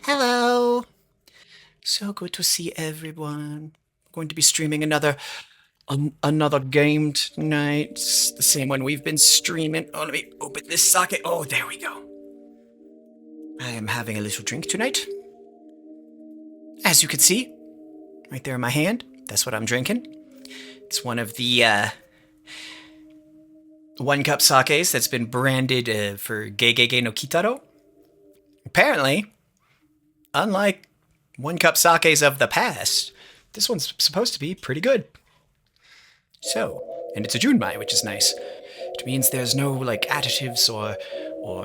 Hello. So good to see everyone. I'm going to be streaming another game tonight. It's the same one we've been streaming. Oh, let me open this socket. Oh, there we go. I am having a little drink tonight. As you can see, right there in my hand, that's what I'm drinking. It's one of the one cup sakes that's been branded for Gegege no Kitaro. Apparently, unlike one cup sakes of the past, this one's supposed to be pretty good. So, and it's a junmai, which is nice. Which means there's no like additives or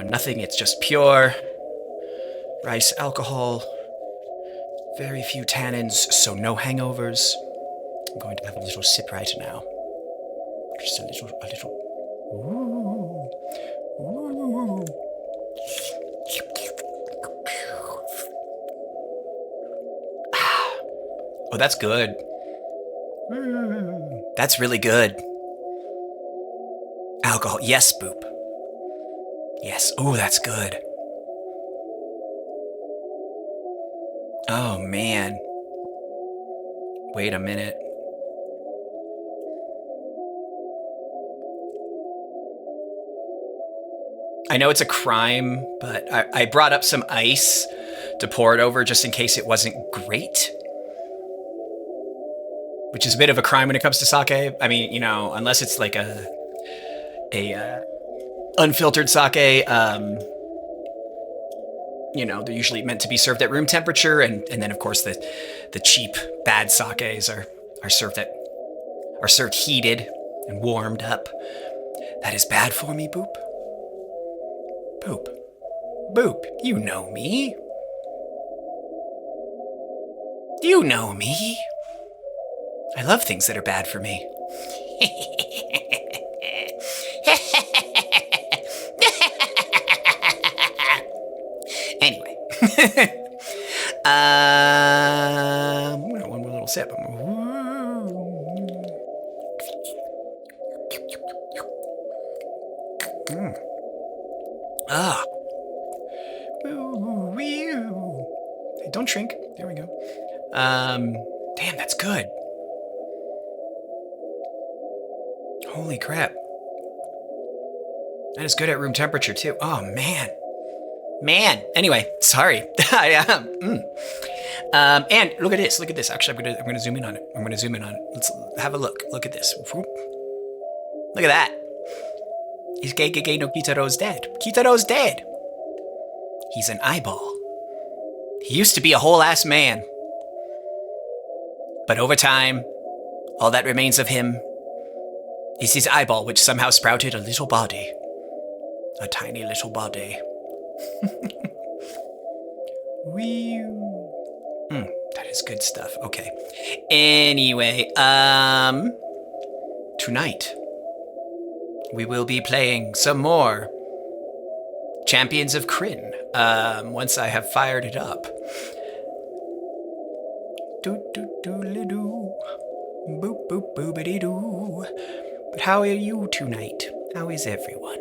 nothing. It's just pure rice alcohol. Very few tannins, so no hangovers. I'm going to have a little sip right now. Just a little. Ooh. Ooh. Oh, that's good. That's really good. Alcohol. Yes, Boop. Yes. Oh, that's good. Oh, man. Wait a minute. I know it's a crime, but I brought up some ice to pour it over just in case it wasn't great. Which is a bit of a crime when it comes to sake. I mean, unless it's like a unfiltered sake, they're usually meant to be served at room temperature, and then of course the cheap bad sakes are served heated and warmed up. That is bad for me, Boop. Boop. Boop, you know me. You know me. I love things that are bad for me. Anyway. One more little sip. Ah. Hey, don't shrink. There we go. Damn, that's good. Holy crap. That is good at room temperature, too. Oh, man. Anyway, sorry. I am. And look at this. Actually, I'm gonna zoom in on it. Let's have a look. Look at this. Look at that. Is Gegege no Kitaro's dead. Kitaro's dead. He's an eyeball. He used to be a whole ass man. But over time, all that remains of him is his eyeball, which somehow sprouted a little body. A tiny little body. That is good stuff. Okay. Anyway, tonight we will be playing some more Champions of Krynn. Once I have fired it up. Do-do-do-le-doo. Boop boop boobity doo. But how are you tonight? How is everyone?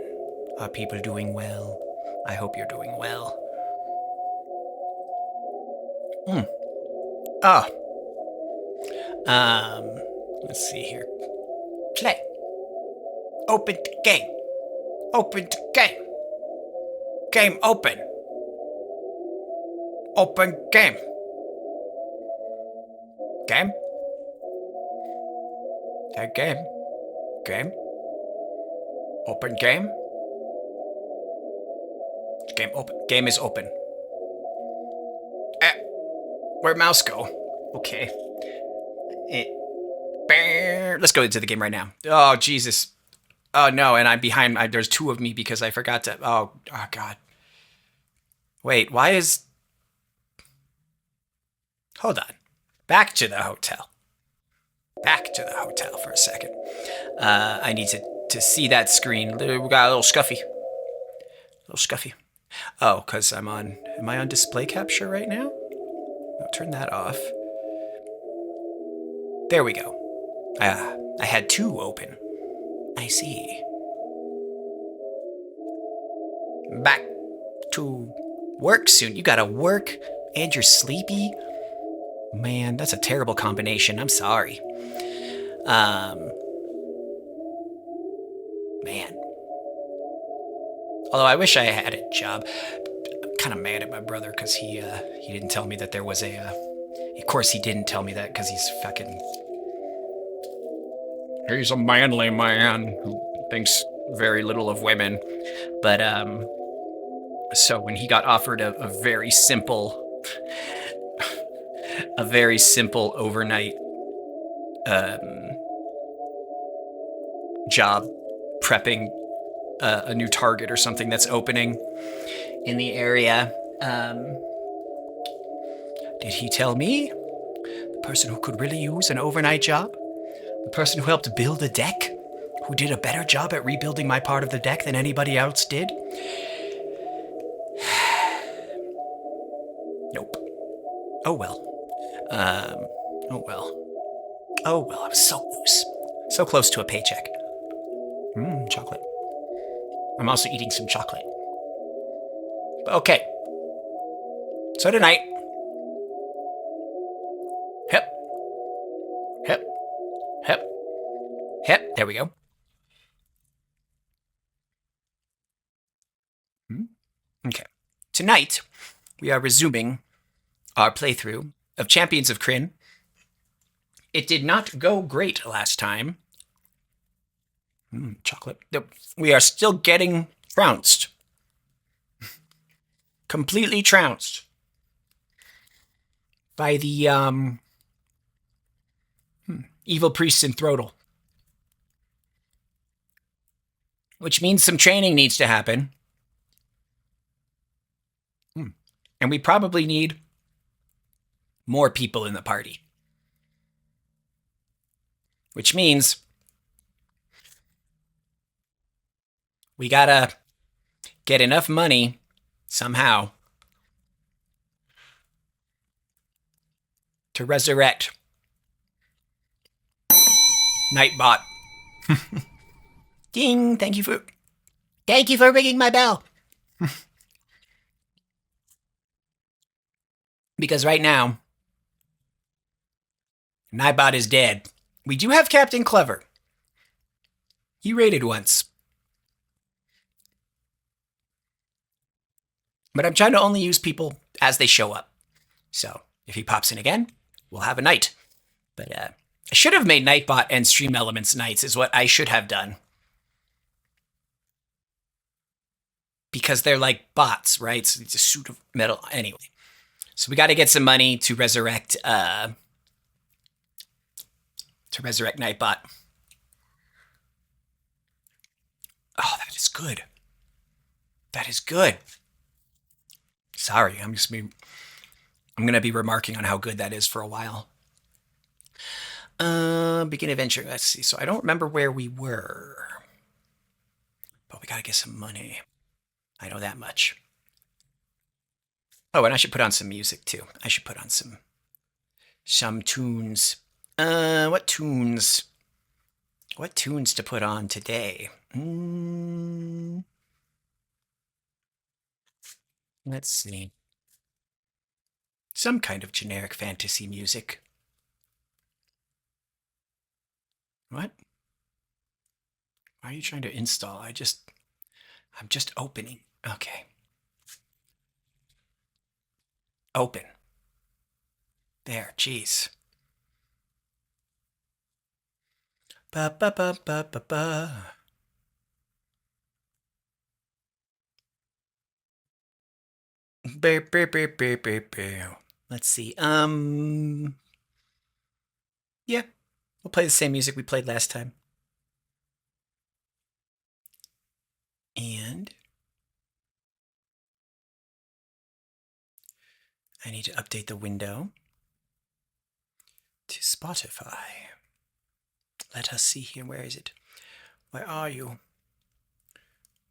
Are people doing well? I hope you're doing well. Let's see here. Play. Open game. Open game. Game open. Open game. Game. Game. Game. Open game. Game open. Game is open. Where'd mouse go? Okay. Let's go into the game right now. Oh, Jesus. Oh, no, and I'm behind. There's two of me because I forgot to... Oh, God. Wait, why is... Hold on. Back to the hotel. Back to the hotel for a second. I need to see that screen. We got a little scuffy. Oh, because am I on display capture right now? I'll turn that off. There we go. I had two open. I see. Back to work soon. You gotta work and you're sleepy? Man, that's a terrible combination. I'm sorry. Man. Although I wish I had a job. I'm kind of mad at my brother because he didn't tell me that there was a. Of course, he didn't tell me that because he's fucking. He's a manly man who thinks very little of women. But so when he got offered a very simple overnight job prepping a new Target or something that's opening in the area, did he tell me the person who could really use an overnight job, the person who helped build a deck, who did a better job at rebuilding my part of the deck than anybody else did? Nope. Oh well. Oh well. Oh well, I was so close. So close to a paycheck. Chocolate. I'm also eating some chocolate. Okay. So tonight. Hip. Hip. Hip. Hip. There we go. Okay. Tonight, we are resuming our playthrough of Champions of Krynn. It did not go great last time. Chocolate. We are still getting trounced. Completely trounced by the evil priests in Throttle. Which means some training needs to happen. And we probably need more people in the party. Which means we gotta get enough money somehow to resurrect Nightbot. Ding! Thank you for ringing my bell. Because right now, Nightbot is dead. We do have Captain Clever. He raided once. But I'm trying to only use people as they show up. So if he pops in again, we'll have a night. But I should have made Nightbot and Stream Elements nights is what I should have done. Because they're like bots, right? So it's a suit of metal. Anyway. So we got to get some money to resurrect Nightbot. Oh, that is good. That is good. Sorry, I'm gonna be remarking on how good that is for a while. Begin adventure. Let's see. So I don't remember where we were, but we gotta get some money. I know that much. Oh, and I should put on some music too. I should put on some tunes. What tunes? What tunes to put on today? Let's see. Some kind of generic fantasy music. What? Why are you trying to install? I'm just opening. Okay. Open. There, jeez. Ba ba ba ba ba ba. Let's see. Yeah, we'll play the same music we played last time. And I need to update the window to Spotify. Let us see here. Where is it? Where are you?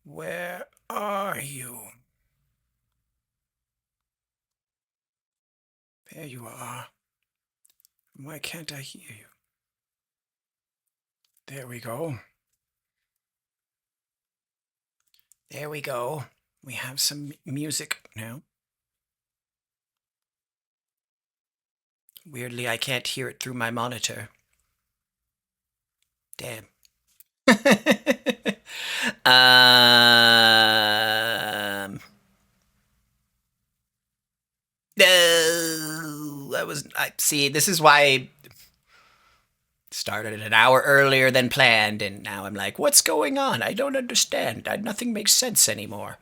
Where are you? There you are. Why can't I hear you? There we go. There we go. We have some music now. Weirdly, I can't hear it through my monitor. Damn. um. No, I see. This is why I started an hour earlier than planned, and now I'm like, what's going on? I don't understand. Nothing makes sense anymore.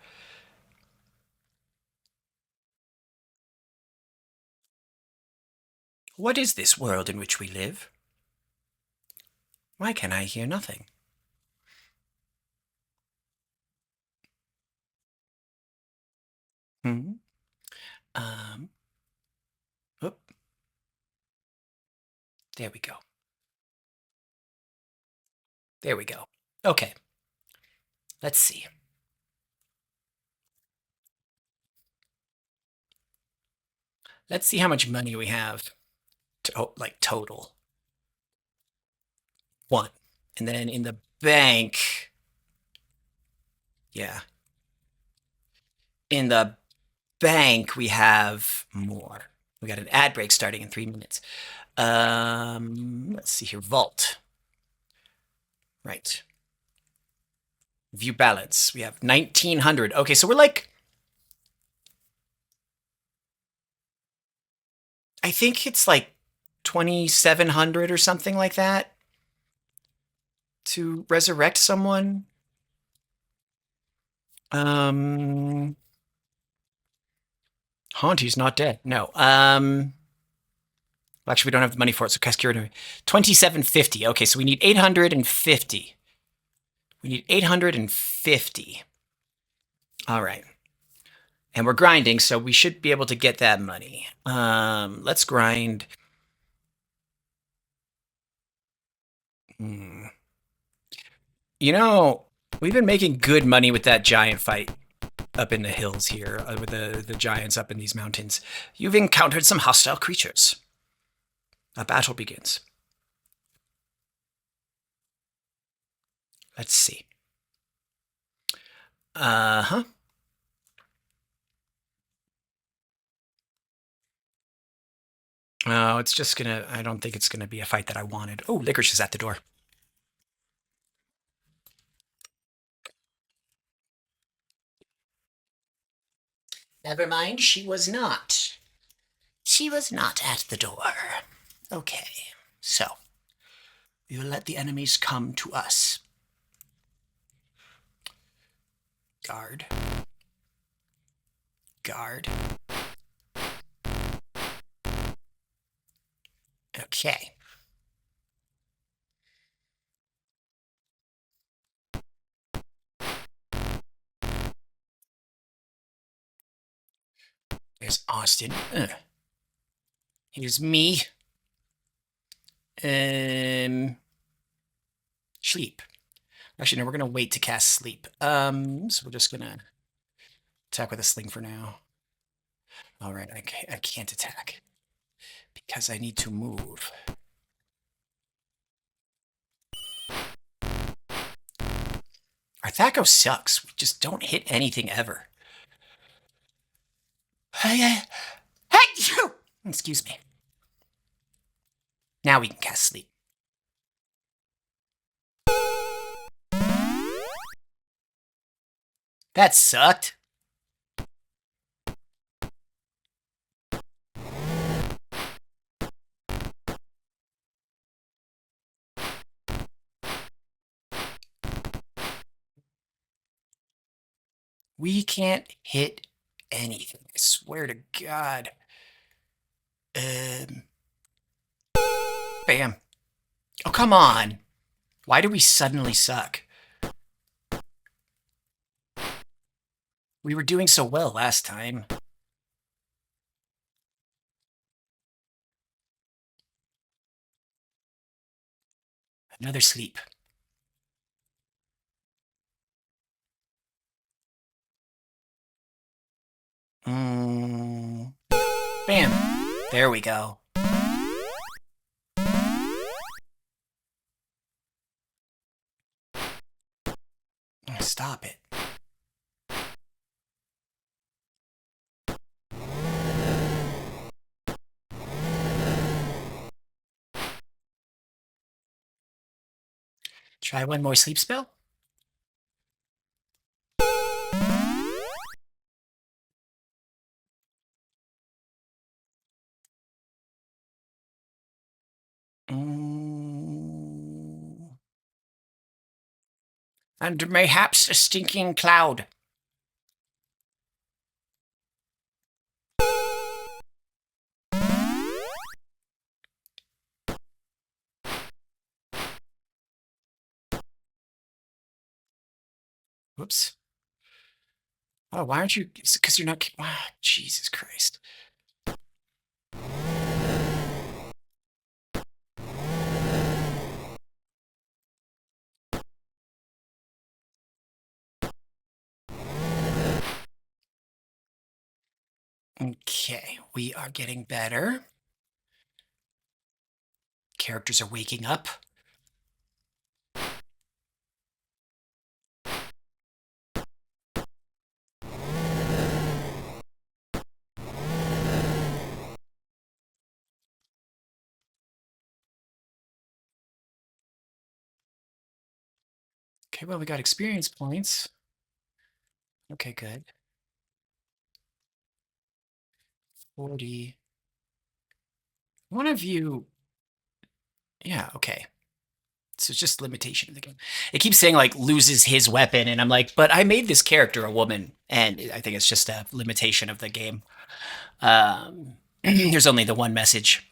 What is this world in which we live? Why can I hear nothing? Hmm. Um. Oop. There we go. There we go. Okay. Let's see. Let's see how much money we have. Like total. One. And then in the bank. Yeah. In the bank, we have more. We got an ad break starting in 3 minutes. Let's see here. Vault. Right. View balance. We have 1900. Okay, so we're like, I think it's like 2700 or something like that to resurrect someone. Um, Hauntie's not dead. No. Well, actually, we don't have the money for it, so Cascura 2750. Okay, so we need 850. We need 850. All right. And we're grinding, so we should be able to get that money. Let's grind. You know, we've been making good money with that giant fight up in the hills here, with the giants up in these mountains. You've encountered some hostile creatures. A battle begins. Let's see. Uh-huh. Oh, it's just gonna, I don't think it's gonna be a fight that I wanted. Oh, Licorice is at the door. Never mind, she was not. She was not at the door. Okay, so we will let the enemies come to us. Guard. Guard. Okay. There's Austin. Here's me. Sleep. Actually, no, we're gonna wait to cast sleep. So we're just gonna attack with a sling for now. All right, I can't attack because I need to move. Our Thaco sucks. We just don't hit anything ever. Hey, you! Excuse me. Now we can cast sleep. That sucked. We can't hit anything. I swear to God. Bam. Oh, come on. Why do we suddenly suck? We were doing so well last time. Another sleep. Bam. There we go. Stop it. Try one more sleep spell. And mayhaps a stinking cloud. Whoops. Oh, why aren't you? Because you're not. Jesus Christ. Okay, we are getting better. Characters are waking up. Okay, well, we got experience points. Okay, good. 40. One of you. Yeah, okay. So it's just limitation of the game. It keeps saying like loses his weapon, and I'm like, but I made this character a woman, and I think it's just a limitation of the game. There's only the one message.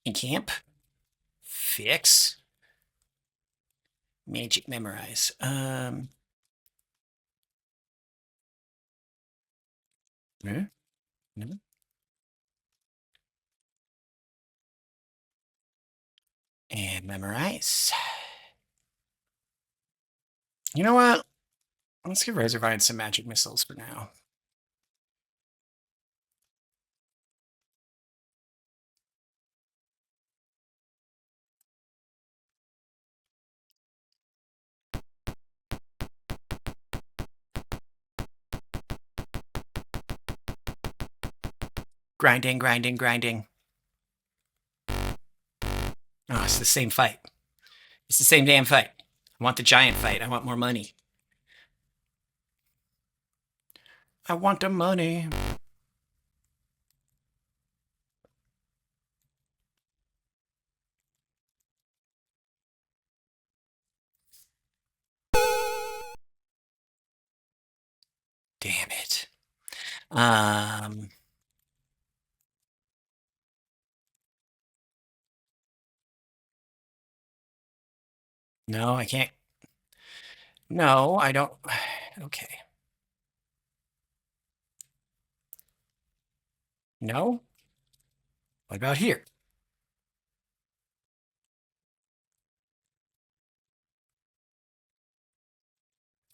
Encamp. Fix. Magic memorize. No. And memorize. You know what? Let's give Razorvine some magic missiles for now. Grinding, grinding, grinding. Oh, it's the same fight. It's the same damn fight. I want the giant fight. I want more money. I want the money. Damn it. No, I can't. No, I don't. Okay. No? What about here?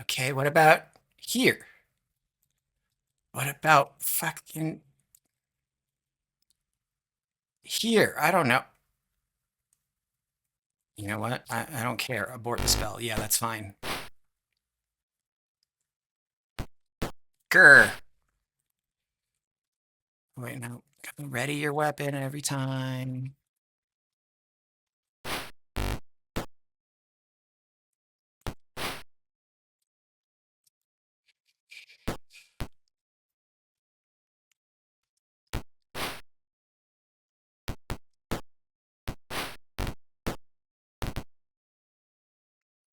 Okay, what about here? What about fucking here? I don't know. You know what? I don't care. Abort the spell. Yeah, that's fine. Grr. Wait, no. Ready your weapon every time.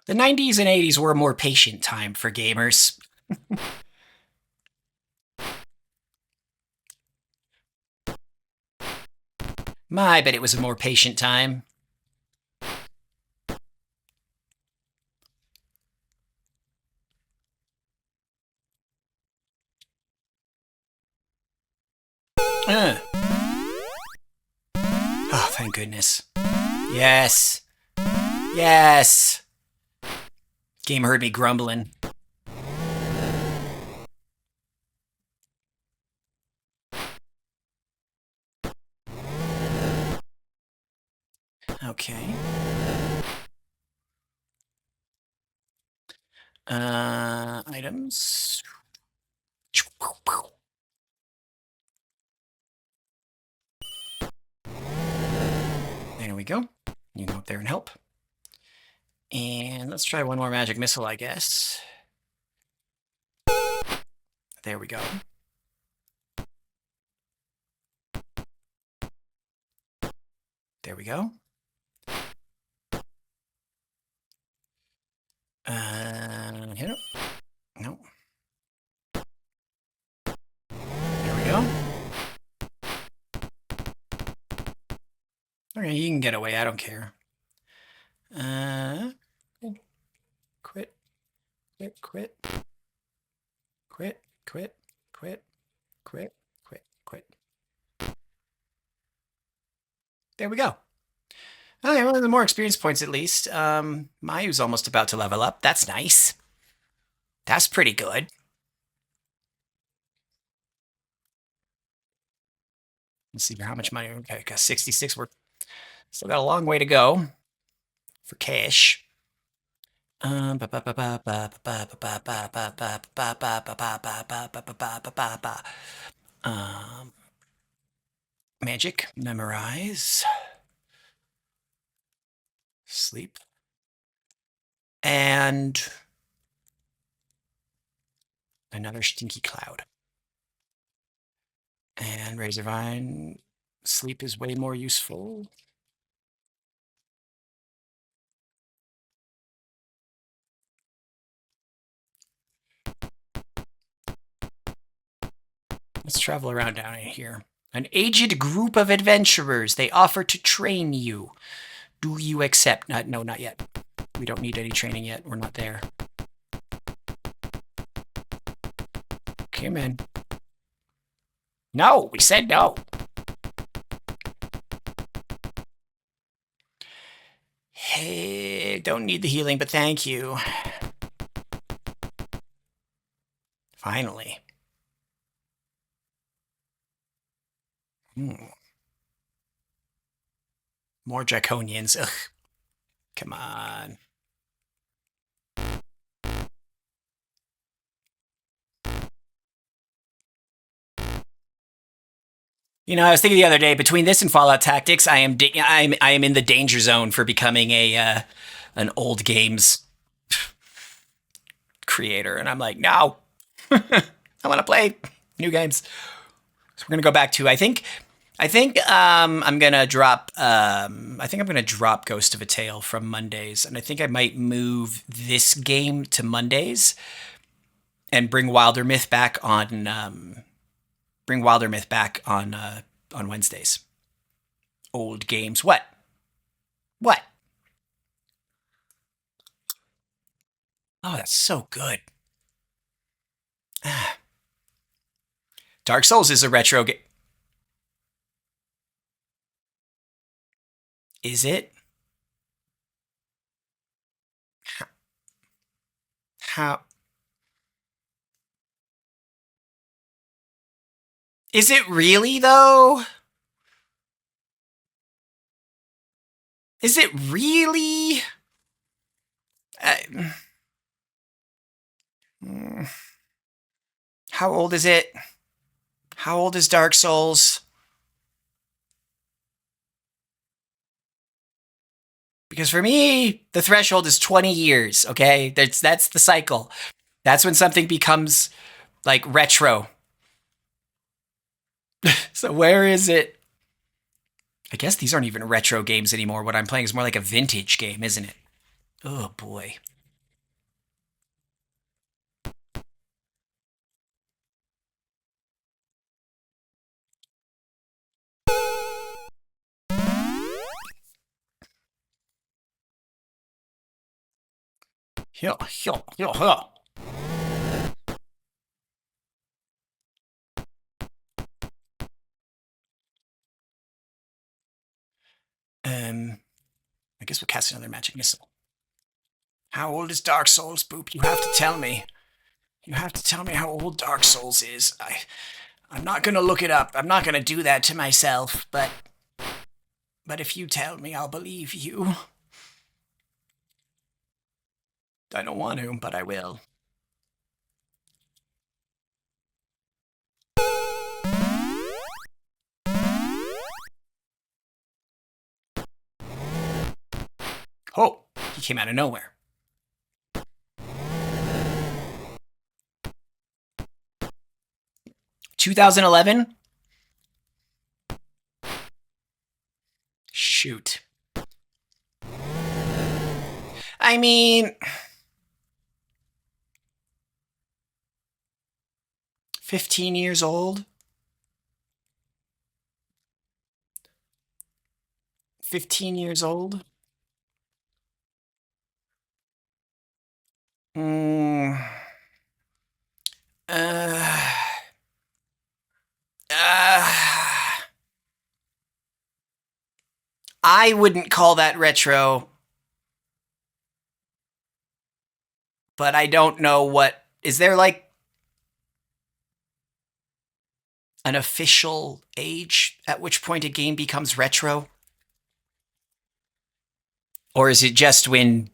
The 90s and 80s were a more patient time for gamers. My, but it was a more patient time. Oh, thank goodness. Yes. Yes. Game heard me grumbling. Okay. Items. go. You can go up there and help. And let's try one more magic missile, I guess. There we go. There we go. Hit him. Nope. There we go. Okay, you can get away. I don't care. Quit. Quit. Quit. Quit. Quit. Quit. Quit. Quit. Quit. There we go. Okay, well, the more experience points at least. Mayu's almost about to level up. That's nice. That's pretty good. Let's see how much money. Okay, got 66. We're still got a long way to go for cash. Magic, memorize, sleep, and another stinky cloud. And Razorvine, sleep is way more useful. Let's travel around down in here. An aged group of adventurers. They offer to train you. Do you accept? No, not yet. We don't need any training yet. We're not there. Come in. No, we said no. Hey, don't need the healing, but thank you. Finally. More draconians. Ugh. Come on. You know, I was thinking the other day, between this and Fallout Tactics, I am in the danger zone for becoming an old games creator, and I'm like, no, I want to play new games. So we're gonna go back to I'm gonna drop Ghost of a Tale from Mondays, and I think I might move this game to Mondays and bring Wilder Myth back on Wednesdays. Old games. What? What? Oh, that's so good. Dark Souls is a retro game. Is it? How? Is it really, though? Is it really? How old is it? How old is Dark Souls? Because for me, the threshold is 20 years, okay? That's the cycle. That's when something becomes, like, retro. So where is it? I guess these aren't even retro games anymore. What I'm playing is more like a vintage game, isn't it? Oh, boy. Here. I guess we'll cast another magic missile. How old is Dark Souls, Boop? You have to tell me. You have to tell me how old Dark Souls is. I'm not gonna look it up. I'm not gonna do that to myself, but if you tell me, I'll believe you. I don't want to, but I will. Oh, he came out of nowhere. $2011? Shoot. I mean, 15 years old? 15 years old? Mm, uh, uh, I wouldn't call that retro, but I don't know what. Is there like an official age at which point a game becomes retro? Or is it just when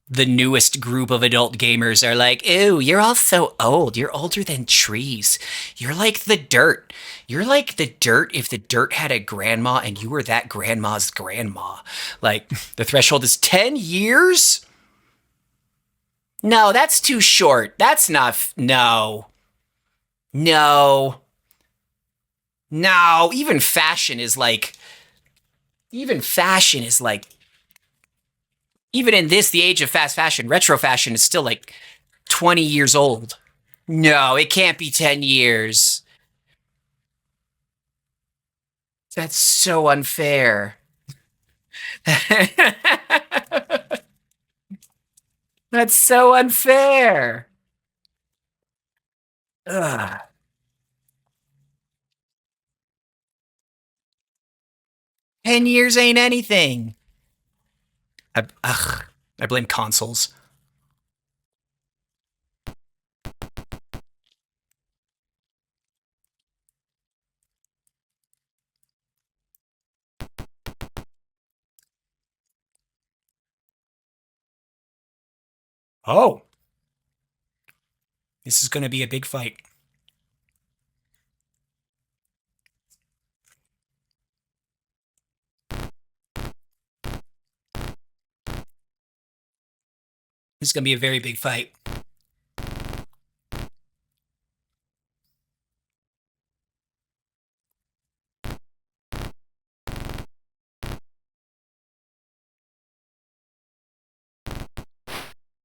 the newest group of adult gamers are like, ew, you're all so old. You're older than trees. You're like the dirt. You're like the dirt if the dirt had a grandma and you were that grandma's grandma. Like, the threshold is 10 years? No, that's too short. That's not. No. No. No. Even fashion is like. Even fashion is like. Even in this, the age of fast fashion, retro fashion is still like 20 years old. No, it can't be 10 years. That's so unfair. That's so unfair. Ugh. 10 years ain't anything. I blame consoles. Oh, this is going to be a big fight. This is going to be a very big fight.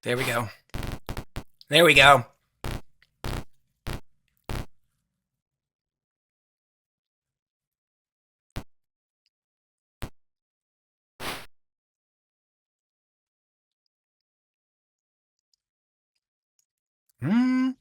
There we go. There we go. Hmm.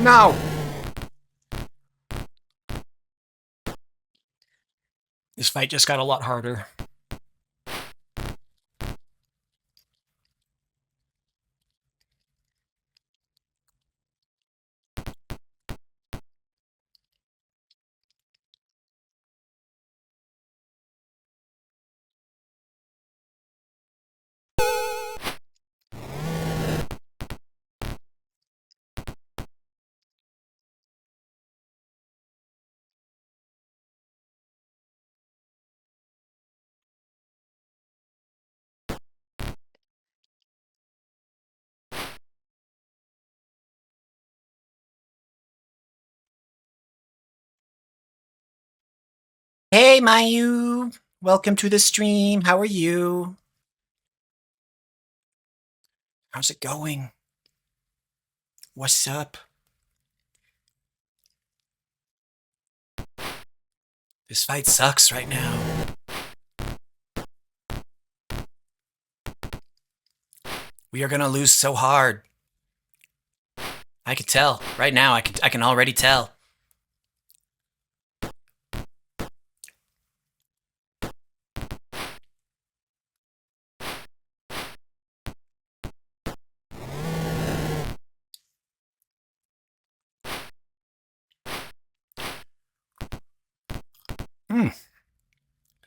No. This fight just got a lot harder. Hey, Mayu. Welcome to the stream. How are you? How's it going? What's up? This fight sucks right now. We are gonna lose so hard. I can tell. Right now, I can already tell.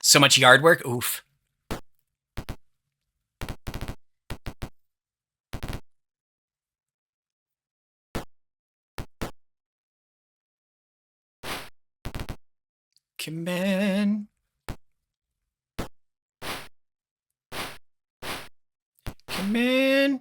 So much yard work. Oof. Come in. Come in.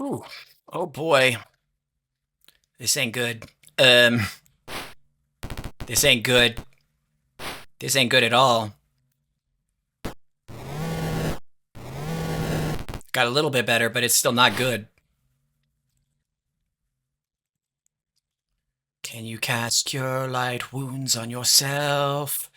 Ooh. Oh boy. This ain't good. Um, this ain't good. This ain't good at all. Got a little bit better, but it's still not good. Can you cast Cure Light Wounds on yourself?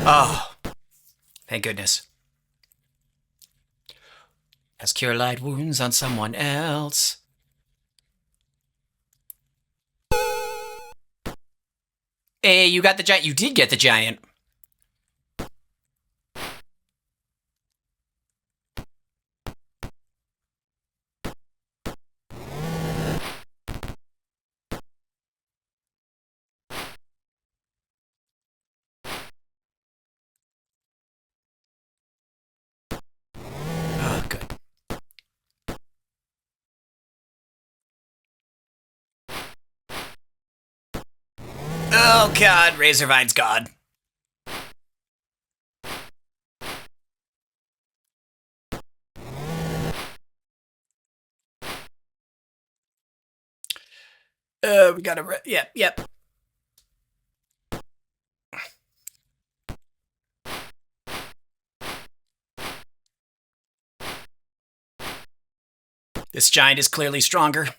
Oh, thank goodness. Cast Cure Light Wounds on someone else. Hey, you got the giant. You did get the giant. Oh, good. Oh, God. Razorvine's God. We gotta. Yep, yep. This giant is clearly stronger.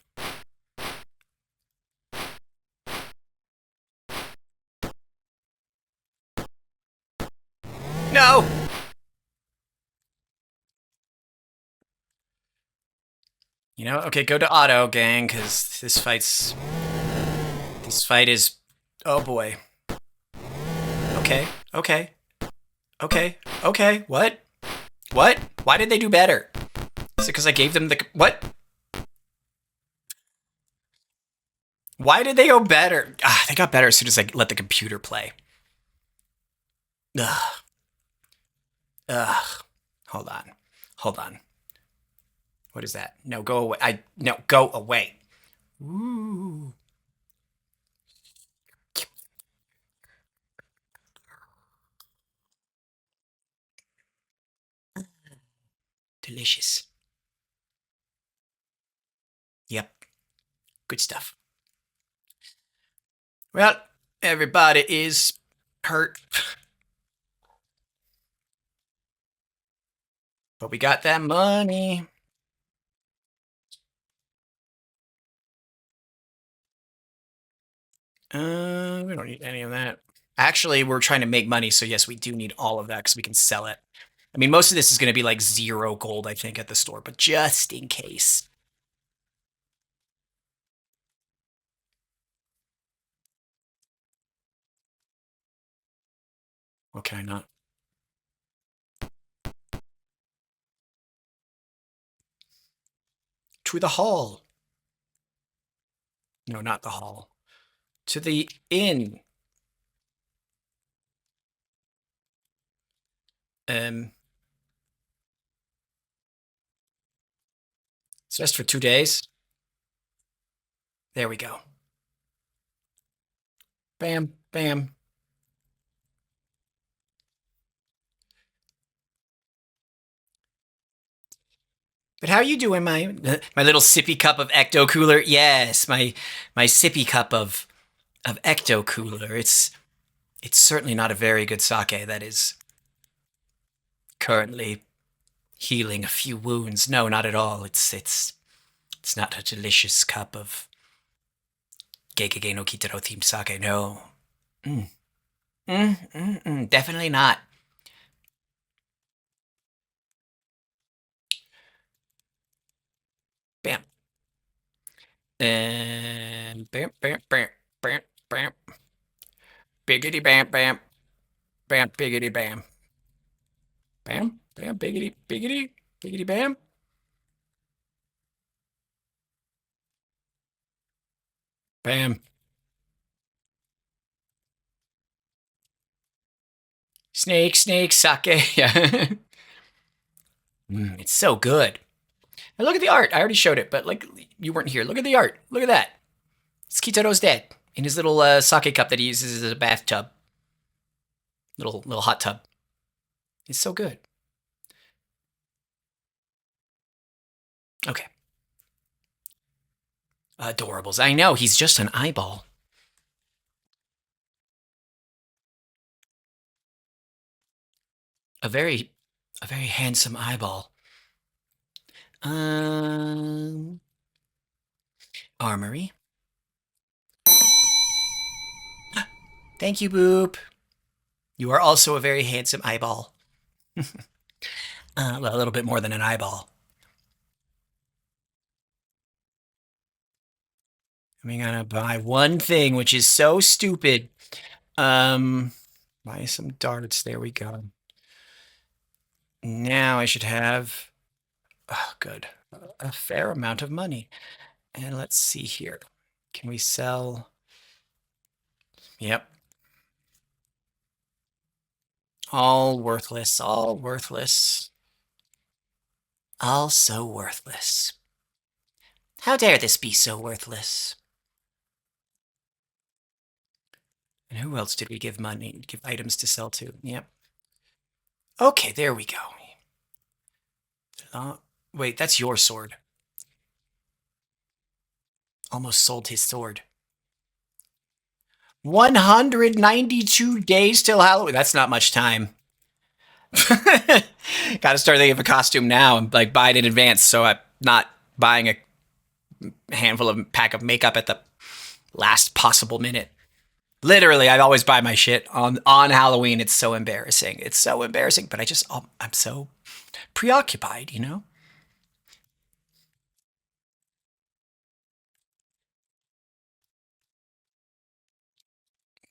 No! You know, okay, go to auto, gang, because this fight's. This fight is. Oh boy. Okay, okay, okay, okay. What? What? Why did they do better? Is it because I gave them the. What? Why did they go better? Ah, they got better as soon as I let the computer play. Ugh. Ugh. Hold on. Hold on. What is that? No, go away. No, go away. Ooh. Delicious. Yep. Good stuff. Well, everybody is hurt. But we got that money. We don't need any of that. Actually, we're trying to make money, so yes, we do need all of that because we can sell it. I mean, most of this is going to be like 0 gold, I think, at the store, but just in case. What can I not? To the hall. No, not the hall. To the inn. It's just for 2 days. There we go. Bam, bam. But how are you doing, my little sippy cup of ecto cooler? Yes, my sippy cup of ecto cooler. It's certainly not a very good sake that is currently healing a few wounds. No, not at all. It's not a delicious cup of Geigege no Kitaro themed sake. No. Definitely not. And bam, bam, bam, bam, bam. Biggity bam, bam, bam, biggity bam. Bam, bam, biggity, biggity, biggity bam. Bam. Snake, snake, sake. Yeah. It's so good. And look at the art. I already showed it, but like you weren't here. Look at the art. Look at that. It's Kitaro's dad in his little sake cup that he uses as a bathtub. Little hot tub. It's so good. Okay. Adorables. I know, he's just an eyeball. A very handsome eyeball. Armory. Thank you, Boop. You are also a very handsome eyeball. Well, a little bit more than an eyeball. I'm gonna buy one thing, which is so stupid. Buy some darts. There we go. Now I should have, oh, good, a fair amount of money. And let's see here. Can we sell? Yep. All worthless, all worthless. All so worthless. How dare this be so worthless? And who else did we give money, give items to sell to? Yep. Okay, there we go. Wait, that's your sword. Almost sold his sword. 192 days till Halloween. That's not much time. Gotta start thinking of a costume now and like buy it in advance so I'm not buying a pack of makeup at the last possible minute. Literally, I always buy my shit on Halloween. It's so embarrassing. It's so embarrassing, but I'm so preoccupied, you know?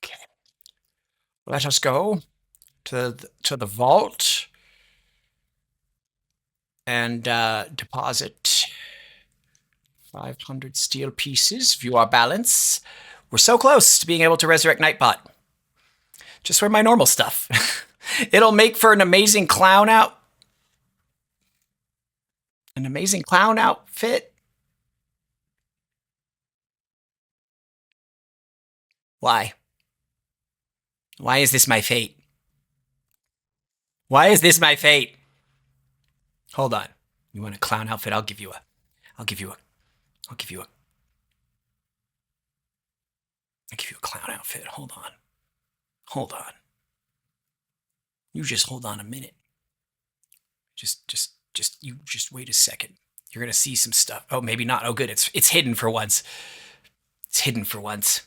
Okay. Let us go to the vault and deposit 500 steel pieces. View our balance. We're so close to being able to resurrect Nightbot. Just wear my normal stuff. It'll make for an amazing clown outfit. Why? Why is this my fate? Why is this my fate? Hold on. You want a clown outfit? I'll give you a clown outfit. Hold on. Hold on. You just hold on a minute. You just wait a second. You're gonna see some stuff. Oh, maybe not. Oh, good. It's hidden for once. It's hidden for once.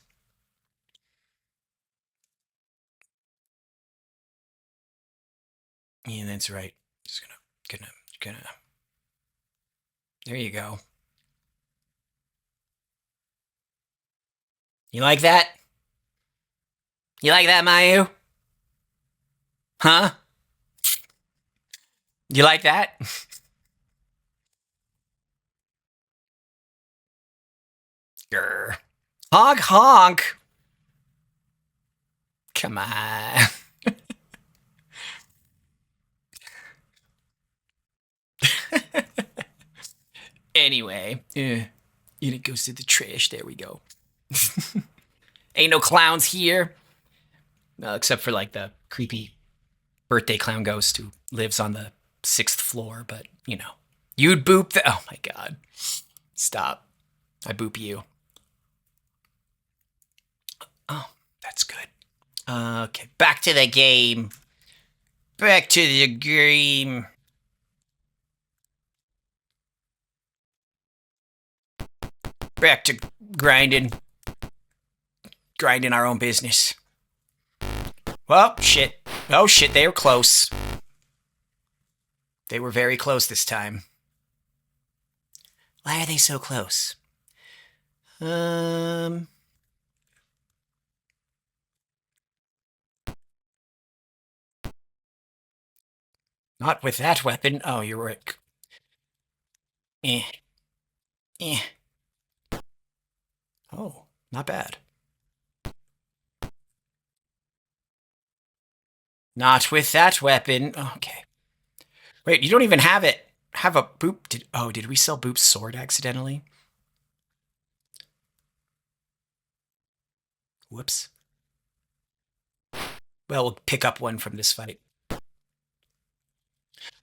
Yeah, that's right. Just gonna. There you go. You like that? You like that, Mayu? Huh? You like that? Grr. Honk honk. Come on. Anyway, it goes to the trash. There we go. Ain't no clowns here. Except for like the creepy birthday clown ghost who lives on the 6th floor, but you know. You'd boop the. Oh my god. Stop. I boop you. Oh, that's good. Okay, back to the game. Back to the game. Back to grinding. Grinding our own business. Well, shit. Oh, shit, they were close. They were very close this time. Why are they so close? Not with that weapon. Oh, you're right. Eh. Eh. Oh, not bad. Not with that weapon. Okay. Wait, you don't even have it. Have a Boop. Did we sell Boop's sword accidentally? Whoops. Well, we'll pick up one from this fight.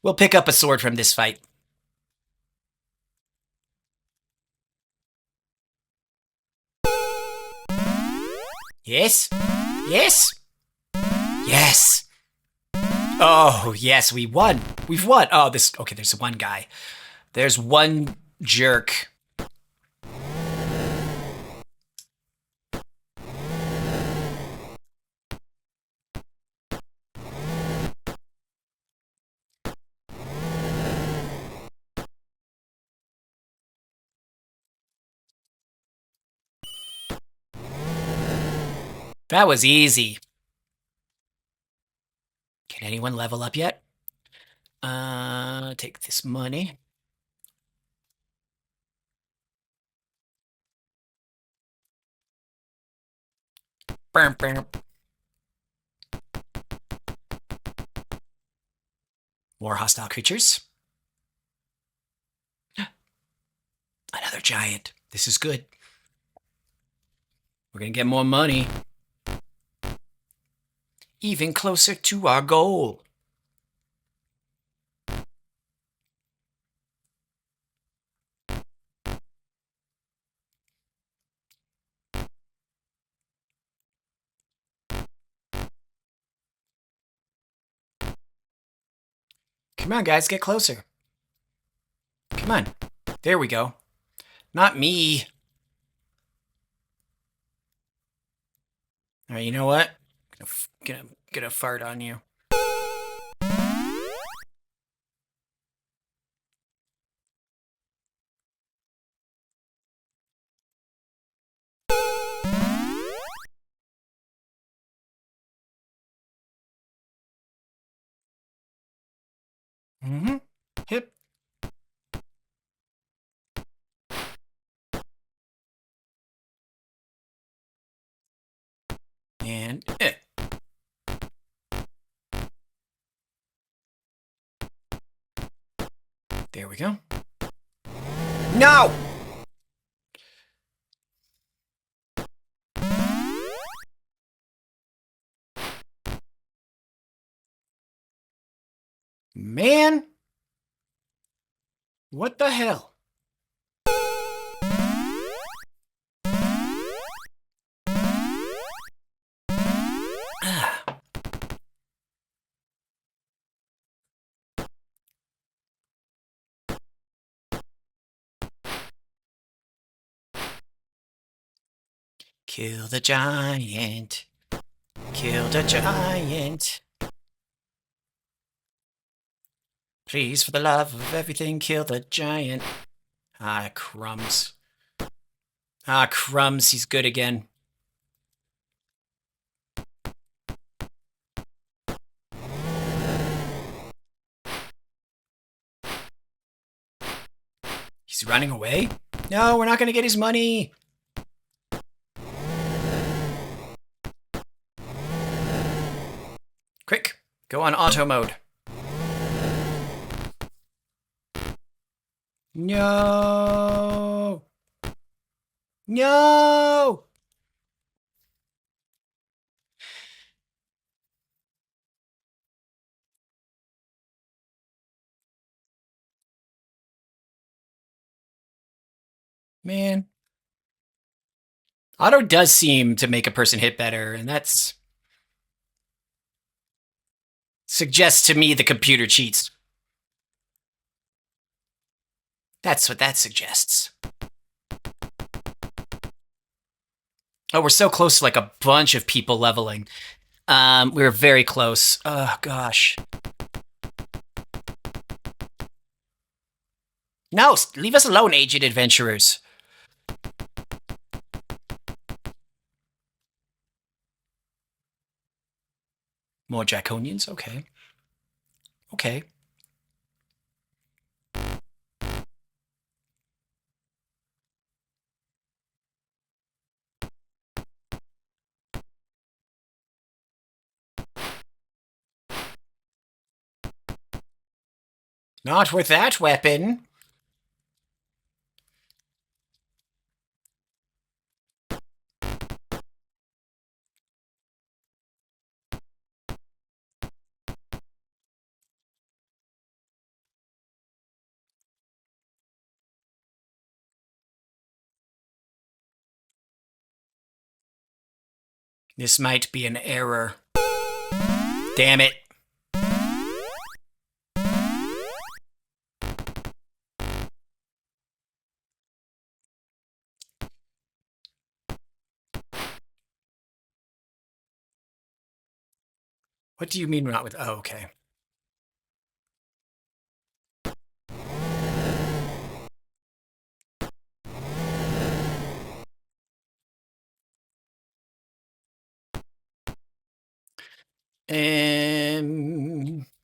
We'll pick up a sword from this fight. Yes? Yes? Yes! Oh, yes, we won. We've won. Oh, okay, there's one guy. There's one jerk. That was easy. Can anyone level up yet? Take this money. Burm, burm. More hostile creatures. Another giant. This is good. We're gonna get more money. Even closer to our goal. Come on, guys, get closer. Come on. There we go. Not me. All right, you know what? Gonna fart on you. Mm-hmm. Hip. And there we go. No! Man! What the hell? Kill the giant. Kill the giant. Please, for the love of everything, kill the giant. Ah, crumbs. Ah, crumbs, he's good again. He's running away? No, we're not gonna get his money. Quick, go on auto mode. No! No! Man. Auto does seem to make a person hit better, and that's... suggests to me the computer cheats. That's what that suggests. Oh, we're so close to like a bunch of people leveling. We're very close. Oh, gosh. No, leave us alone, aged adventurers. More draconians? Okay. Okay. Not with that weapon. This might be an error. Damn it. What do you mean we're not with... Oh, okay.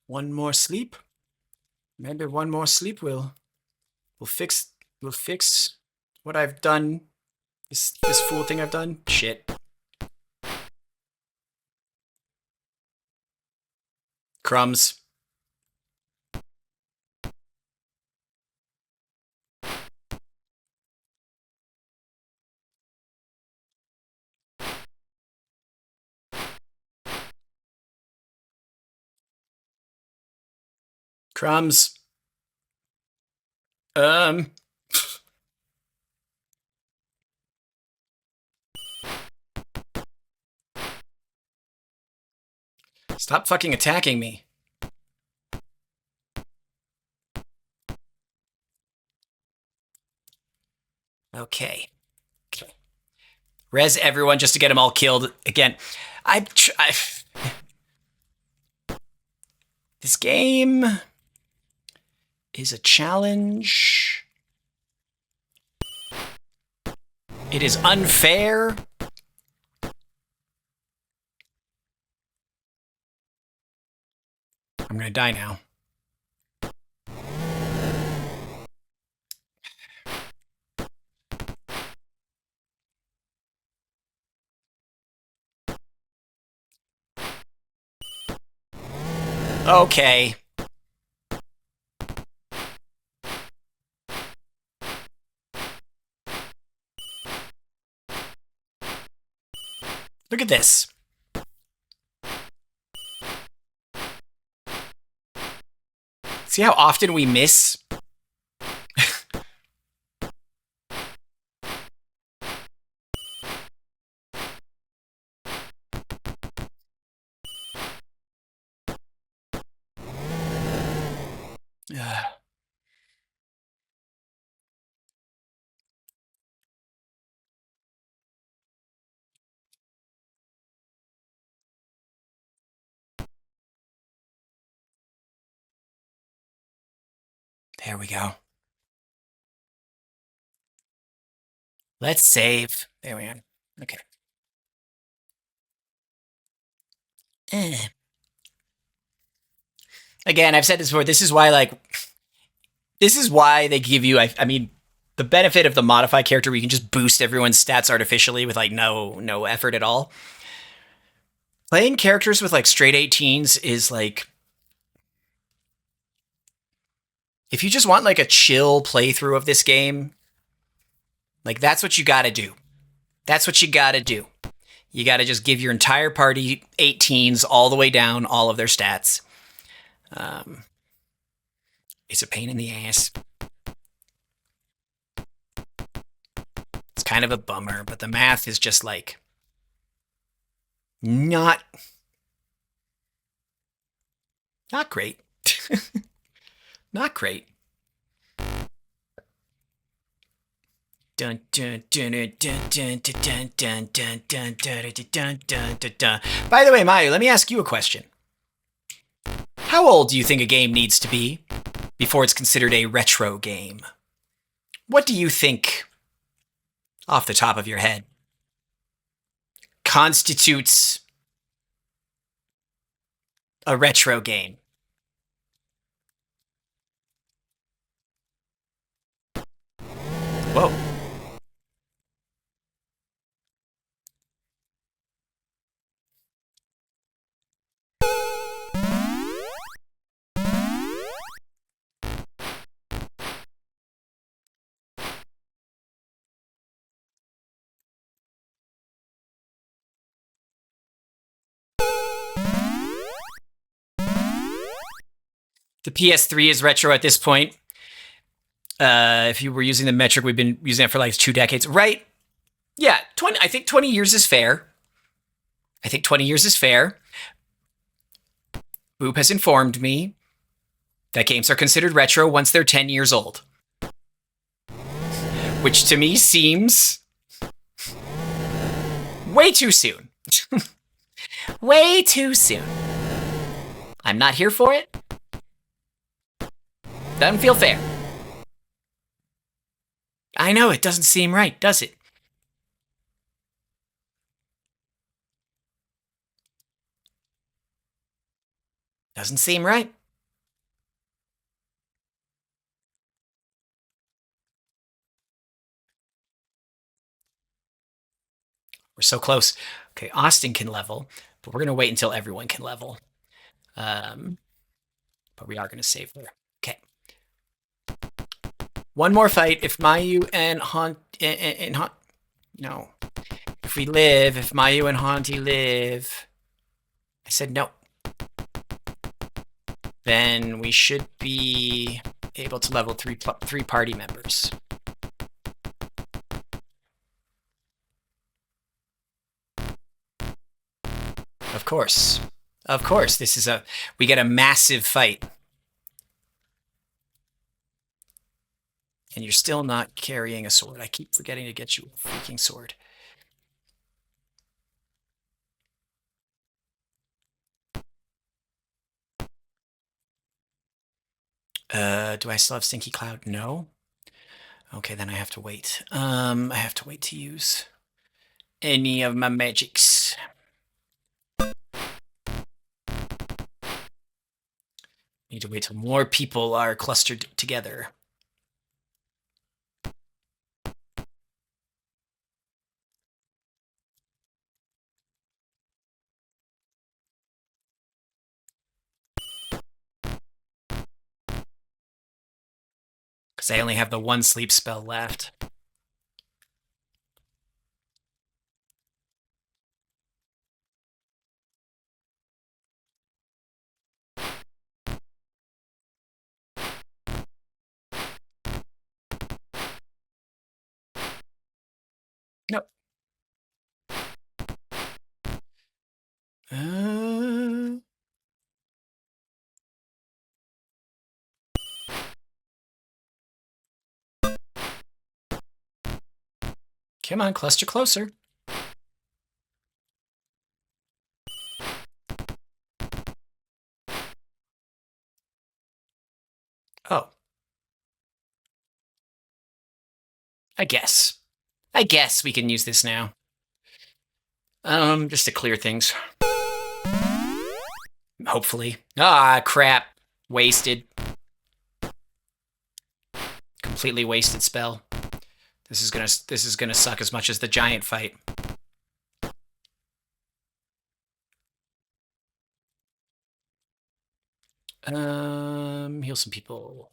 One more sleep. Maybe one more sleep will fix what I've done. This fool thing I've done. Shit. Crumbs. Crumbs. Stop fucking attacking me. Okay. Res everyone just to get them all killed. Again, this game is a challenge. It is unfair. I'm gonna die now. Okay. Look at this. See how often we miss? There we go. Let's save. There we are. Okay. Again, I've said this before. This is why they give you, I mean, the benefit of the modify character where you can just boost everyone's stats artificially with like no effort at all. Playing characters with like straight 18s is like, if you just want like a chill playthrough of this game, like that's what you gotta do. That's what you gotta do. You gotta just give your entire party 18s all the way down, all of their stats. It's a pain in the ass. It's kind of a bummer, but the math is just like not great. Not great. Dun dun dun dun dun dun dun dun dun dun dun dun dun. By the way, Mayu, let me ask you a question. How old do you think a game needs to be before it's considered a retro game? What do you think, off the top of your head, constitutes A retro game. Whoa. The PS3 is retro at this point. If you were using the metric, we've been using it for like 2 decades, right? Yeah, 20. I think 20 years is fair. I think 20 years is fair. Boop has informed me that games are considered retro once they're 10 years old, which to me seems way too soon. Way too soon. I'm not here for it. Doesn't feel fair. I know, it doesn't seem right, does it? Doesn't seem right. We're so close. Okay, Austin can level, but we're going to wait until everyone can level. But we are going to save there. Okay. One more fight. If Mayu and no. If we live, if Mayu and Hauntie live, I said no. Then we should be able to level three party members. Of course. Of course. We get a massive fight. And you're still not carrying a sword. I keep forgetting to get you a freaking sword. Do I still have Stinky Cloud? No. Okay, then I have to wait. I have to wait to use any of my magics. Need to wait till more people are clustered together. Because I only have the one sleep spell left. Nope. Come on, cluster closer. Oh. I guess we can use this now. Just to clear things. Hopefully. Ah, crap. Wasted. Completely wasted spell. This is gonna suck as much as the giant fight. Heal some people.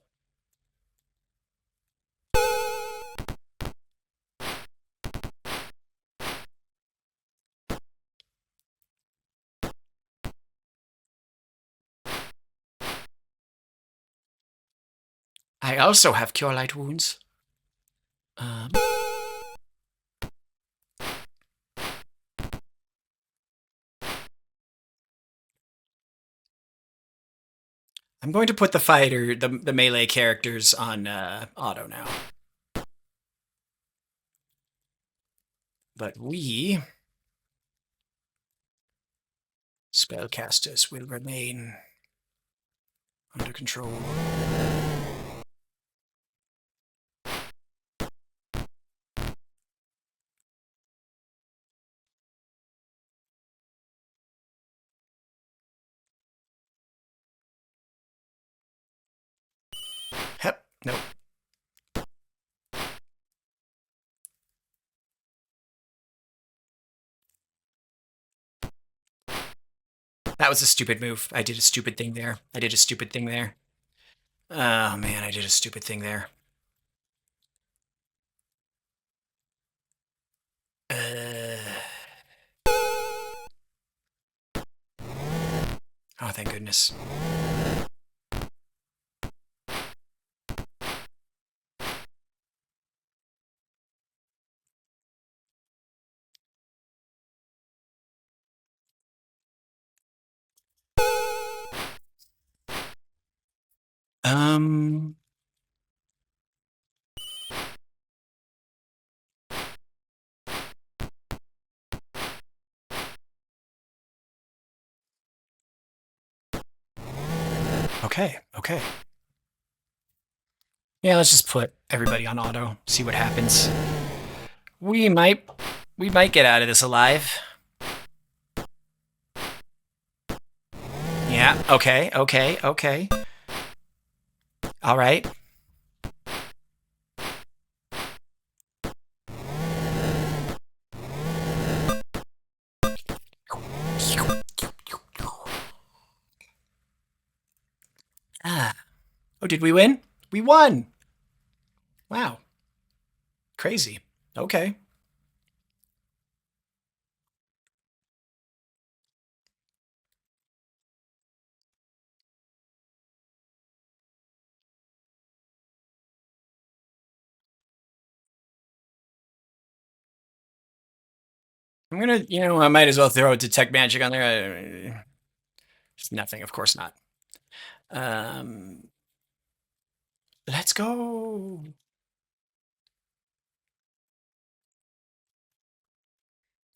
I also have Cure Light Wounds. I'm going to put the melee characters on auto now. But we spellcasters will remain under control. Nope. That was a stupid move. I did a stupid thing there. I did a stupid thing there. Oh man, I did a stupid thing there. Oh, thank goodness. Um. Okay. Okay. Yeah, let's just put everybody on auto. See what happens. We might. We might get out of this alive. Yeah. Okay. Okay. Okay. All right. Ah. Oh, did we win? We won. Wow. Crazy. Okay. I'm gonna, I might as well throw a detect magic on there. Just nothing, of course not. Um, let's go.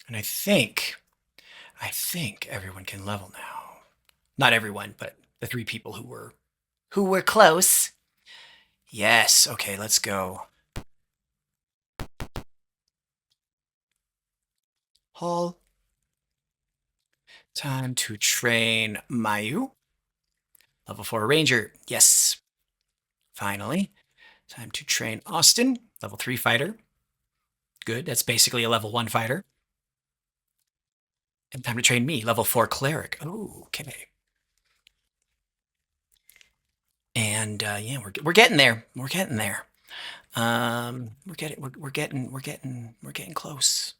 And I think everyone can level now. Not everyone, but the three people who were close. Yes. Okay, let's go. Hall. Time to train Mayu. Level 4 Ranger. Yes. Finally. Time to train Austin. Level 3 Fighter. Good. That's basically a level 1 fighter. And time to train me. Level 4 Cleric. Oh, okay. And yeah, we're getting there. We're getting there. We're getting close.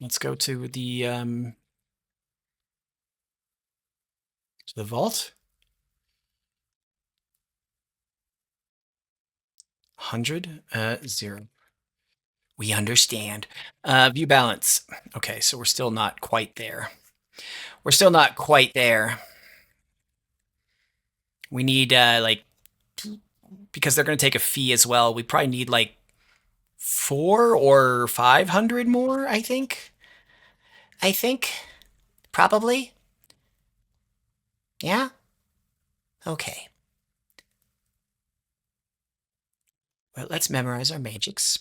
Let's go to the vault. 100, 0. We understand. View balance. Okay, so we're still not quite there. We're still not quite there. We need like, because they're going to take a fee as well. We probably need like 4 or 500 more. I think. Probably. Yeah. Okay. Well, let's memorize our magics.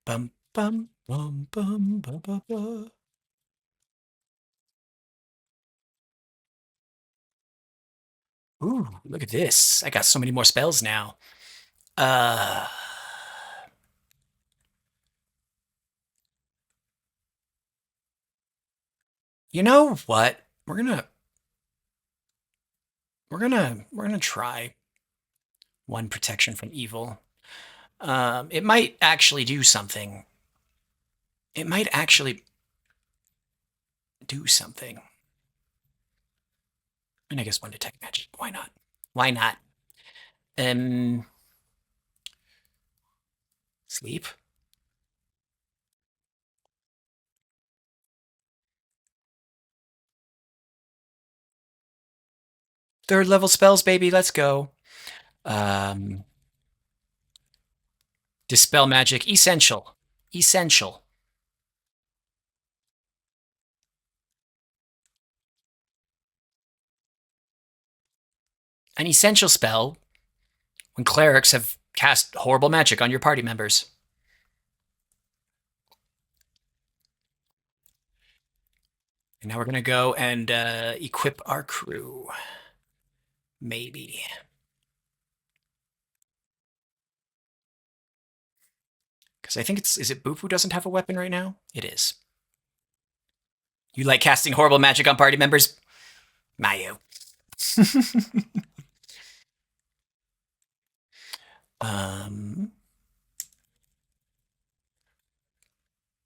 Bum bum bum bum bum bum bum. Ooh, look at this. I got so many more spells now. Uh you know what? We're gonna try one protection from evil. It might actually do something. It might actually do something. And I guess one detect magic. Why not? Why not? Um Sleep. Third level spells, baby. Let's go. Um Dispel magic. Essential. Essential. An essential spell when clerics have cast horrible magic on your party members. And now we're going to go and equip our crew. Maybe. Because I think is it Boop who doesn't have a weapon right now? It is. You like casting horrible magic on party members? Mayo.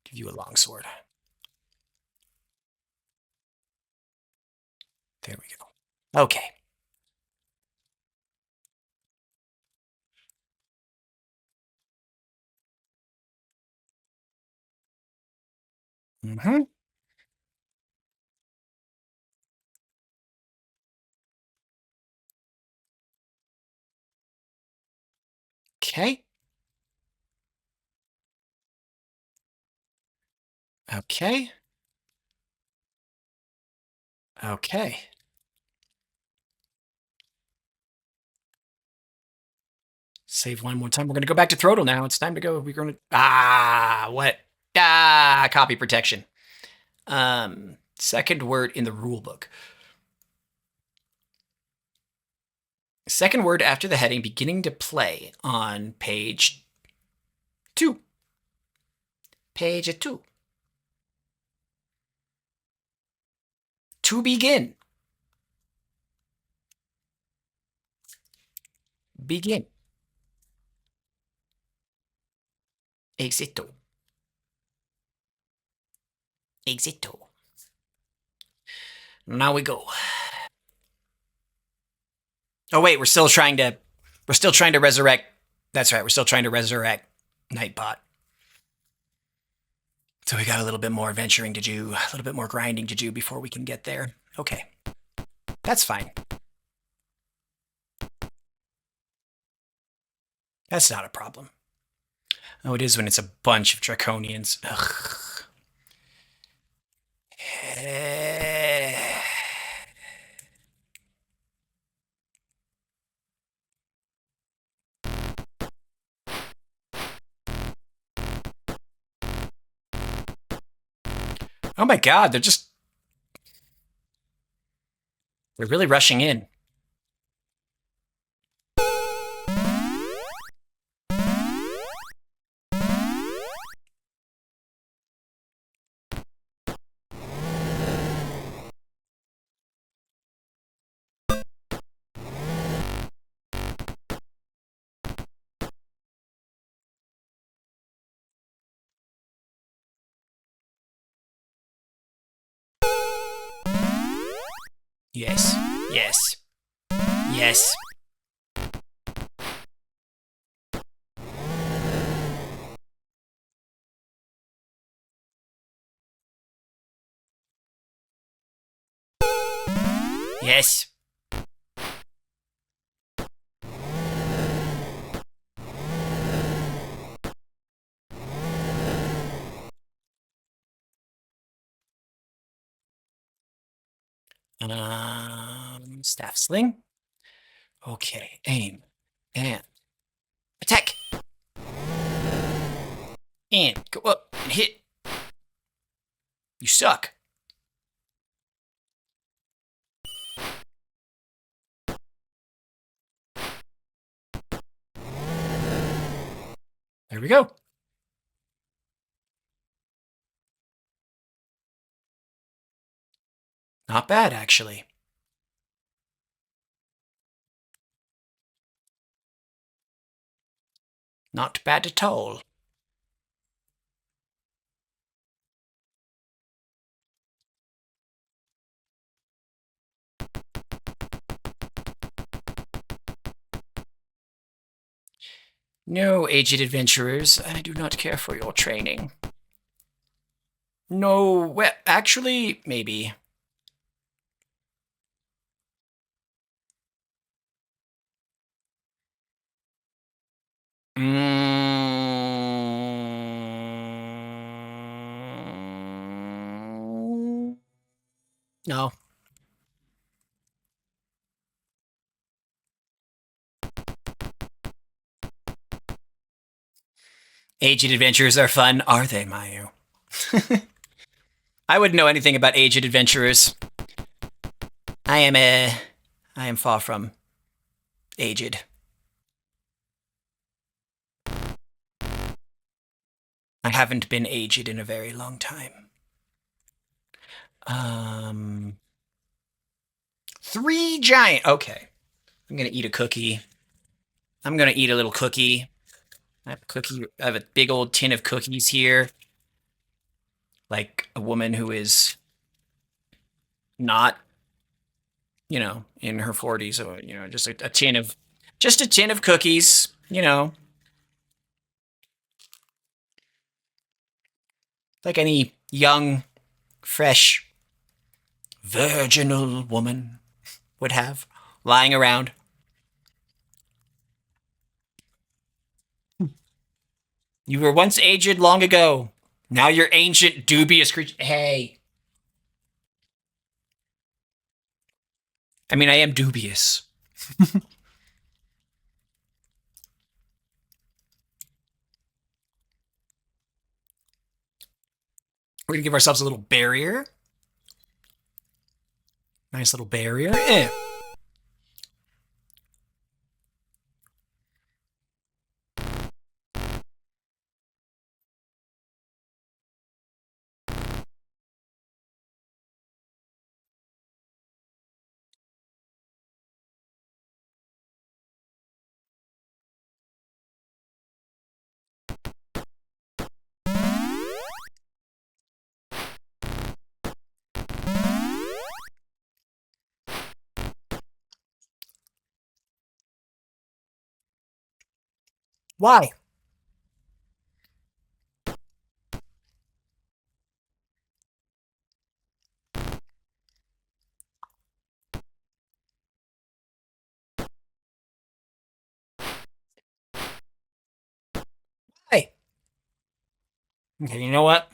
Give you a longsword. There we go. Okay. Mm-hmm. Okay. Okay. Okay. Save one more time. We're going to go back to Throttle now. It's time to go. We're going to... what? Copy protection. Second word in the rule book. Second word after the heading beginning to play on page 2. Page 2. To begin. Begin. Exito. Exito. Now we go. Oh wait, we're still trying to resurrect. That's right, we're still trying to resurrect Nightbot. So we got a little bit more adventuring to do, a little bit more grinding to do before we can get there. Okay. That's fine. That's not a problem. Oh, it is when it's a bunch of draconians. Ugh. Oh my god, they're really rushing in. Yes. Yes. Yes. Yes. Staff sling. Okay, aim. And attack. And go up and hit. You suck. There we go. Not bad, actually. Not bad at all. No, aged adventurers, I do not care for your training. No, well, actually, maybe. No. Aged adventures are fun, are they, Mayu? I wouldn't know anything about aged adventurers. I am I am far from aged. I haven't been aged in a very long time. Um, 3 giant. Okay, I'm gonna eat a cookie. I'm gonna eat a little cookie. I have a cookie. I have a big old tin of cookies here, like a woman who is not, in her 40s, or just a tin of, just a tin of cookies. Like any young, fresh, virginal woman would have lying around. You were once aged long ago. Now you're ancient, dubious creature. Hey. I mean, I am dubious. We're gonna give ourselves a little barrier. Nice little barrier. Why? Hey. Okay, you know what?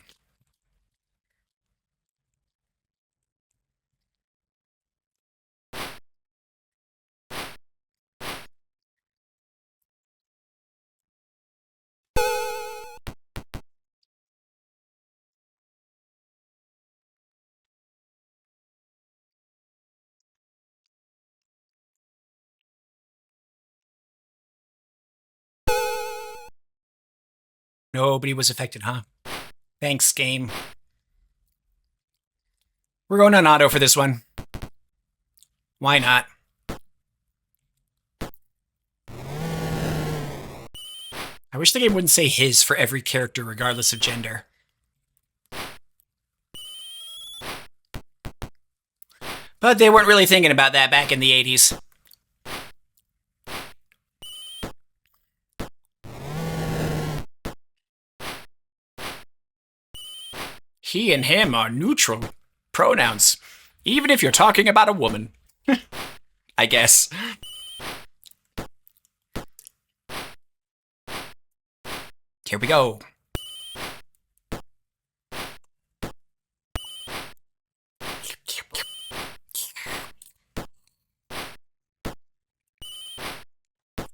Nobody was affected, huh? Thanks, game. We're going on auto for this one. Why not? I wish the game wouldn't say his for every character, regardless of gender. But they weren't really thinking about that back in the 80s. He and him are neutral pronouns, even if you're talking about a woman. I guess. Here we go.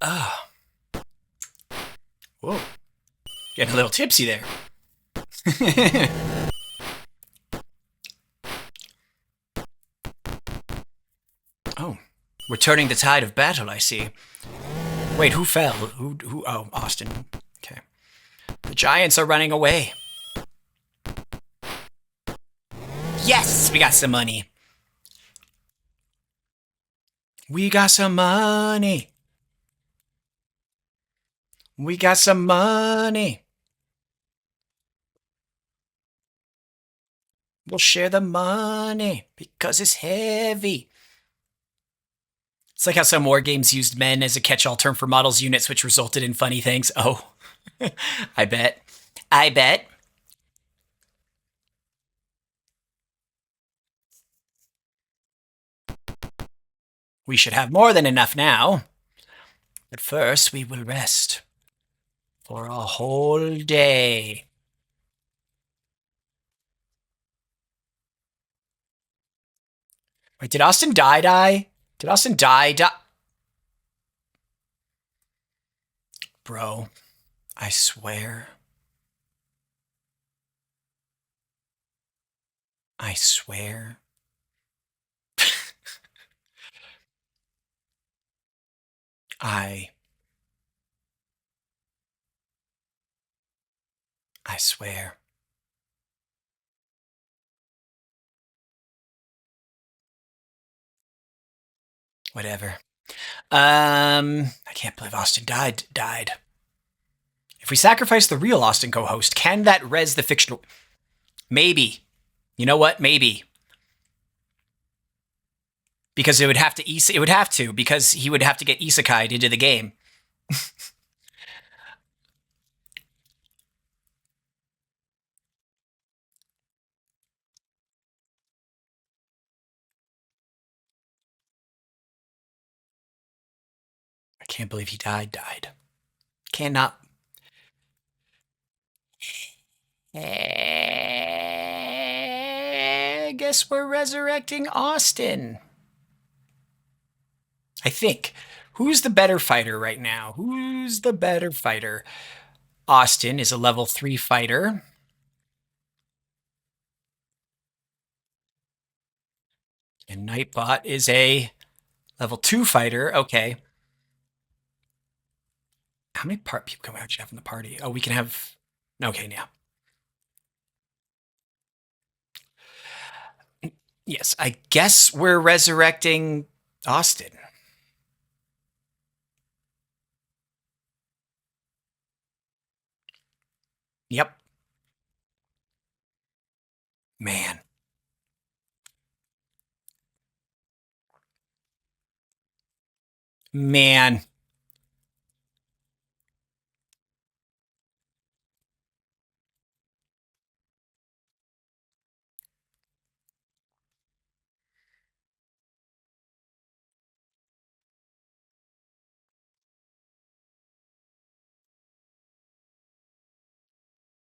Oh. Whoa. Getting a little tipsy there. Oh. We're turning the tide of battle, I see. Wait, who fell? Who? Oh, Austin. Okay. The giants are running away. Yes, we got some money. We got some money. We got some money. We'll share the money because it's heavy. It's like how some war games used men as a catch-all term for models units, which resulted in funny things. Oh, I bet. I bet. We should have more than enough now. But first, we will rest for a whole day. Wait, did Austin die? Did Austin die? Bro, I swear. I swear. I swear. Whatever. I can't believe Austin died. If we sacrifice the real Austin co-host, can that res the fictional? Maybe. You know what? Maybe. Because it would have to because he would have to get isekai'd into the game. I can't believe he died. Cannot. I guess we're resurrecting Austin. I think. Who's the better fighter right now? Who's the better fighter? Austin is a level 3 fighter. And Nightbot is a level 2 fighter. Okay. How many people can we actually have in the party? Oh, we can have. Okay, now. Yes, I guess we're resurrecting Austin. Yep. Man. Man.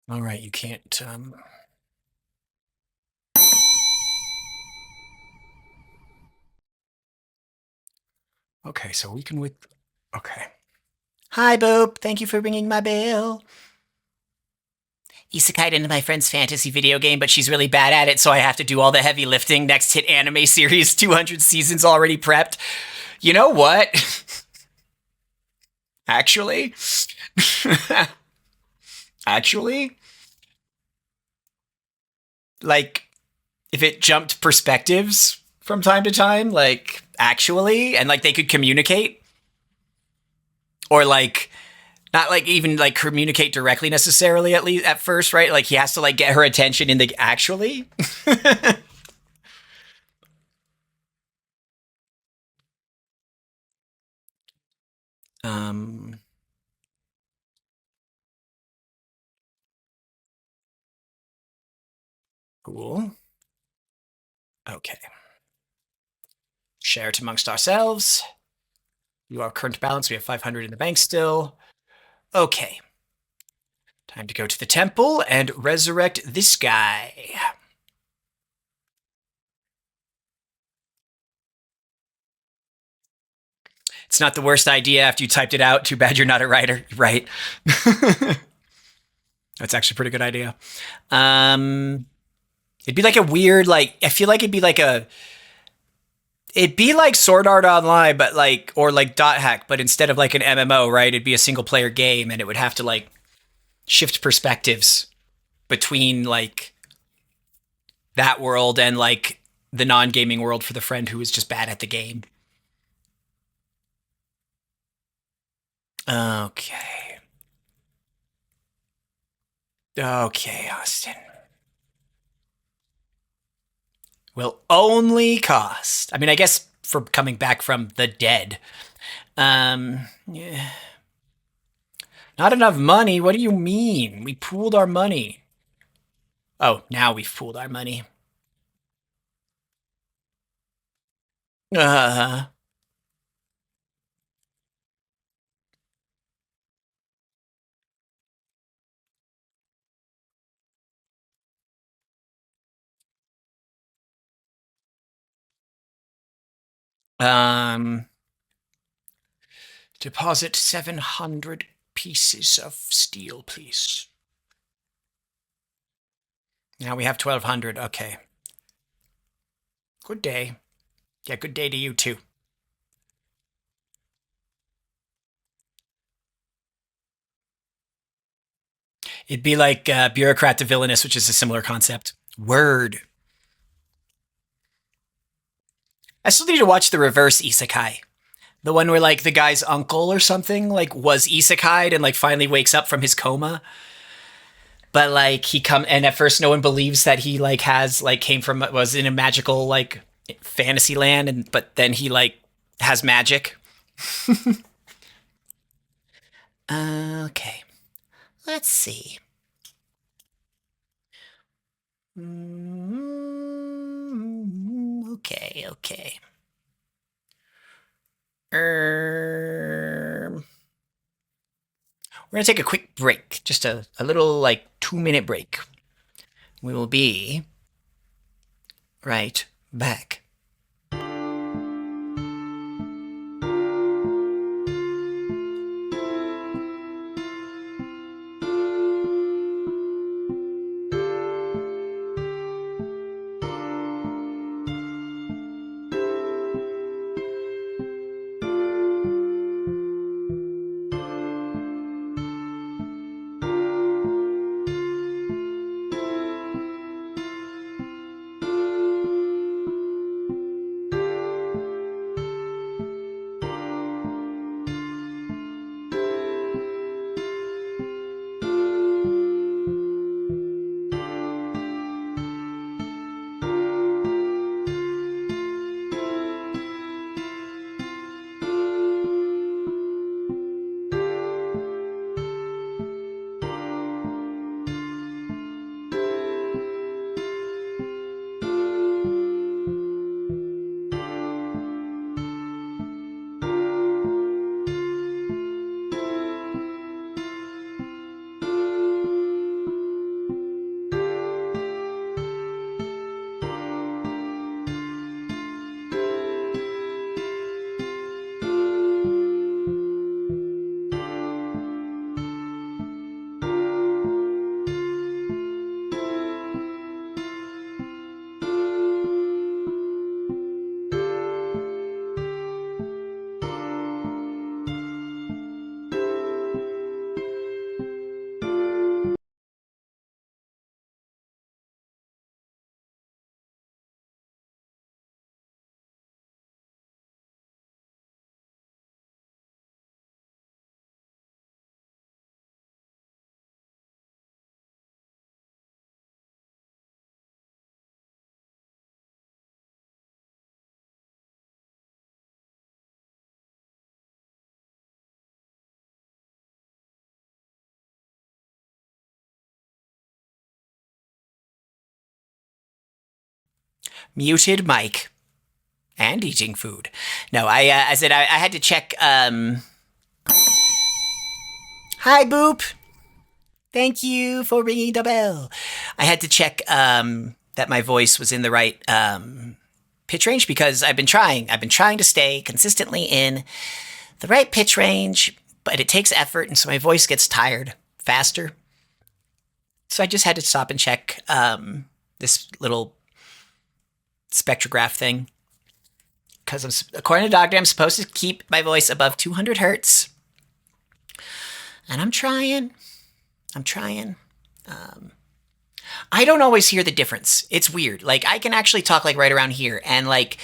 All right, you can't. Okay, so we can with. Okay. Hi, Boop. Thank you for ringing my bell. Isekai'd into my friend's fantasy video game, but she's really bad at it, so I have to do all the heavy lifting. Next hit anime series, 200 seasons already prepped. You know what? Actually, actually, like, if it jumped perspectives from time to time, like, actually, and like they could communicate, or like, not like even like communicate directly necessarily, at least at first, right? Like he has to like get her attention in the actually. um cool. Okay. Share it amongst ourselves. You are current balance. We have 500 in the bank still. Okay. Time to go to the temple and resurrect this guy. It's not the worst idea after you typed it out. Too bad you're not a writer. Right. That's actually a pretty good idea. It'd be like a weird, like, I feel like it'd be like Sword Art Online, but like, or like Dot Hack, but instead of like an MMO, right? It'd be a single player game and it would have to like shift perspectives between like that world and like the non-gaming world for the friend who is just bad at the game. Okay. Okay, Austin. Will only cost. I mean, I guess for coming back from the dead. Yeah. Not enough money? What do you mean? We pooled our money. Oh, now we've pooled our money. Uh, um, deposit 700 pieces of steel, please. Now we have 1,200. Okay. Good day. Yeah, good day to you too. It'd be like bureaucrat to villainous, which is a similar concept. Word. I still need to watch the reverse isekai. The one where like the guy's uncle or something like was isekai'd and like finally wakes up from his coma. But like he come and at first no one believes that he like has like came from was in a magical like fantasy land and but then he like has magic. Okay. Let's see. Okay, okay. We're gonna take a quick break, just a little like 2 minute break. We will be right back. Muted mic and eating food. No, I said I had to check. Hi, Boop. Thank you for ringing the bell. I had to check that my voice was in the right pitch range because I've been trying. I've been trying to stay consistently in the right pitch range, but it takes effort, and so my voice gets tired faster. So I just had to stop and check this little spectrograph thing because according to the doctor, I'm supposed to keep my voice above 200 hertz, and I'm trying. I don't always hear the difference. It's weird. Like I can actually talk like right around here, and like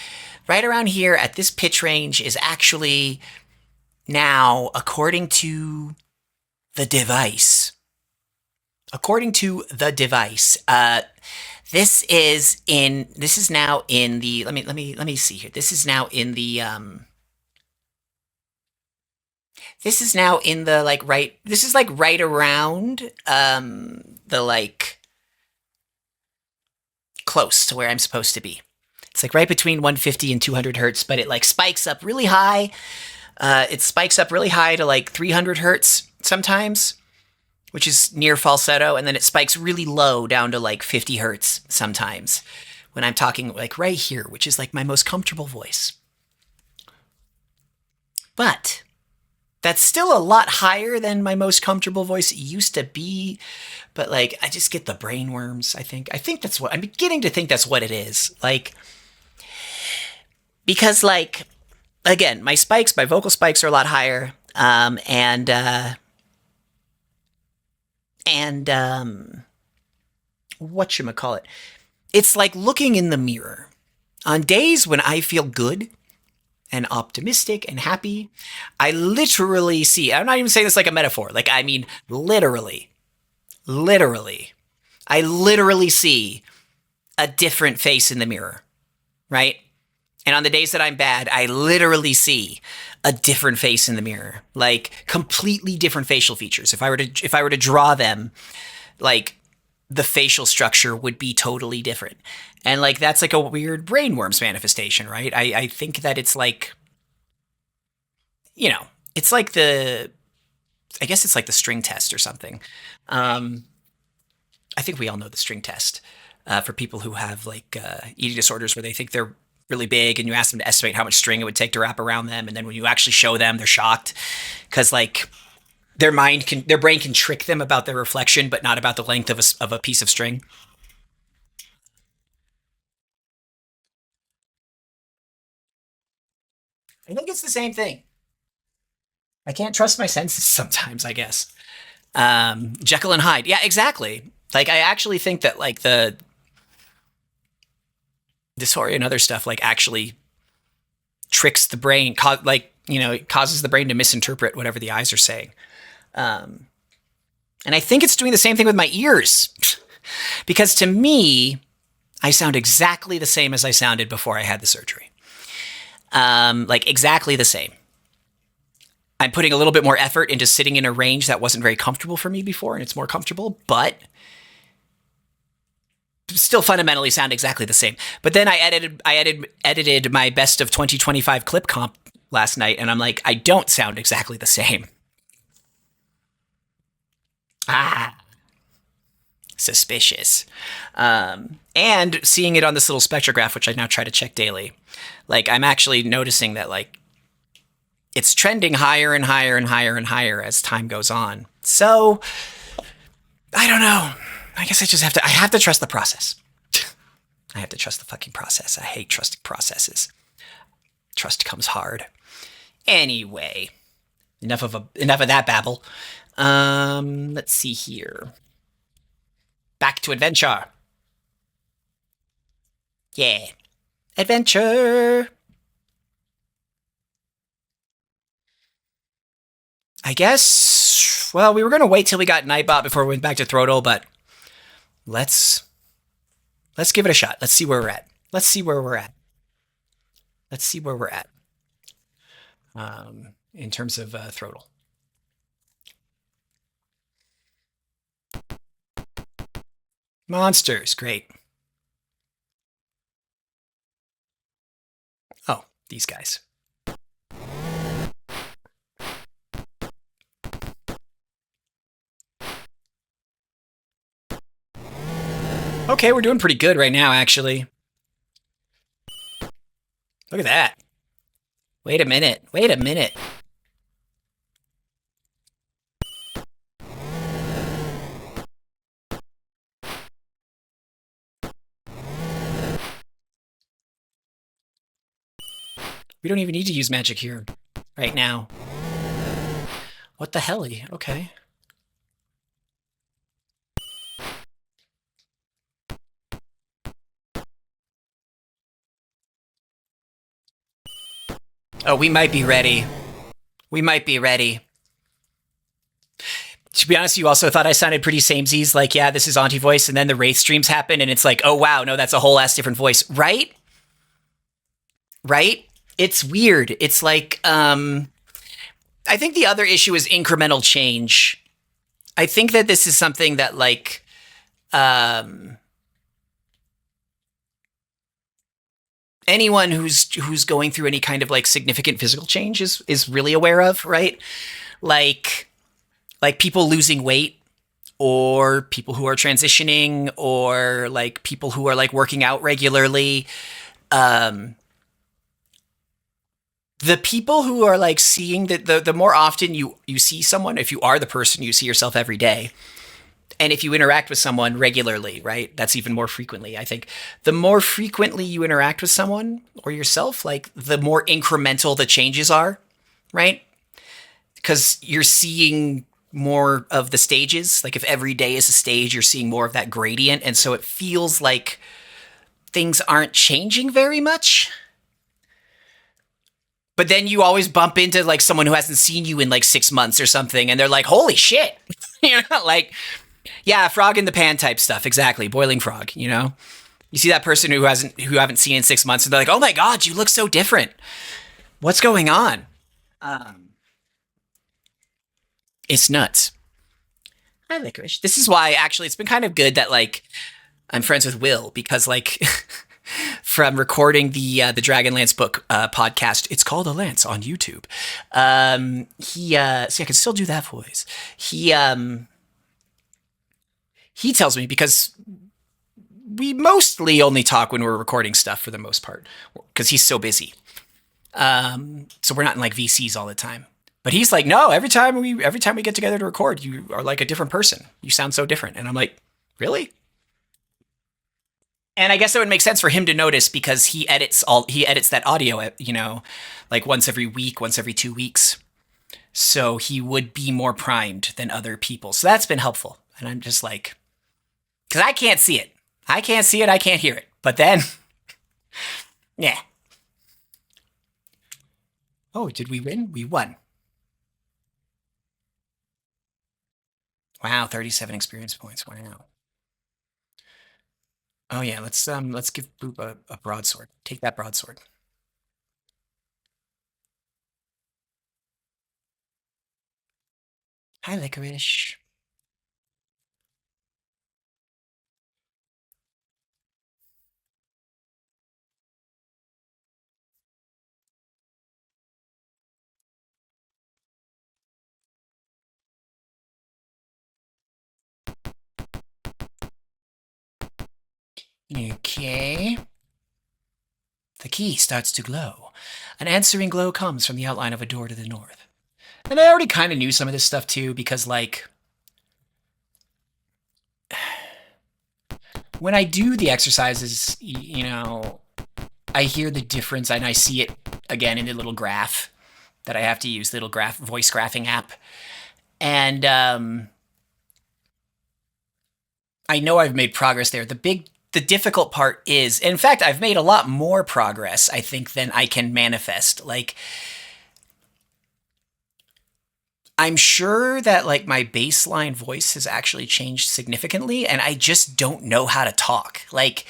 right around here at this pitch range is actually now according to the device. This is now in the let me see here. This is now in the like right this is like right around the like close to where I'm supposed to be. It's like right between 150 and 200 hertz, but it like spikes up really high. It spikes up really high to like 300 hertz sometimes, which is near falsetto, and then it spikes really low down to like 50 hertz sometimes when I'm talking like right here, which is like my most comfortable voice. But that's still a lot higher than my most comfortable voice used to be. But like, I just get the brain worms, I think. I think that's what I'm beginning to think that's what it is. Like, because like again, my vocal spikes are a lot higher, and whatchamacallit, it's like looking in the mirror. On days when I feel good and optimistic and happy, I literally see, I'm not even saying this like a metaphor, like I mean literally, literally, I literally see a different face in the mirror, right? And on the days that I'm bad, I literally see a different face in the mirror, like completely different facial features. If I were to draw them, like the facial structure would be totally different. And like that's like a weird brainworms manifestation, right? I think that it's like, you know, it's like the I guess it's like the string test or something. Um, I think we all know the string test for people who have like eating disorders where they think they're really big and you ask them to estimate how much string it would take to wrap around them. And then when you actually show them, they're shocked because like their brain can trick them about their reflection, but not about the length of a piece of string. I think it's the same thing. I can't trust my senses sometimes, I guess. Jekyll and Hyde. Yeah, exactly. Like I actually think that like the dysphoria and other stuff like actually tricks the brain, like it causes the brain to misinterpret whatever the eyes are saying. Um, and I think it's doing the same thing with my ears, because to me, I sound exactly the same as I sounded before I had the surgery. Like exactly the same. I'm putting a little bit more effort into sitting in a range that wasn't very comfortable for me before, and it's more comfortable, but still fundamentally sound exactly the same. But then I edited my best of 2025 clip comp last night, and I'm like, I don't sound exactly the same. Ah, suspicious. And seeing it on this little spectrograph, which I now try to check daily, like I'm actually noticing that like it's trending higher and higher and higher and higher as time goes on. So I don't know. I guess I have to trust the process. I have to trust the fucking process. I hate trusting processes. Trust comes hard. Anyway, enough of that babble. Let's see here. Back to adventure. Yeah. Adventure. I guess, well, we were going to wait till we got Nightbot before we went back to Throttle, but let's give it a shot. Let's see where we're at. Let's see where we're at. Let's see where we're at. In terms of Throttle. Monsters, great. Oh, these guys. Okay, we're doing pretty good right now, actually. Look at that. Wait a minute. Wait a minute. We don't even need to use magic here right now. What the helly? Okay. Oh, we might be ready. We might be ready. To be honest, you also thought I sounded pretty samesies, like, yeah, this is Auntie voice, and then the Wraith streams happen, and it's like, oh, wow, no, that's a whole ass different voice. Right? Right? It's weird. It's like, I think the other issue is incremental change. I think that this is something that, like, anyone who's going through any kind of like significant physical change is really aware of, right? Like people losing weight, or people who are transitioning, or like people who are like working out regularly. The people who are like seeing that the more often you see someone, if you are the person you see yourself every day, And if you interact with someone regularly, right, that's even more frequently. I think the more frequently you interact with someone or yourself, like the more incremental the changes are, right? Because you're seeing more of the stages. Like if every day is a stage, you're seeing more of that gradient. And so it feels like things aren't changing very much. But then you always bump into like someone who hasn't seen you in like 6 months or something, and they're like, "Holy shit!" Like, yeah, frog in the pan type stuff. Exactly, boiling frog. You see that person who haven't seen in 6 months, and they're like, "Oh my god, you look so different. What's going on?" Um, it's nuts. Hi, licorice. This is why actually it's been kind of good that like I'm friends with Will because like from recording the Dragonlance book podcast. It's called A Lance on YouTube. See, I can still do that voice. He tells me because we mostly only talk when we're recording stuff for the most part because he's so busy. So we're not in like VCs all the time. But he's like, no, every time we get together to record, you are like a different person. You sound so different. And I'm like, really? And I guess it would make sense for him to notice because he edits that audio, like once every week, once every 2 weeks. So he would be more primed than other people. So that's been helpful. And I'm just like, because I can't see it. I can't see it. I can't hear it. But then, yeah. Oh, did we win? We won. Wow, 37 experience points. Wow. Oh yeah, let's give Boop a broadsword. Take that broadsword. Hi, licorice. Okay. The key starts to glow. An answering glow comes from the outline of a door to the north. And I already kind of knew some of this stuff too, because like when I do the exercises, I hear the difference and I see it again in the little graph that I have to use, little voice graphing app. And I know I've made progress there. The difficult part is, in fact, I've made a lot more progress, I think, than I can manifest. Like, I'm sure that like my baseline voice has actually changed significantly, and I just don't know how to talk. Like,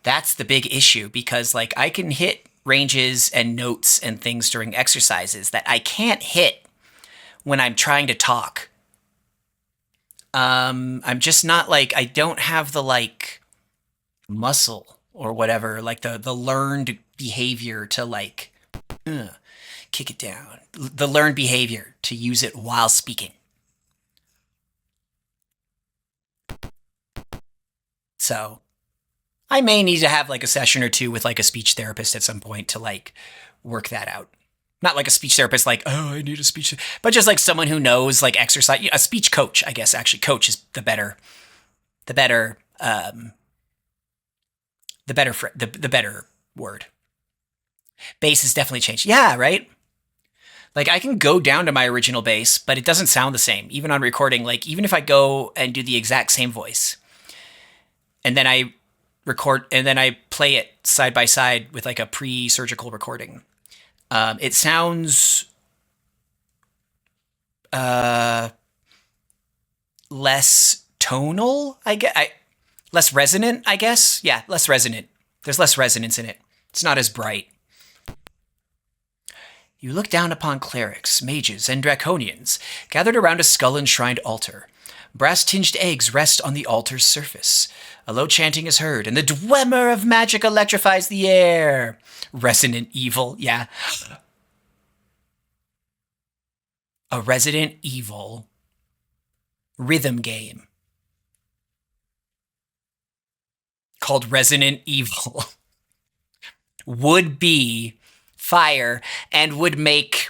that's the big issue because like I can hit ranges and notes and things during exercises that I can't hit when I'm trying to talk. I'm just not like I don't have the like muscle or whatever, like the learned behavior to like kick it down, the learned behavior to use it while speaking. So I may need to have like a session or two with like a speech therapist at some point to like work that out. Not like a speech therapist, like, oh, I need a speech, but just like someone who knows like exercise, a speech coach, I guess. Actually, coach is the better, the better word. Bass has definitely changed. Yeah, right. Like I can go down to my original bass, but it doesn't sound the same. Even on recording, like even if I go and do the exact same voice, and then I record and then I play it side by side with like a pre-surgical recording, it sounds less tonal. Less resonant, I guess. Yeah, less resonant. There's less resonance in it. It's not as bright. You look down upon clerics, mages, and draconians gathered around a skull-enshrined altar. Brass-tinged eggs rest on the altar's surface. A low chanting is heard, and the dwemer of magic electrifies the air. Resonant evil, yeah. A Resident Evil rhythm game called Resident Evil would be fire and would make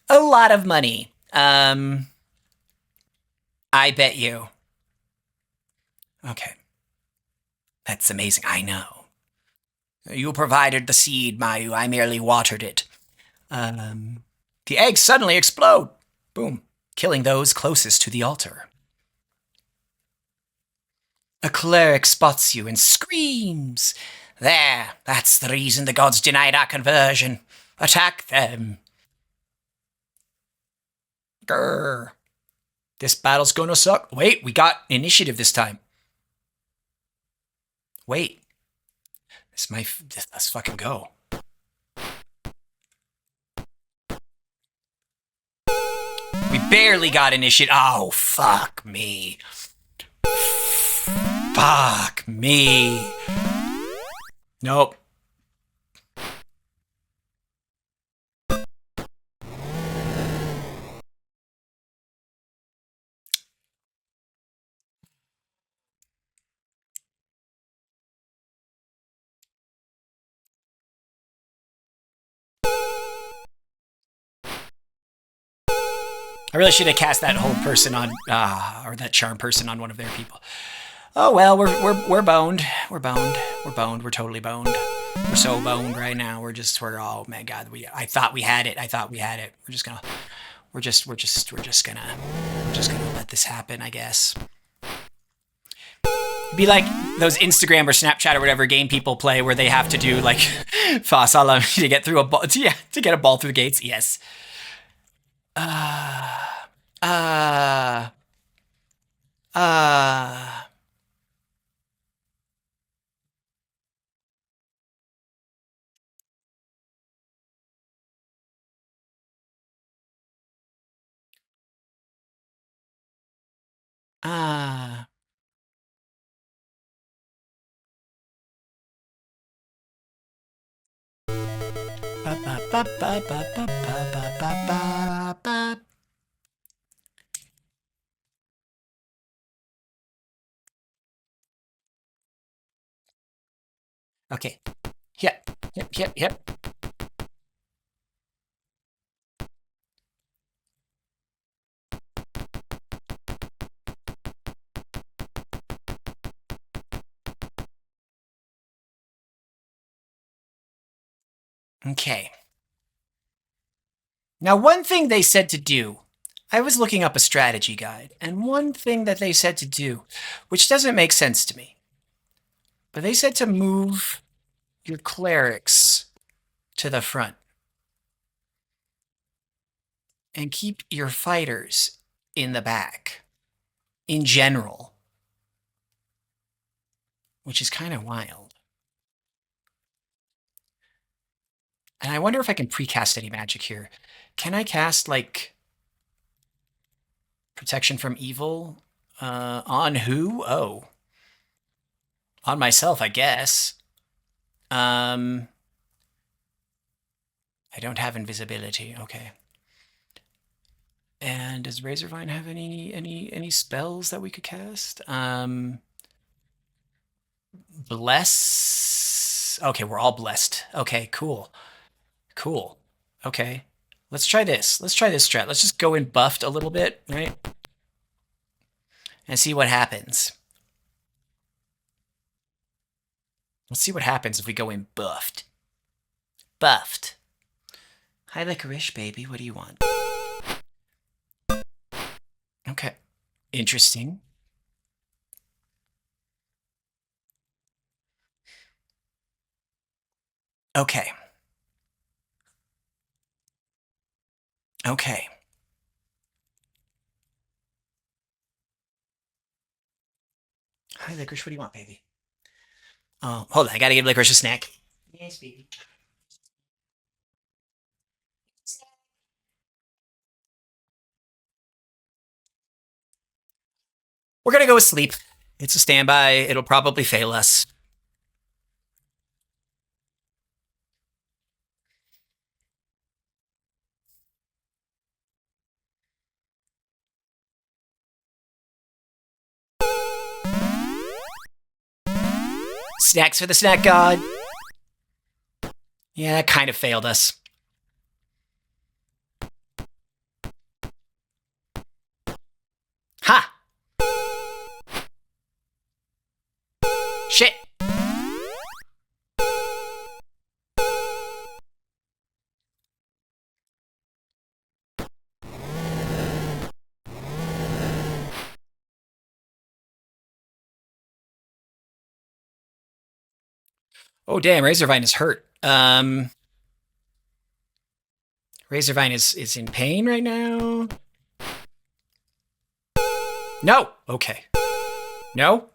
a lot of money. I bet you. Okay. That's amazing. I know. You provided the seed, Mayu. I merely watered it. The eggs suddenly explode. Boom. Killing those closest to the altar. A cleric spots you and screams. There, that's the reason the gods denied our conversion. Attack them. Grr. This battle's gonna suck. Wait, we got initiative this time. Wait. Let's fucking go. We barely got initiative. Oh, fuck me. Fuck me. Nope. I really should have cast that whole person on, or that charm person on one of their people. Oh well, we're boned. We're boned. We're boned. We're totally boned. We're so boned right now. We're oh my god. I thought we had it. We're just gonna let this happen, I guess. Be like those Instagram or Snapchat or whatever game people play where they have to do like Fasala to get through a ball. Yeah, to get a ball through the gates. Yes. Uh, uh, uh. Ah. Okay. Yep. Yep. Yep. Yep. Okay. Now, one thing they said to do, I was looking up a strategy guide, and one thing that they said to do, which doesn't make sense to me, but they said to move your clerics to the front and keep your fighters in the back in general, which is kind of wild. And I wonder if I can precast any magic here. Can I cast, like, protection from evil? On who? Oh. On myself, I guess. I don't have invisibility. Okay. And does Razorvine have any spells that we could cast? Bless. Okay, we're all blessed. Okay, cool. Cool. Okay. Let's try this. Let's try this strat. Let's just go in buffed a little bit, right? And see what happens. Let's see what happens if we go in buffed. Buffed. Hi, licorice, baby. What do you want? Okay. Interesting. Okay. Okay. Hi, licorice. What do you want, baby? Oh, hold on. I gotta give licorice a snack. Yes, baby. We're gonna go with sleep. It's a standby. It'll probably fail us. Snacks for the snack god. Yeah, that kind of failed us. Ha! Shit! Oh damn, Razorvine is hurt. Razorvine is in pain right now. No! Okay. No?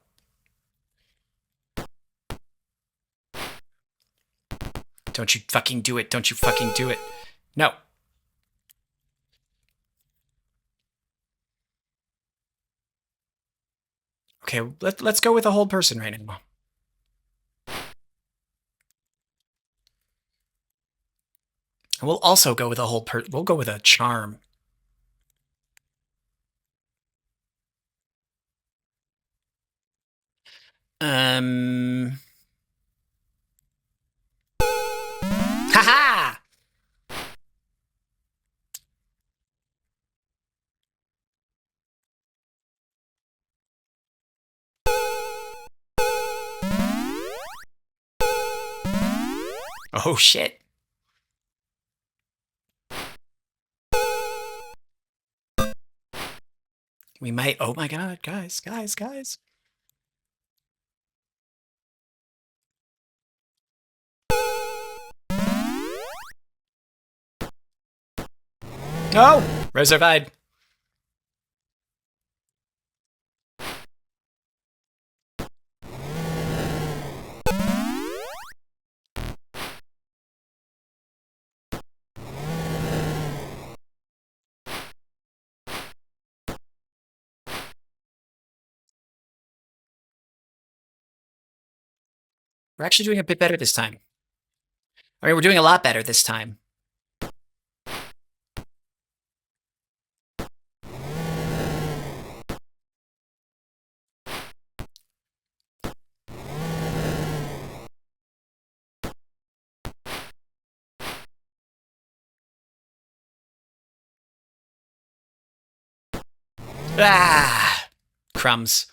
Don't you fucking do it. Don't you fucking do it. No. Okay, let's go with a whole person right now. We'll also go with a whole we'll go with a charm. Haha! Oh shit. We might. Oh my god, guys. No! Razorvine. We're actually doing a bit better this time. I mean, we're doing a lot better this time. Ah! Crumbs.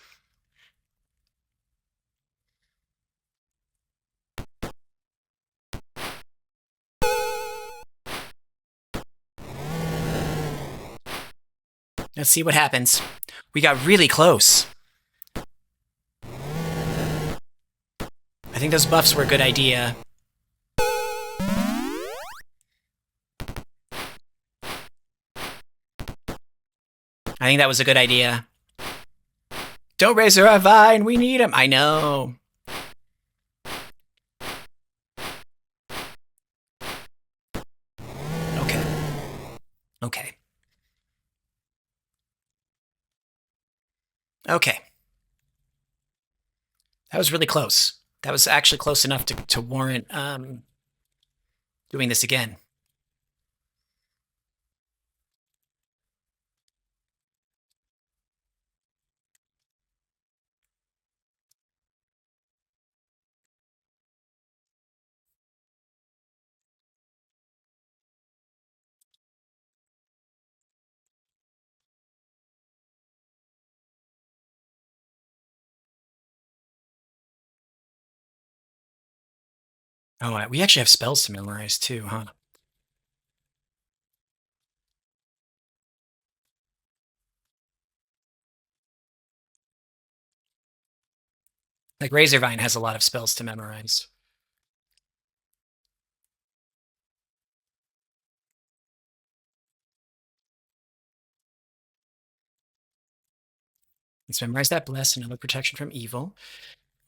Let's see what happens. We got really close. I think those buffs were a good idea. I think that was a good idea. Don't Razorvine, we need him. I know. Okay. Okay. Okay. That was really close. That was actually close enough to warrant doing this again. Oh, we actually have spells to memorize too, huh? Like Razorvine has a lot of spells to memorize. Let's memorize that Bless, another protection from evil.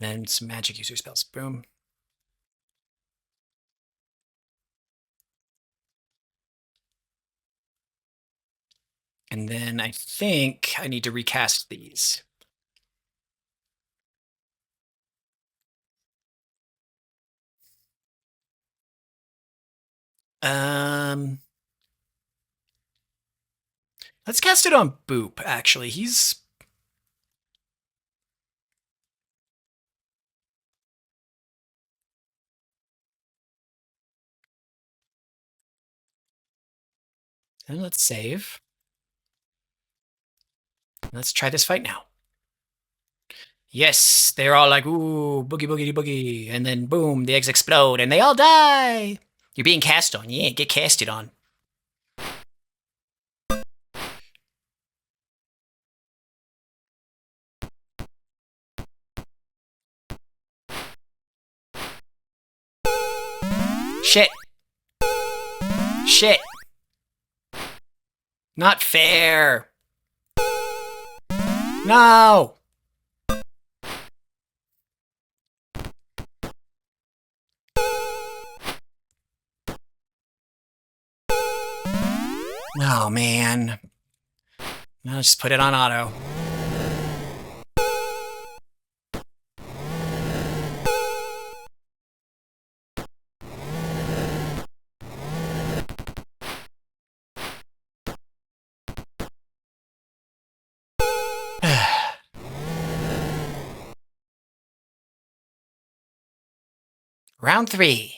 Then some magic user spells. Boom. And then I think I need to recast these. Let's cast it on Boop, actually. He's... And let's save. Let's try this fight now. Yes, they're all like, ooh, boogie, boogie, boogie. And then boom, the eggs explode and they all die. You're being cast on. Yeah, get casted on. Shit. Shit. Not fair. No. Oh, man. I'll just put it on auto. Round 3.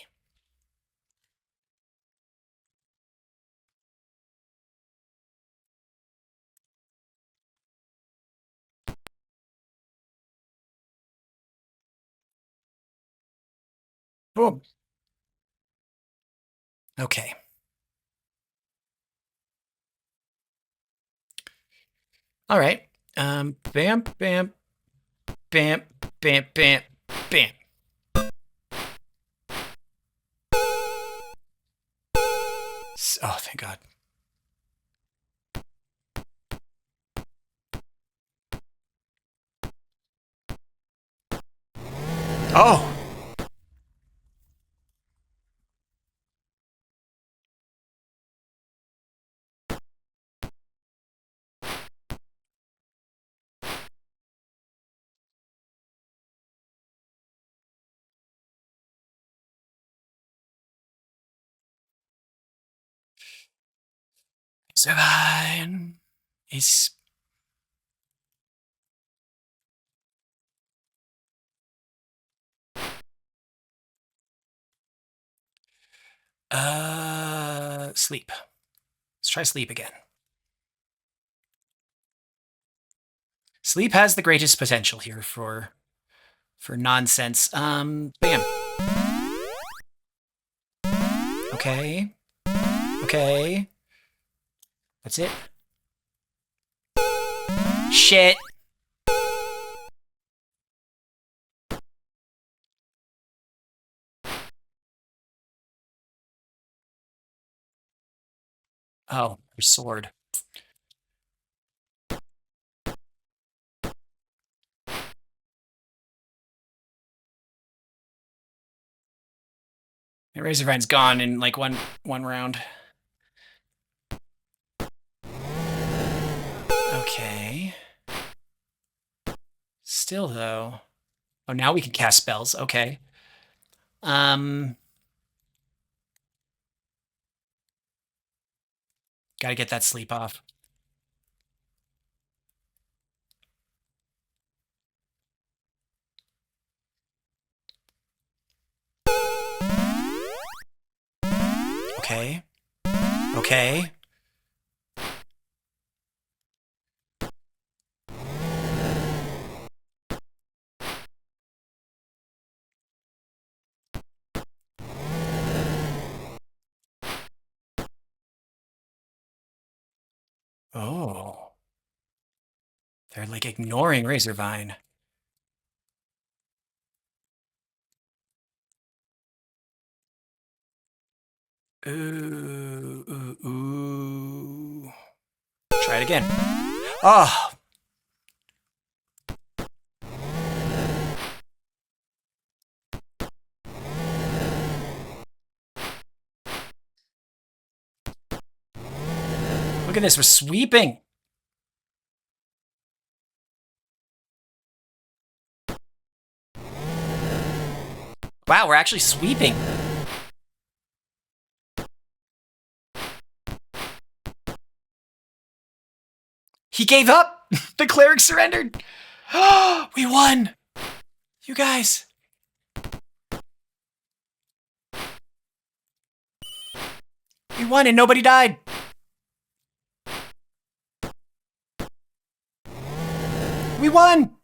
Boom. Okay. All right. Bam, bam, bam, bam, bam, bam. Oh, thank God. Oh. Seven is sleep. Let's try sleep again. Sleep has the greatest potential here for nonsense. Bam. Okay. Okay. That's it. Shit. Oh, your sword. The Razorvine's gone in like one round. Okay. Still though. Oh, now we can cast spells. Okay. Gotta get that sleep off. Okay. Okay. Oh. They're like ignoring Razorvine. Ooh, ooh, ooh. Try it again. Oh. Look at this. We're sweeping. Wow, we're actually sweeping. He gave up. The cleric surrendered. We won. You guys. We won and nobody died. We won.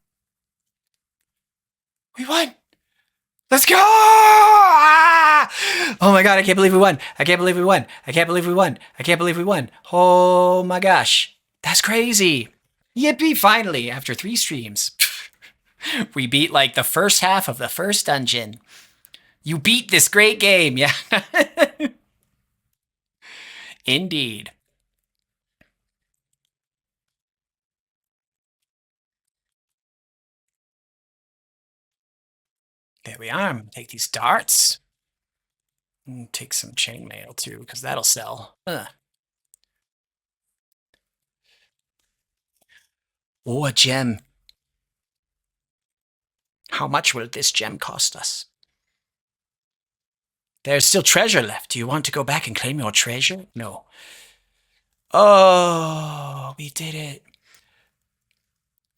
We won! Let's go! Ah! Oh my god, I can't believe we won. I can't believe we won. I can't believe we won. I can't believe we won. Oh my gosh. That's crazy. Yippee, finally, after 3 streams. We beat like the first half of the first dungeon. You beat this great game, yeah. Indeed. There we are. Take these darts. And take some chainmail too, because that'll sell. Oh, a gem. How much will this gem cost us? There's still treasure left. Do you want to go back and claim your treasure? No. Oh, we did it.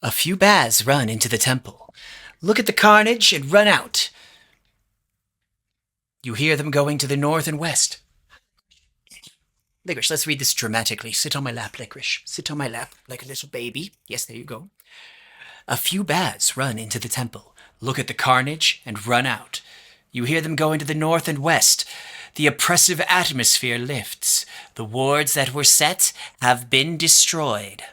A few baths run into the temple. Look at the carnage and run out. You hear them going to the north and west. Licorice, let's read this dramatically. Sit on my lap, Licorice. Sit on my lap like a little baby. Yes, there you go. A few baths run into the temple. Look at the carnage and run out. You hear them going to the north and west. The oppressive atmosphere lifts. The wards that were set have been destroyed.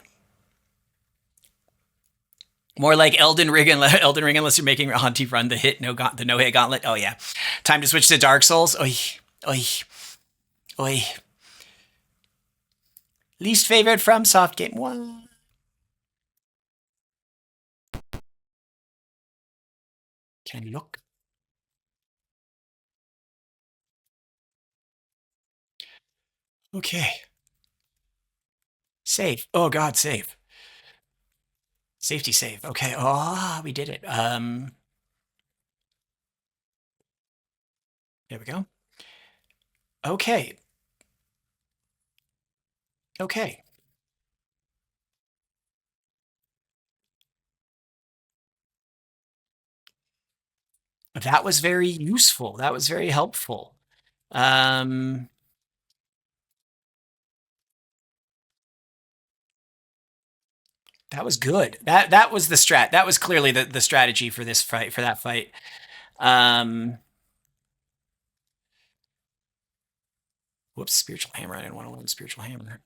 More like Elden Ring unless you're making Auntie run the no-hit gauntlet. Oh yeah. Time to switch to Dark Souls. Oi. Oi. Oi. Least favorite from Soft Game 1. Can I look? Okay. Save. Oh god, save. Safety save. Okay. Oh, we did it. There we go. Okay. Okay. That was very useful. That was very helpful. That was good. That was the strat. That was clearly the strategy for this fight, for that fight. Whoops, spiritual hammer. I didn't want to learn spiritual hammer.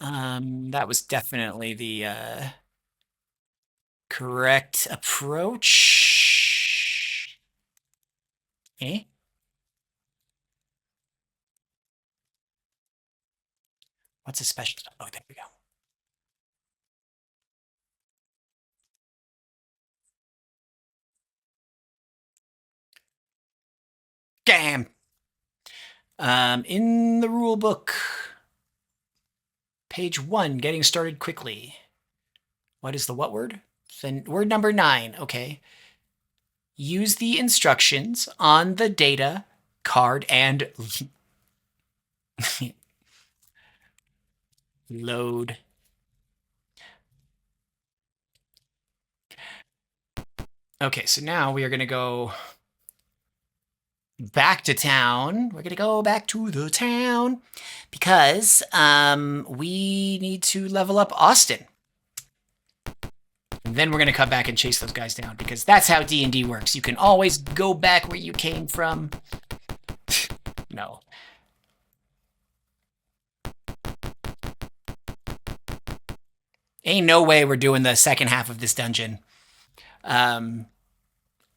That was definitely the correct approach. Eh? What's a special? Oh, there we go. Damn. In the rule book, page 1, getting started quickly. What is the what word? Then word number 9. Okay. Use the instructions on the data card and load. Okay, so now we are going to go back to town. We're going to go back to the town because we need to level up Austin. And then we're going to come back and chase those guys down because that's how D&D works. You can always go back where you came from. No. Ain't no way we're doing the second half of this dungeon.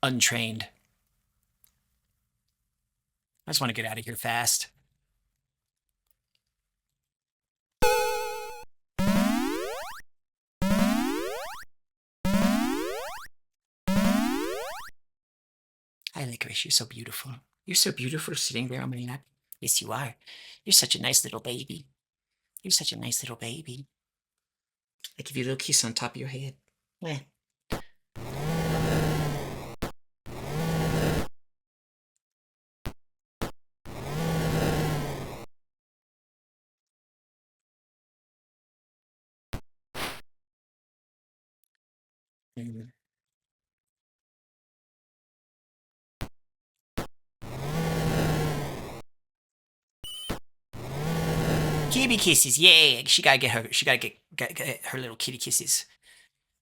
Untrained. I just want to get out of here fast. Hi, Licorice. You're so beautiful. You're so beautiful sitting there on my lap. Yes, you are. You're such a nice little baby. You're such a nice little baby. I give you a little kiss on top of your head. Eh. Mm. Kitty kisses, yay! She gotta get her. She gotta get her little kitty kisses.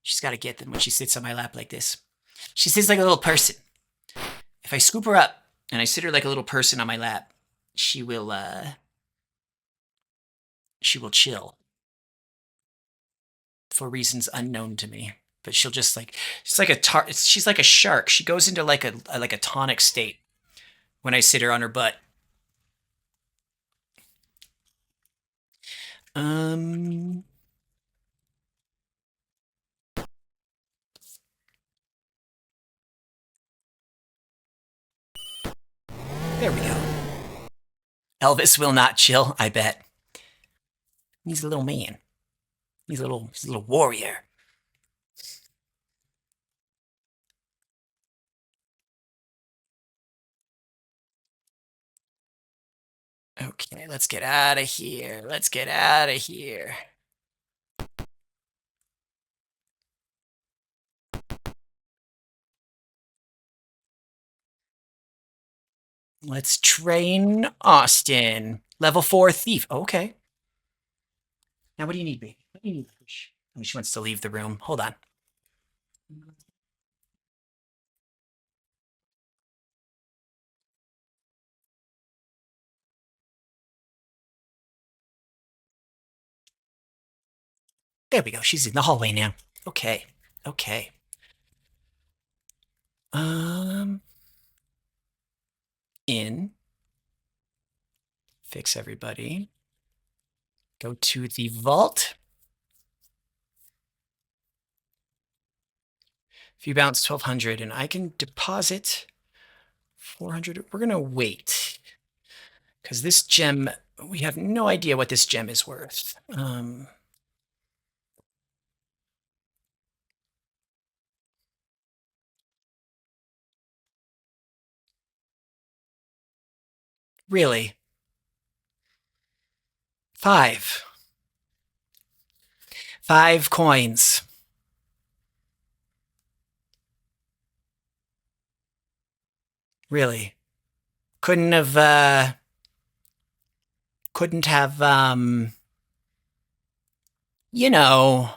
She's gotta get them when she sits on my lap like this. She sits like a little person. If I scoop her up and I sit her like a little person on my lap, she will chill for reasons unknown to me. But she'll just like she's like she's like a shark. She goes into like a tonic state when I sit her on her butt. Um, there we go. Elvis will not chill, I bet. He's a little man. He's a little warrior. Okay, let's get out of here. Let's get out of here. Let's train Austin. Level 4 thief. Okay. Now, what do you need, baby? What do you need? Oh, she wants to leave the room. Hold on. There we go. She's in the hallway now. Okay. Okay. In. Fix everybody. Go to the vault. If you bounce 1,200 and I can deposit 400, we're going to wait. Because this gem, we have no idea what this gem is worth. Really? 5. 5 coins. Really? Couldn't have, you know,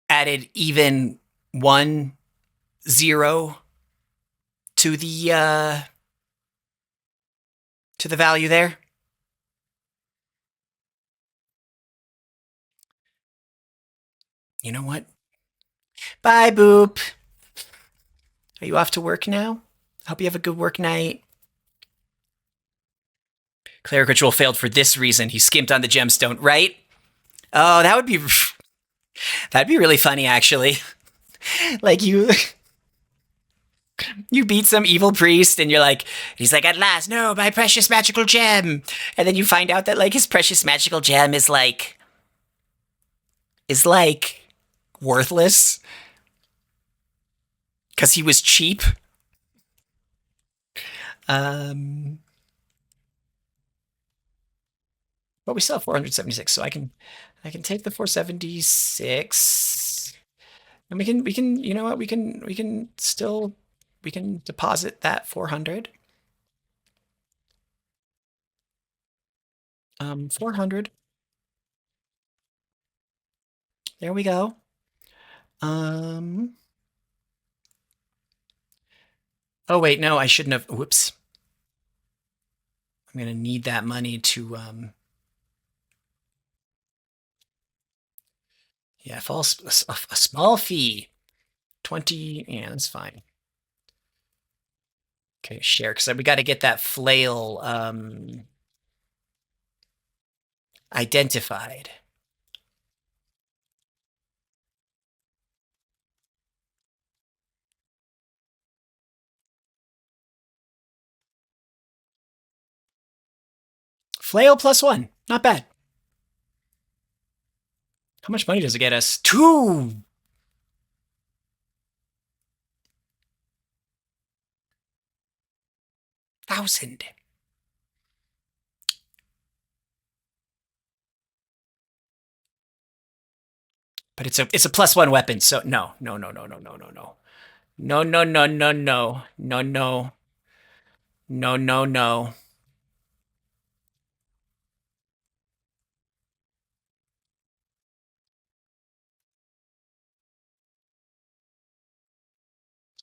added even 1 0 to the value there. You know what? Bye, Boop. Are you off to work now? Hope you have a good work night. Cleric ritual failed for this reason. He skimped on the gemstone, right? Oh, that'd be really funny, actually. Like you beat some evil priest and he's like, at last, no, my precious magical gem. And then you find out that like his precious magical gem is like worthless because he was cheap. But we still have 476, so I can take the 476, and we can you know what, we can still deposit that 400. 400. There we go. Oh wait, no, I shouldn't have. Whoops. I'm gonna need that money to yeah, a small fee. 20, yeah, that's fine. Okay, share, because we got to get that flail identified. Flail +1, not bad. How much money does it get us? 2,000. But it's a +1 weapon, so no. No, no, no, no, no, no, no. No, no, no, no, no. No, no. No, no, no.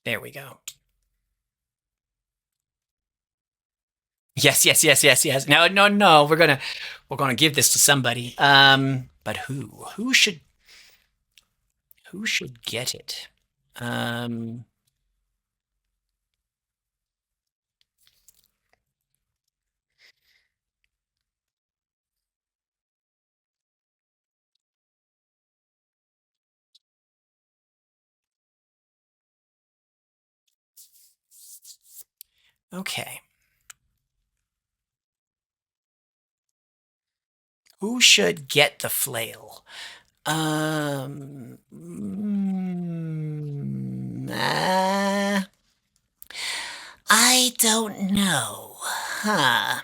There we go. Yes, yes, yes, yes, yes. No, no, no. We're gonna give this to somebody. But who? Who should get it? Um, okay. Who should get the flail? I don't know. Huh.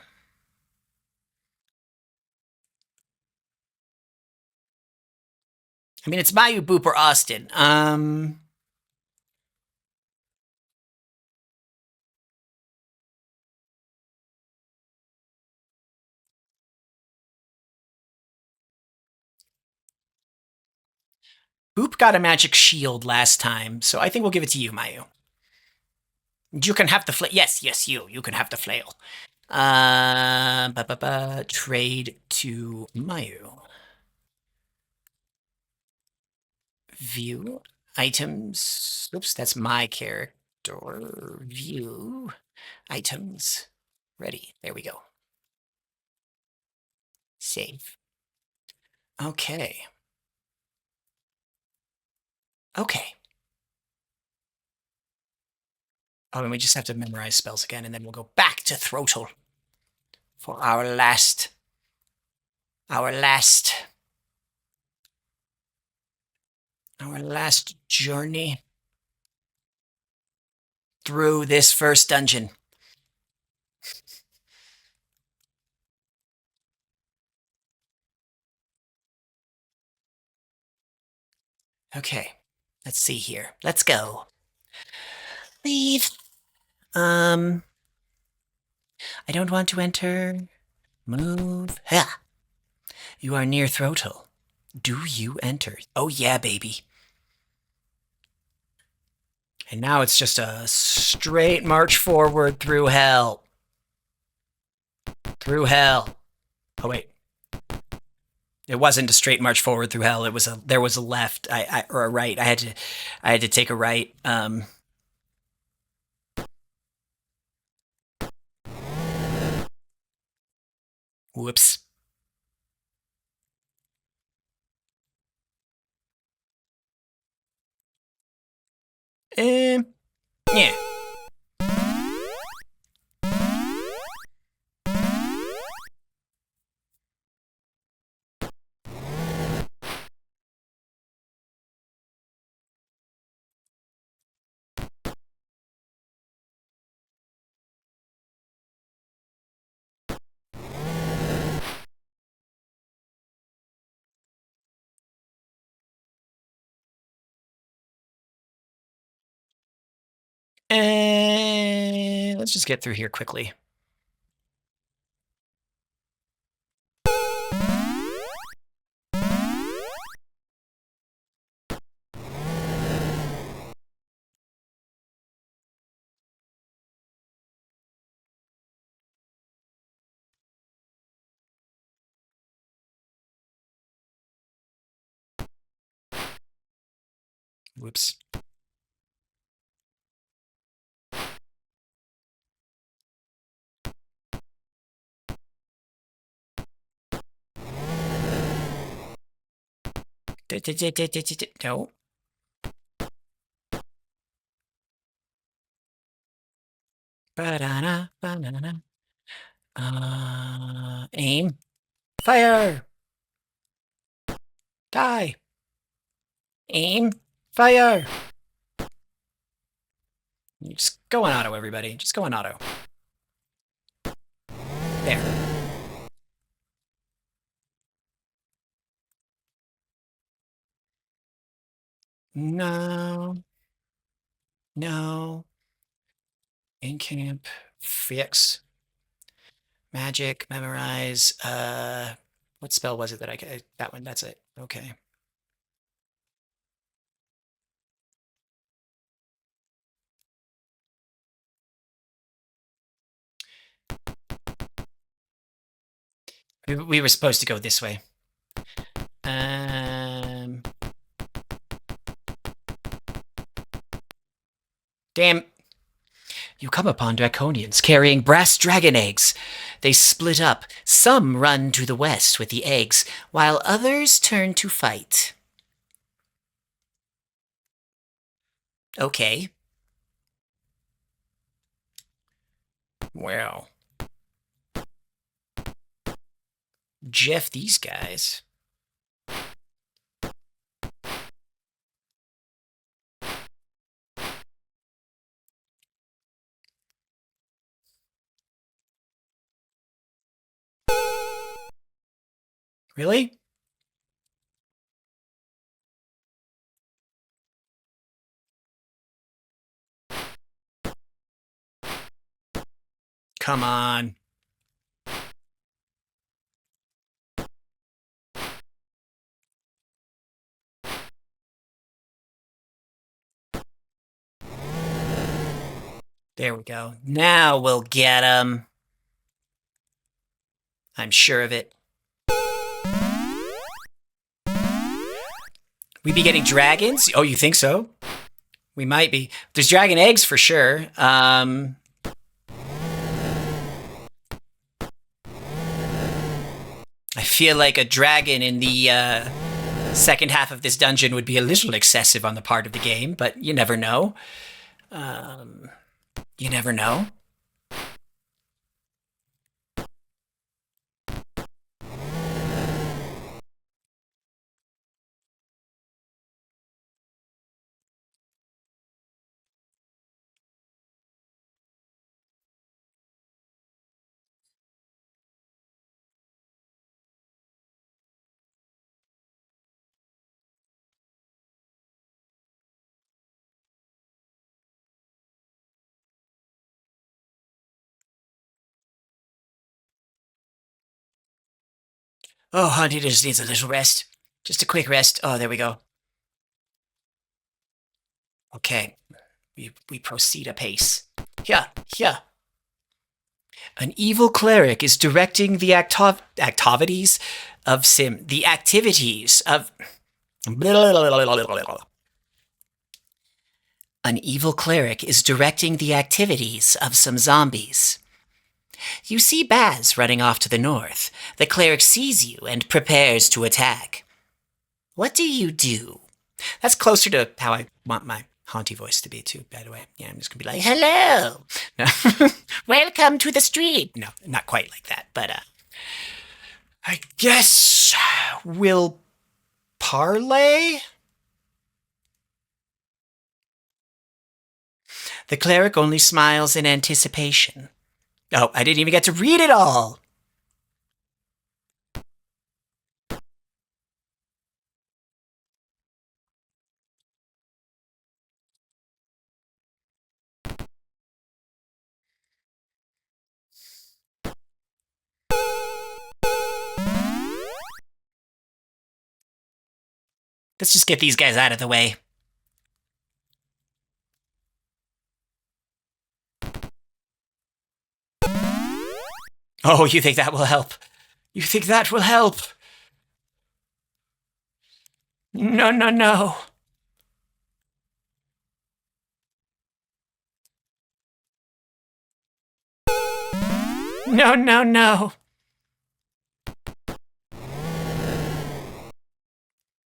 I mean, it's Mayu, Boop, or Austin. Boop got a magic shield last time, so I think we'll give it to you, Mayu. You can have the flail. Yes, yes, you can have the flail. Trade to Mayu. View items. Oops, that's my character. View items. Ready. There we go. Save. Okay. Okay. Oh, and we just have to memorize spells again, and then we'll go back to Throtal for our last journey through this first dungeon. Okay, let's see here. Let's go. Leave. I don't want to enter. Move. Ha! You are near Throtal. Do you enter? Oh yeah, baby. And now it's just a straight march forward through hell. Through hell. Oh wait. It wasn't a straight march forward through hell. There was a left, or a right. I had to take a right. Whoops. Yeah. Let's just get through here quickly. Whoops. No. Banana, banana. Aim. Fire. Die. Aim. Fire. Just go on auto, everybody. Just go on auto. There. No. No. Incamp. Fix. Magic. Memorize. What spell was it that that one? That's it. Okay. We were supposed to go this way. Um. Damn. You come upon draconians carrying brass dragon eggs. They split up. Some run to the west with the eggs, while others turn to fight. Okay. Well. Jeff, these guys. Really? Come on. There we go. Now we'll get 'em. I'm sure of it. We be getting dragons? Oh, you think so? We might be. There's dragon eggs for sure. I feel like a dragon in the second half of this dungeon would be a little excessive on the part of the game, but you never know. You never know. Oh, Auntie just needs a little rest. Just a quick rest. Oh, there we go. Okay. We proceed apace. Yeah, yeah. An evil cleric is directing the activities of Sim. The activities of. An evil cleric is directing the activities of some zombies. You see Baz running off to the north. The cleric sees you and prepares to attack. What do you do? That's closer to how I want my haunty voice to be, too, by the way. Yeah, I'm just going to be like, hello! No. Welcome to the street! No, not quite like that, but, I guess we'll parlay? The cleric only smiles in anticipation. Oh, I didn't even get to read it all! Let's just get these guys out of the way. Oh, you think that will help? You think that will help? No, no, no. No, no, no.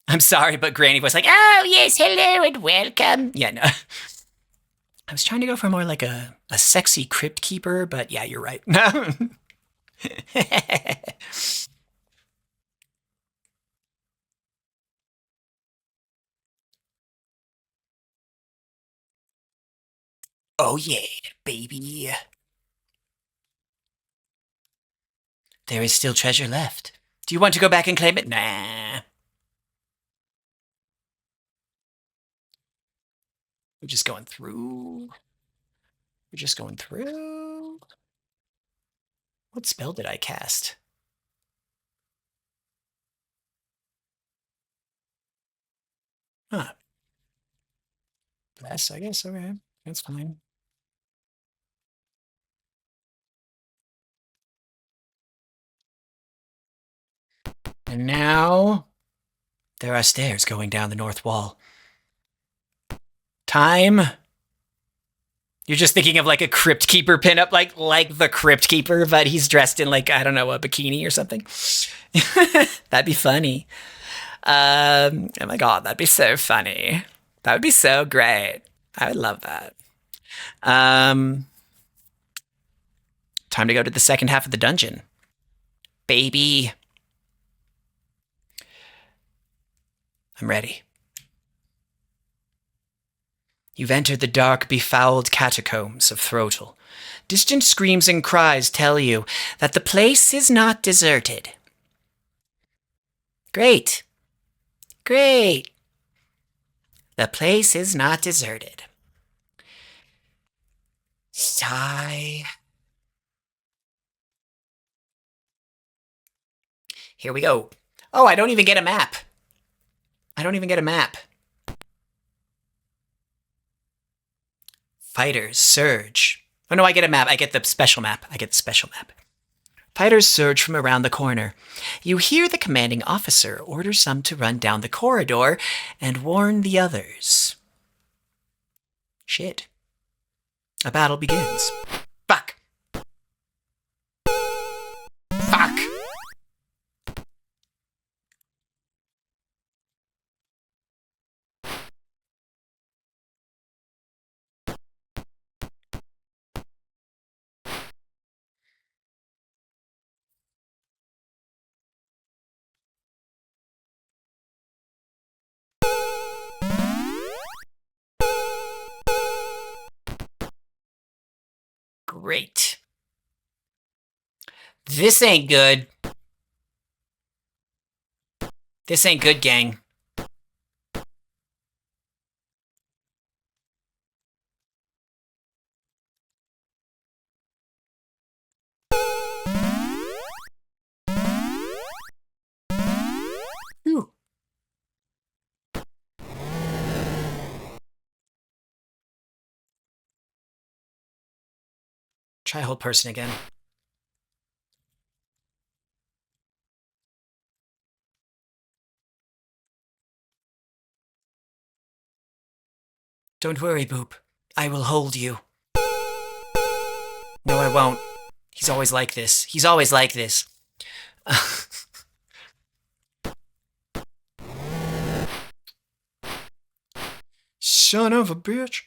I'm sorry, but Granny was like, oh, yes, hello and welcome. Yeah, no. I was trying to go for more like a sexy crypt keeper, but yeah, you're right. Oh, yeah, baby. There is still treasure left. Do you want to go back and claim it? Nah. We're just going through. We're just going through. What spell did I cast? Huh. Bless, I guess. Okay. That's fine. And now there are stairs going down the north wall. Time. You're just thinking of like a Crypt Keeper pinup, like the Crypt Keeper, but he's dressed in like, I don't know, a bikini or something. That'd be funny. Oh my god, that'd be so funny. That would be so great. I would love that. Um, Time to go to the second half of the dungeon. Baby. I'm ready. You've entered the dark, befouled catacombs of Throtel. Distant screams and cries tell you that the place is not deserted. Great. Great. The place is not deserted. Sigh. Here we go. Oh, I don't even get a map. I don't even get a map. Fighters surge. Oh no, I get a map. I get the special map. Fighters surge from around the corner. You hear the commanding officer order some to run down the corridor and warn the others. Shit. A battle begins. Fuck. Fuck. Great. This ain't good. This ain't good, gang. Ooh. Try hold person again. Don't worry, Boop. I will hold you. No, I won't. He's always like this. He's always like this. Son of a bitch.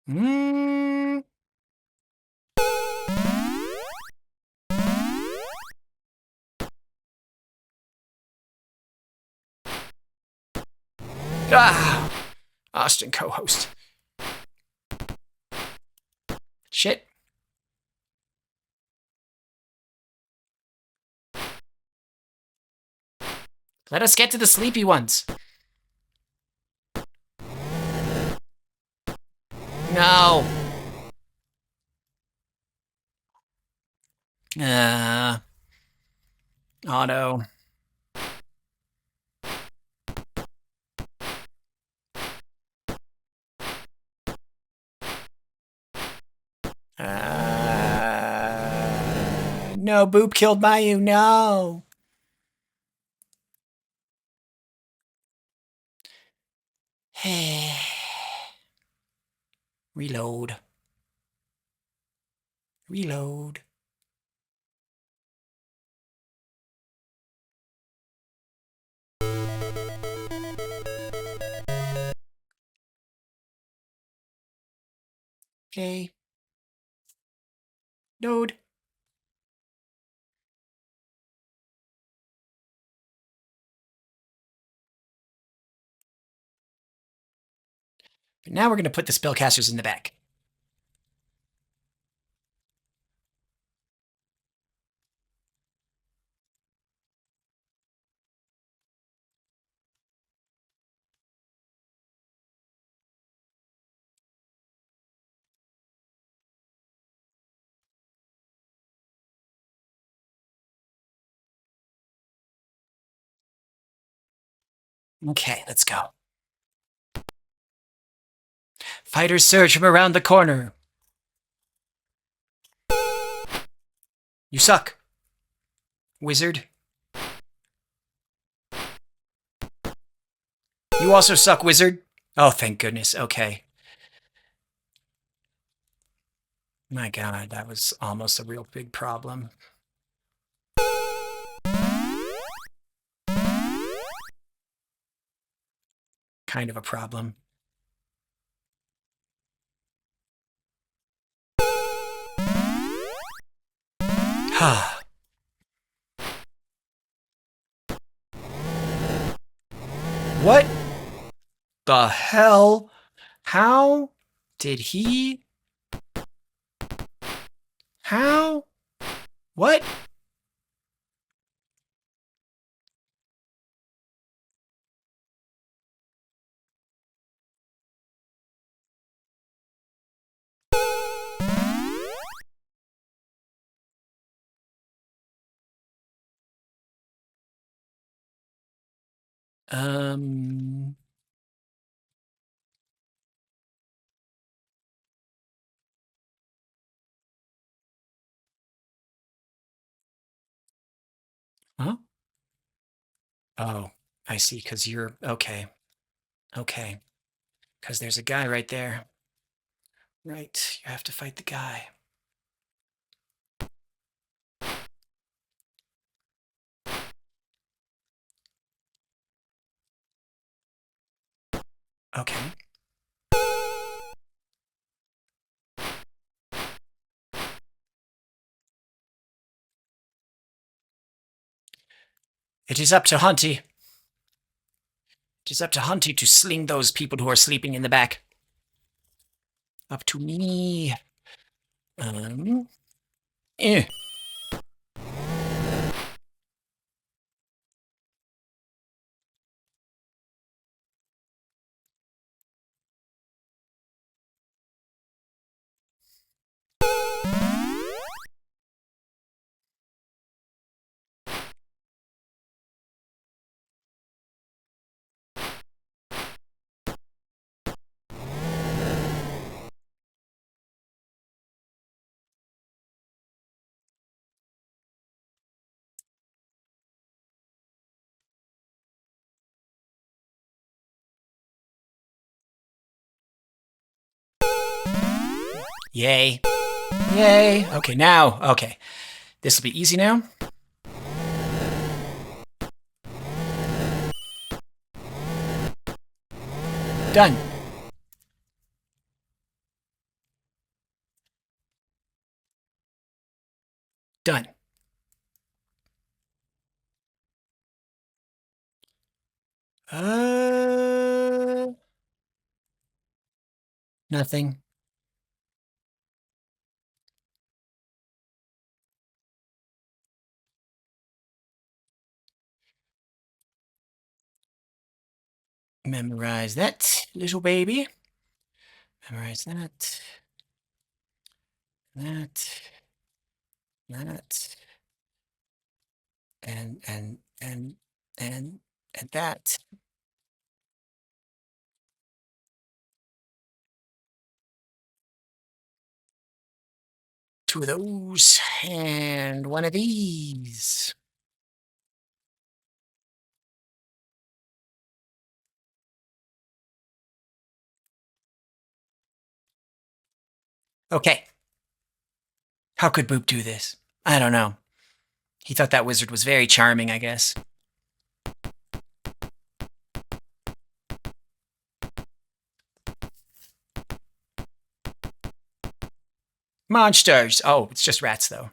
Mm. Ah! Austin co-host. Shit. Let us get to the sleepy ones. No. Auto. No, Boop killed Mayu. No. Reload. Reload. Okay. Load. But now we're going to put the spellcasters in the back. Okay, let's go. Fighters surge from around the corner. You suck. Wizard. You also suck, wizard. Oh, thank goodness. Okay. My God, that was almost a real big problem. Kind of a problem. What the hell? How did he? How? What? Um. Huh? Oh, I see. Because you're okay. Okay. Because there's a guy right there. Right. You have to fight the guy. Okay. It is up to Hauntie. It is up to Hauntie to sling those people who are sleeping in the back. Up to me. Eh. Yay. Yay. Okay, now. Okay. This will be easy now. Done. Done. Nothing. Memorize that, little baby. Memorize that. That. That. And that. Two of those. And one of these. Okay. How could Boop do this? I don't know. He thought that wizard was very charming, I guess. Monsters! Oh, it's just rats, though.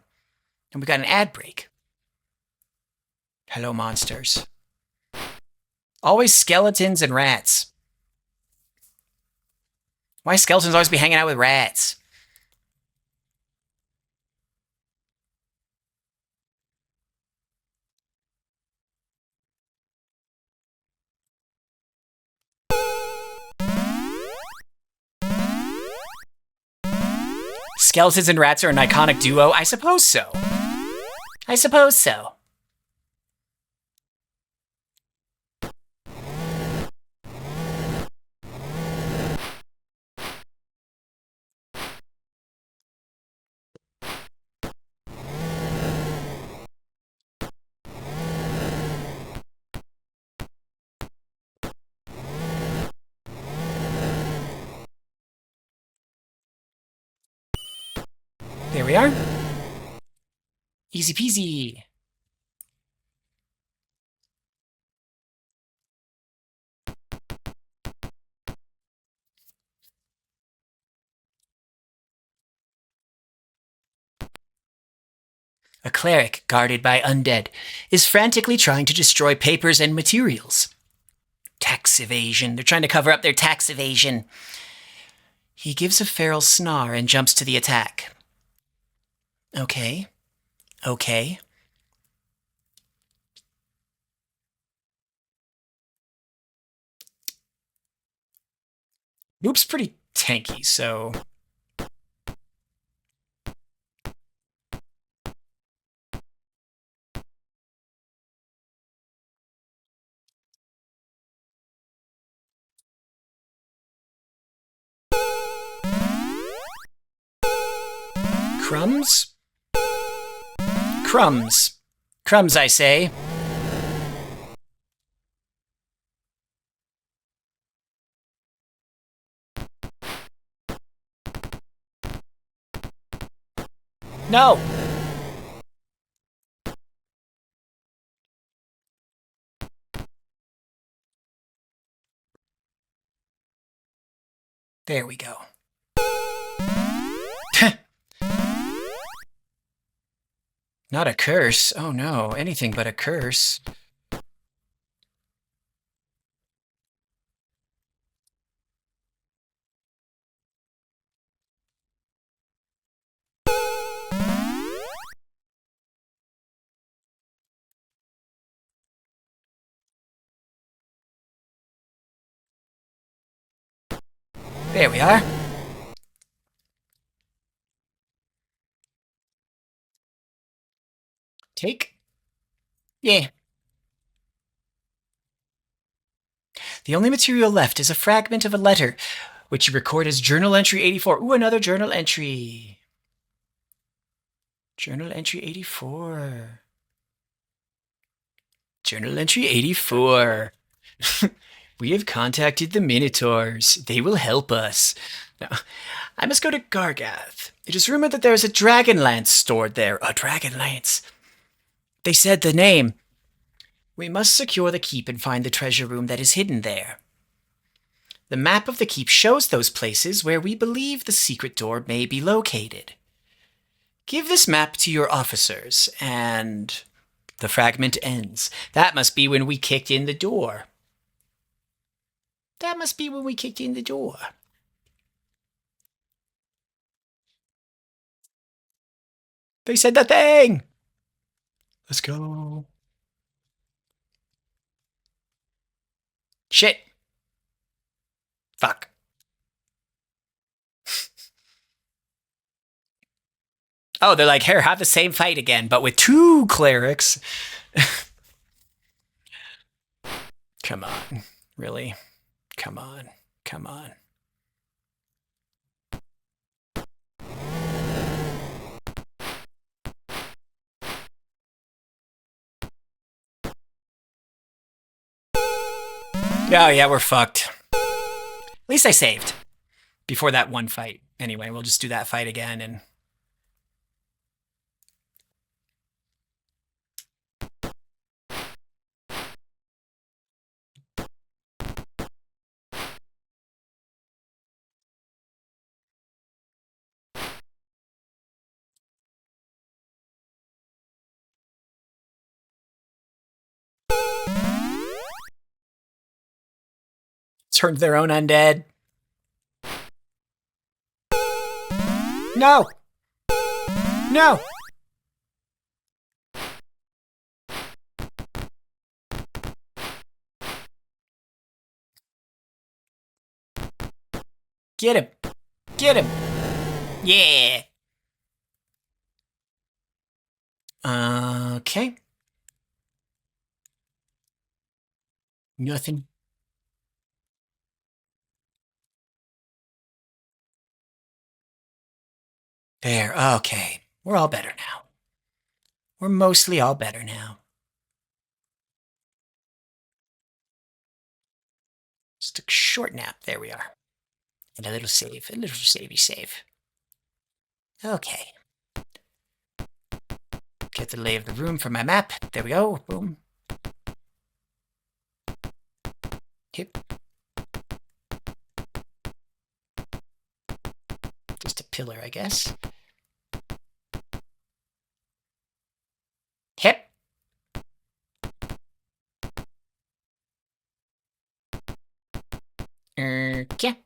And we got an ad break. Hello, monsters. Always skeletons and rats. Why skeletons always be hanging out with rats? Skeletons and rats are an iconic duo? I suppose so. I suppose so. There we are. Easy peasy. A cleric, guarded by undead, is frantically trying to destroy papers and materials. Tax evasion. They're trying to cover up their tax evasion. He gives a feral snarl and jumps to the attack. Okay. Okay. Boop's pretty tanky, so... Crumbs? Crumbs. Crumbs, I say. No! There we go. Not a curse. Oh no, anything but a curse. There we are. Take. Yeah. The only material left is a fragment of a letter, which you record as Journal Entry 84. Ooh, another journal entry. Journal Entry 84. Journal Entry 84. We have contacted the Minotaurs. They will help us. Now, I must go to Gargath. It is rumored that there is a dragon lance stored there. A dragon lance. They said the name. We must secure the keep and find the treasure room that is hidden there. The map of the keep shows those places where we believe the secret door may be located. Give this map to your officers, and the fragment ends. That must be when we kicked in the door. That must be when we kicked in the door. They said the thing! Let's go. Shit. Fuck. Oh, they're like, here, have the same fight again, but with 2 clerics. Come on. Really? Come on. Come on. Oh, yeah, we're fucked. At least I saved. Before that one fight. Anyway, we'll just do that fight again and... turned their own undead. No! No! Get him! Get him! Yeah! Okay. Nothing. There, okay. We're all better now. We're mostly all better now. Just a short nap. There we are. And a little save. A little savey save. Okay. get the lay of the room for my map. There we go. Boom. Hip. Just a pillar, I guess. Hip. Okay.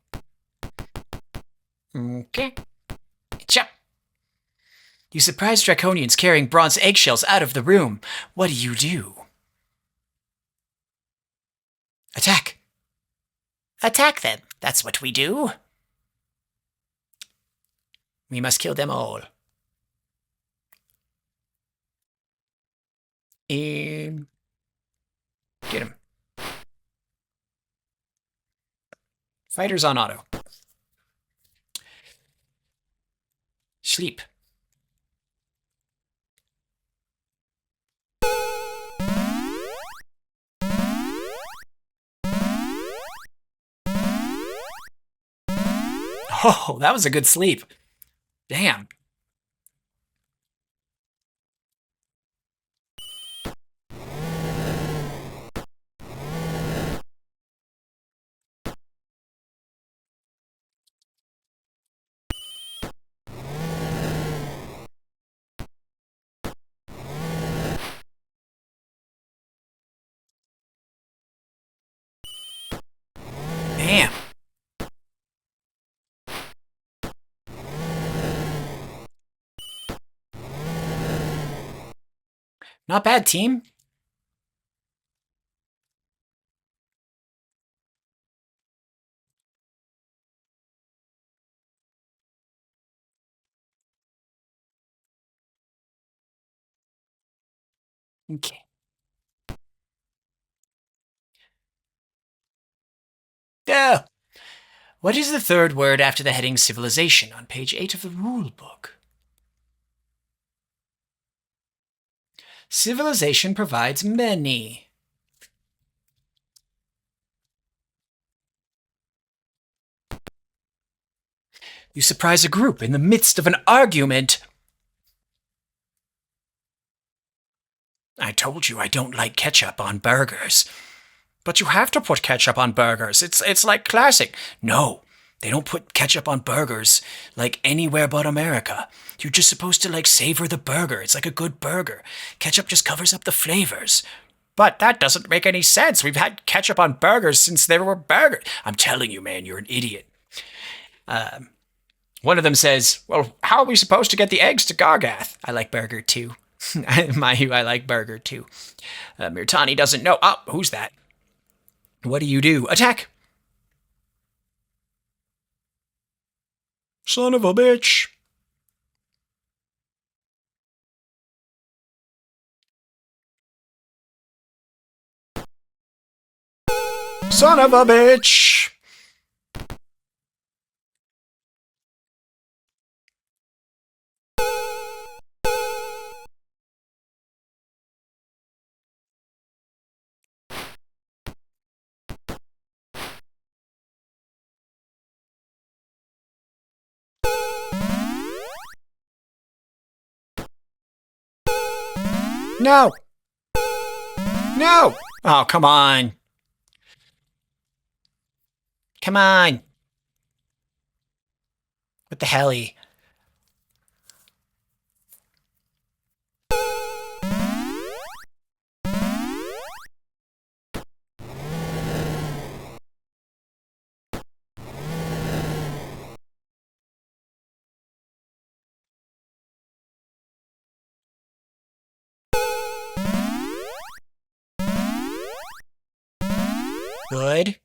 Okay. Chop. You surprise Draconians carrying bronze eggshells out of the room. What do you do? Attack. Attack them. That's what we do. We must kill them all. Get him. Fighters on auto. Sleep. Oh, that was a good sleep. Damn. Damn. Not bad, team. Okay. Yeah. What is the third word after the heading civilization on page 8 of the rule book? Civilization provides many. You surprise a group in the midst of an argument. I told you I don't like ketchup on burgers. But you have to put ketchup on burgers. It's like classic. No, they don't put ketchup on burgers like anywhere but America. You're just supposed to like savor the burger. It's like a good burger. Ketchup just covers up the flavors. But that doesn't make any sense. We've had ketchup on burgers since there were burgers. I'm telling you, man, you're an idiot. One of them says, well, how are we supposed to get the eggs to Gargath? I like burger too. I like burger too. Mirtani doesn't know. Oh, who's that? What do you do? Attack! Son of a bitch! Son of a bitch! No! No! Oh, come on. Come on. What the hell? Good.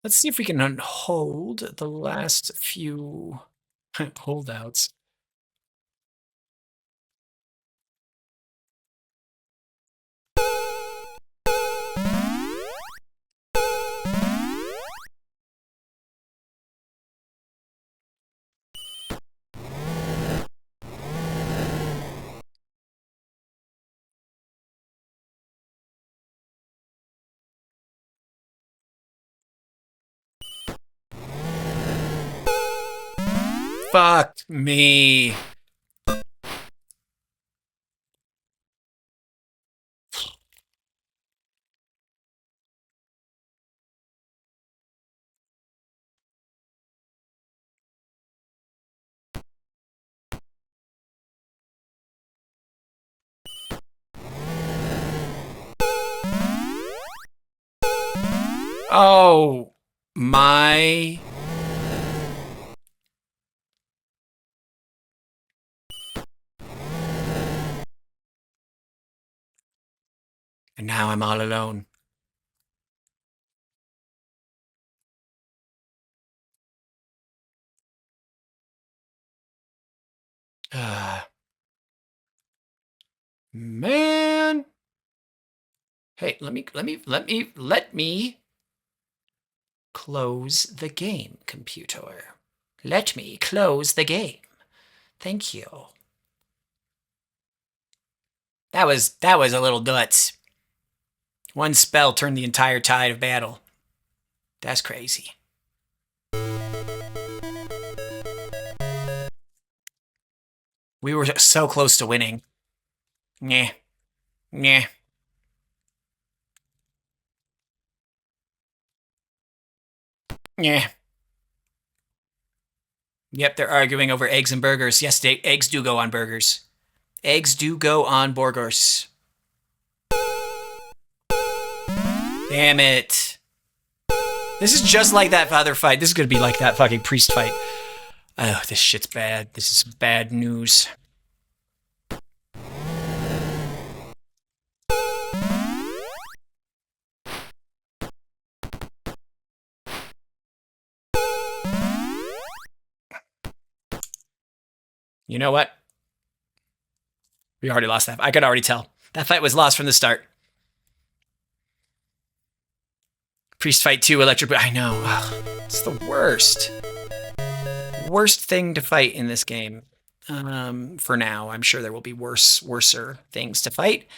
Let's see if we can hold the last few holdouts. Fuck me. Oh my. And now I'm all alone. Man. Hey, let me close the game, computer. Let me close the game. Thank you. That was a little nuts. One spell turned the entire tide of battle. That's crazy. We were so close to winning. Nyeh. Nyeh. Nyeh. Yep, they're arguing over eggs and burgers. Yes, eggs do go on burgers. Eggs do go on burgers. Damn it. This is just like that father fight. This is gonna be like that fucking priest fight. Oh, this shit's bad. This is bad news. You know what? We already lost that. I could already tell. That fight was lost from the start. Priest fight 2, electric. I know. Ugh, it's the worst. Worst thing to fight in this game. For now, I'm sure there will be worser things to fight.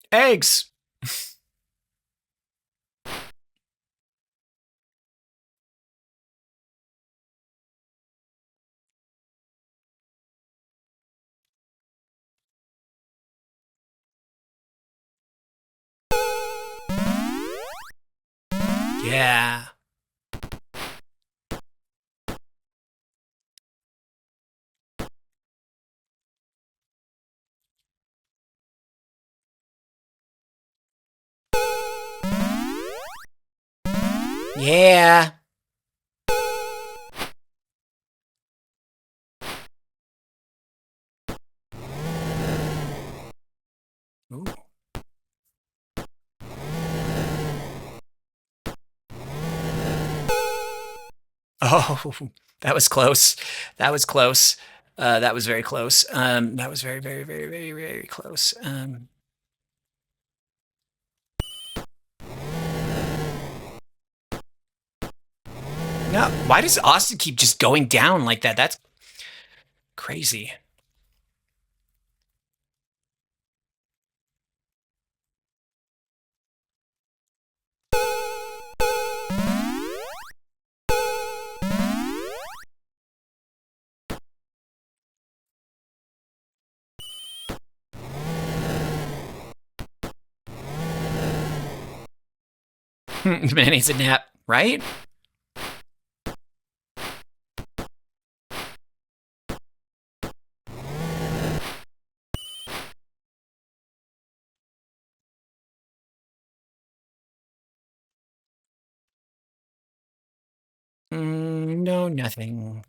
Eggs. Yeah. Yeah. Ooh. Oh, that was close. That was close. That was very close. That was very, very, very, very, very close. No, why does Austin keep just going down like that? That's crazy. Man needs a nap, right? No, nothing.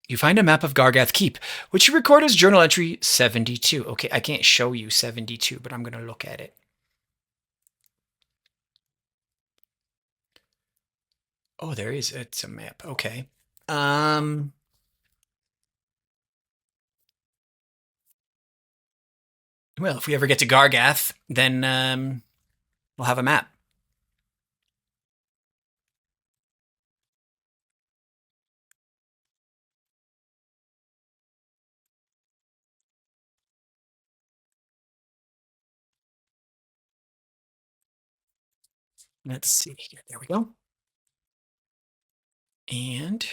You find a map of Gargath Keep, which you record as journal entry 72. Okay, I can't show you 72, but I'm going to look at it. Oh, there is. It's a map. Okay. Well, if we ever get to Gargath, then we'll have a map. Let's see here. There we go. And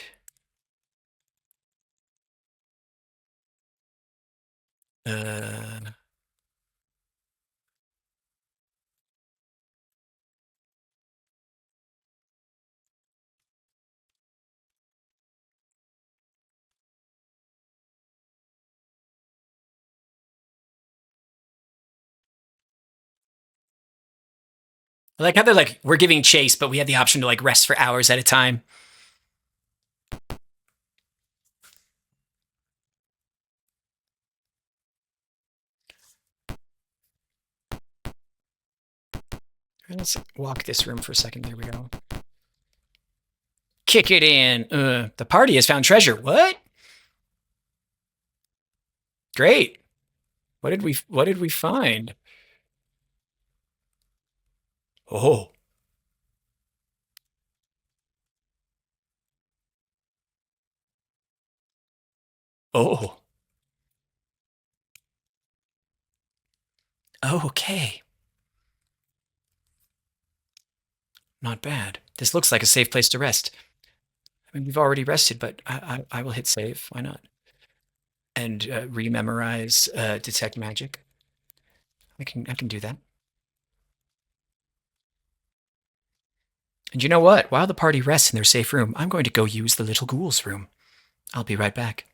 I like how they're like, we're giving chase, but we have the option to like rest for hours at a time. Let's walk this room for a second. There we go. Kick it in. The party has found treasure. What? Great. What did we find? Oh. Oh. Okay. Not bad. This looks like a safe place to rest. I mean, we've already rested, but I will hit save. Why not? And rememorize detect magic. I can do that. And you know what? While the party rests in their safe room, I'm going to go use the little ghoul's room. I'll be right back.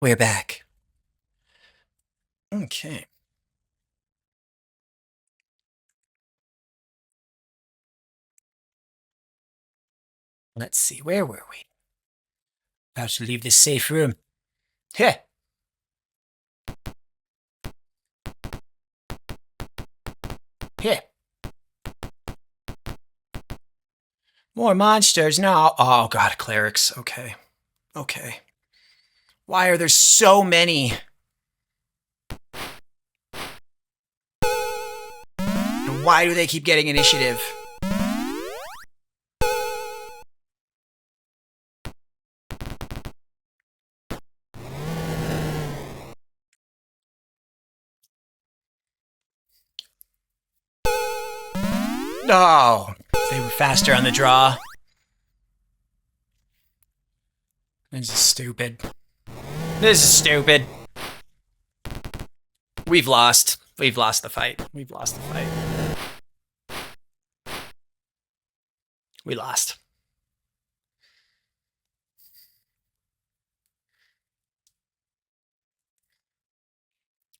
We're back. Okay. Let's see, where were we? About to leave this safe room. Heh. Heh. More monsters now. Oh god, clerics. Okay. Okay. Why are there so many? And why do they keep getting initiative? No, they were faster on the draw. This is stupid. This is stupid. We've lost. We've lost the fight. We've lost the fight. We lost.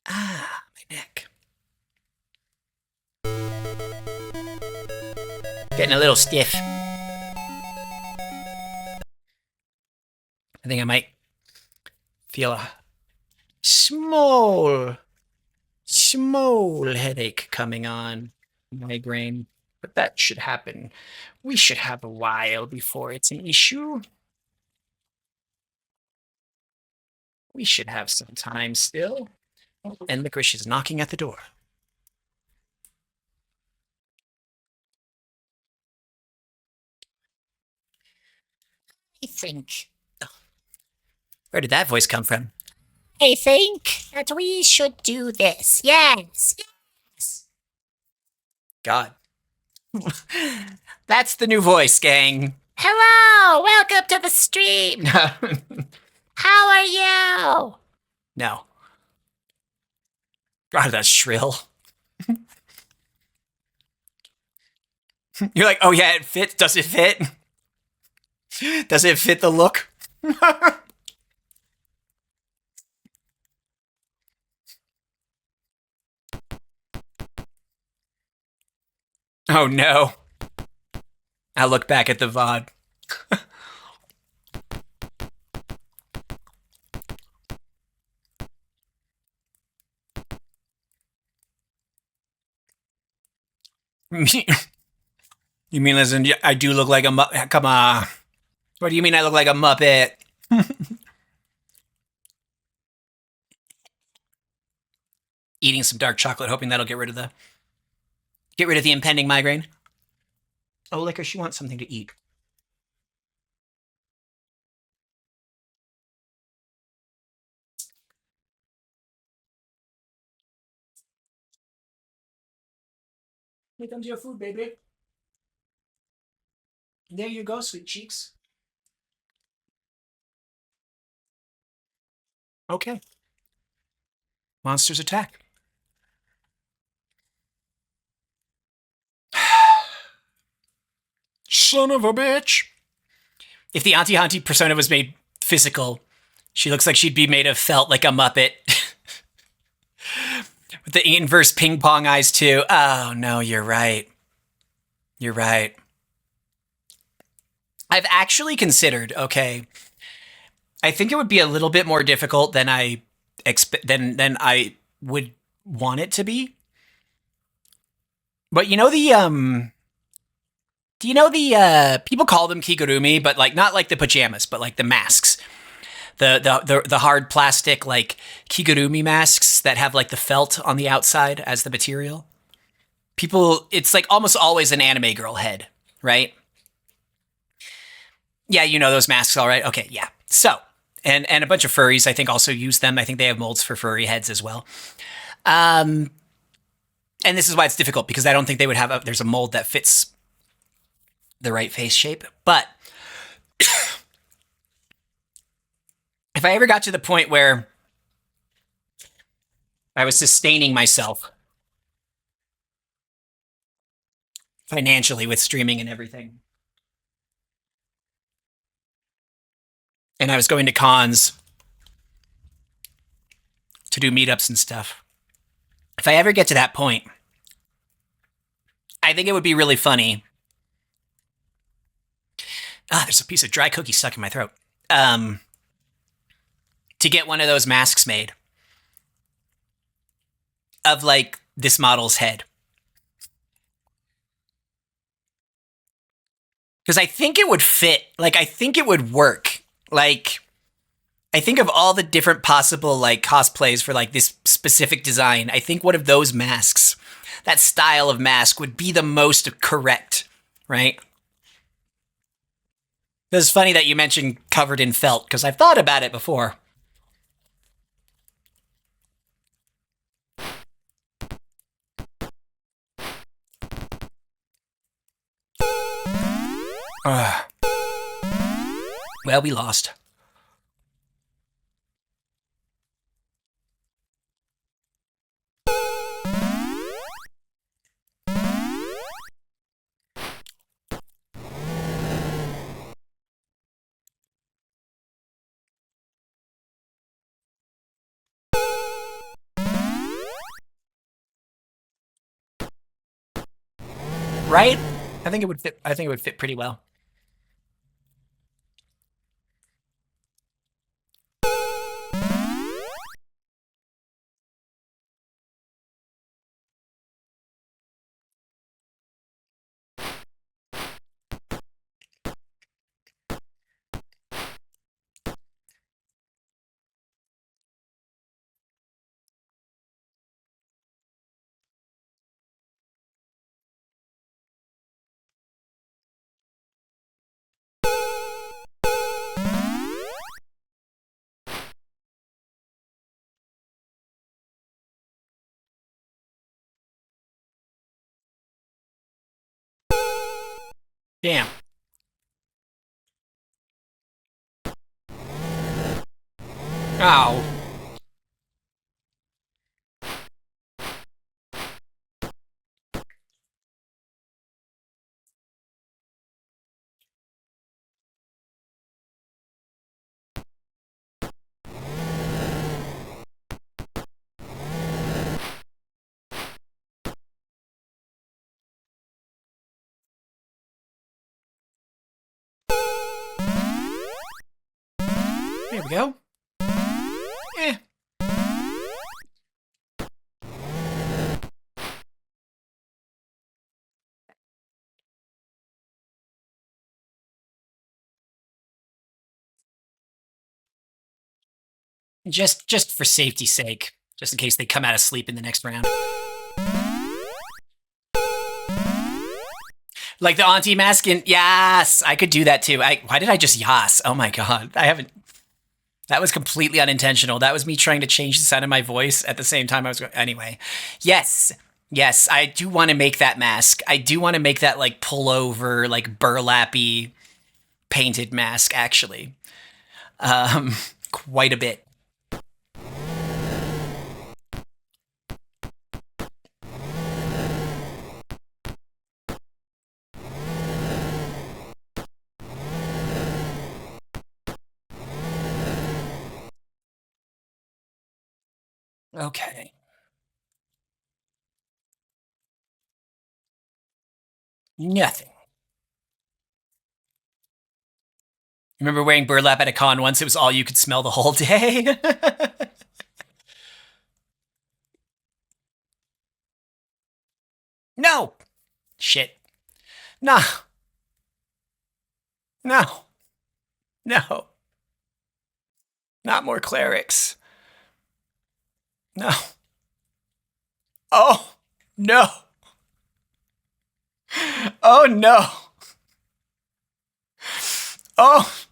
Ah, my neck. Getting a little stiff. I think I might feel a small headache coming on. Migraine. But that should happen. We should have a while before it's an issue. We should have some time still. And Licorice is knocking at the door. I think. Where did that voice come from? I think that we should do this. Yes. Yes. God. That's the new voice, gang. Hello. Welcome to the stream. How are you? No. God, that's shrill. You're like, oh yeah, it fits. Does it fit? Does it fit the look? Oh no. I look back at the VOD. You mean as in I do look like a Muppet? Come on. What do you mean I look like a Muppet? Eating some dark chocolate, hoping that'll get rid of the impending migraine. Oh, Liquor, she wants something to eat. Here comes your food, baby. There you go, sweet cheeks. Okay. Monsters attack. Son of a bitch. If the AuntieHauntie persona was made physical, she looks like she'd be made of felt like a Muppet. With the inverse ping pong eyes, too. Oh, no, you're right. You're right. I've actually considered, okay, I think it would be a little bit more difficult than I would want it to be. But you know the do you know the people call them kigurumi, but like not like the pajamas, but like the masks. The hard plastic like kigurumi masks that have like the felt on the outside as the material. People, it's like almost always an anime girl head, right? Yeah, you know those masks, all right? Okay, yeah. So, and a bunch of furries, I think, also use them. I think they have molds for furry heads as well. And this is why it's difficult, because I don't think they would have there's a mold that fits the right face shape. But if I ever got to the point where I was sustaining myself financially with streaming and everything, and I was going to cons to do meetups and stuff, if I ever get to that point, I think it would be really funny. Ah, there's a piece of dry cookie stuck in my throat. To get one of those masks made of like this model's head. Because I think it would fit. Like, I think it would work. Like, I think of all the different possible like cosplays for like this specific design, I think one of those masks, that style of mask, would be the most correct, right? It's funny that you mentioned covered in felt, because I've thought about it before. Uh, well, we lost. Right? I think it would fit. I think it would fit pretty well. Damn. Oh. There we go. Eh. Just for safety's sake, just in case they come out of sleep in the next round. Like the auntie mask in, yes, I could do that too. Why did I just yas? Oh my god, I haven't. That was completely unintentional. That was me trying to change the sound of my voice at the same time I was going. Anyway, yes, yes, I do want to make that mask. I do want to make that like pullover, like burlappy painted mask. Actually, quite a bit. Okay. Nothing. Remember wearing burlap at a con once? It was all you could smell the whole day. No. Shit. No. No. No. Not more clerics. No. Oh. No. Oh no. Oh.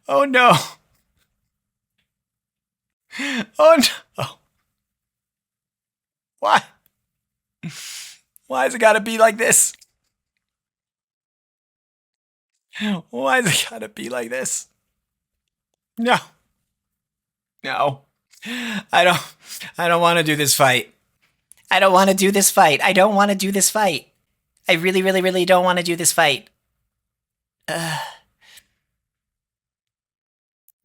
Oh no. Oh no. Why? Why has it got to be like this? Why has it got to be like this? No. No. I don't I don't want to do this fight. I don't want to do this fight. I don't want to do this fight. I really, really, really don't want to do this fight. You're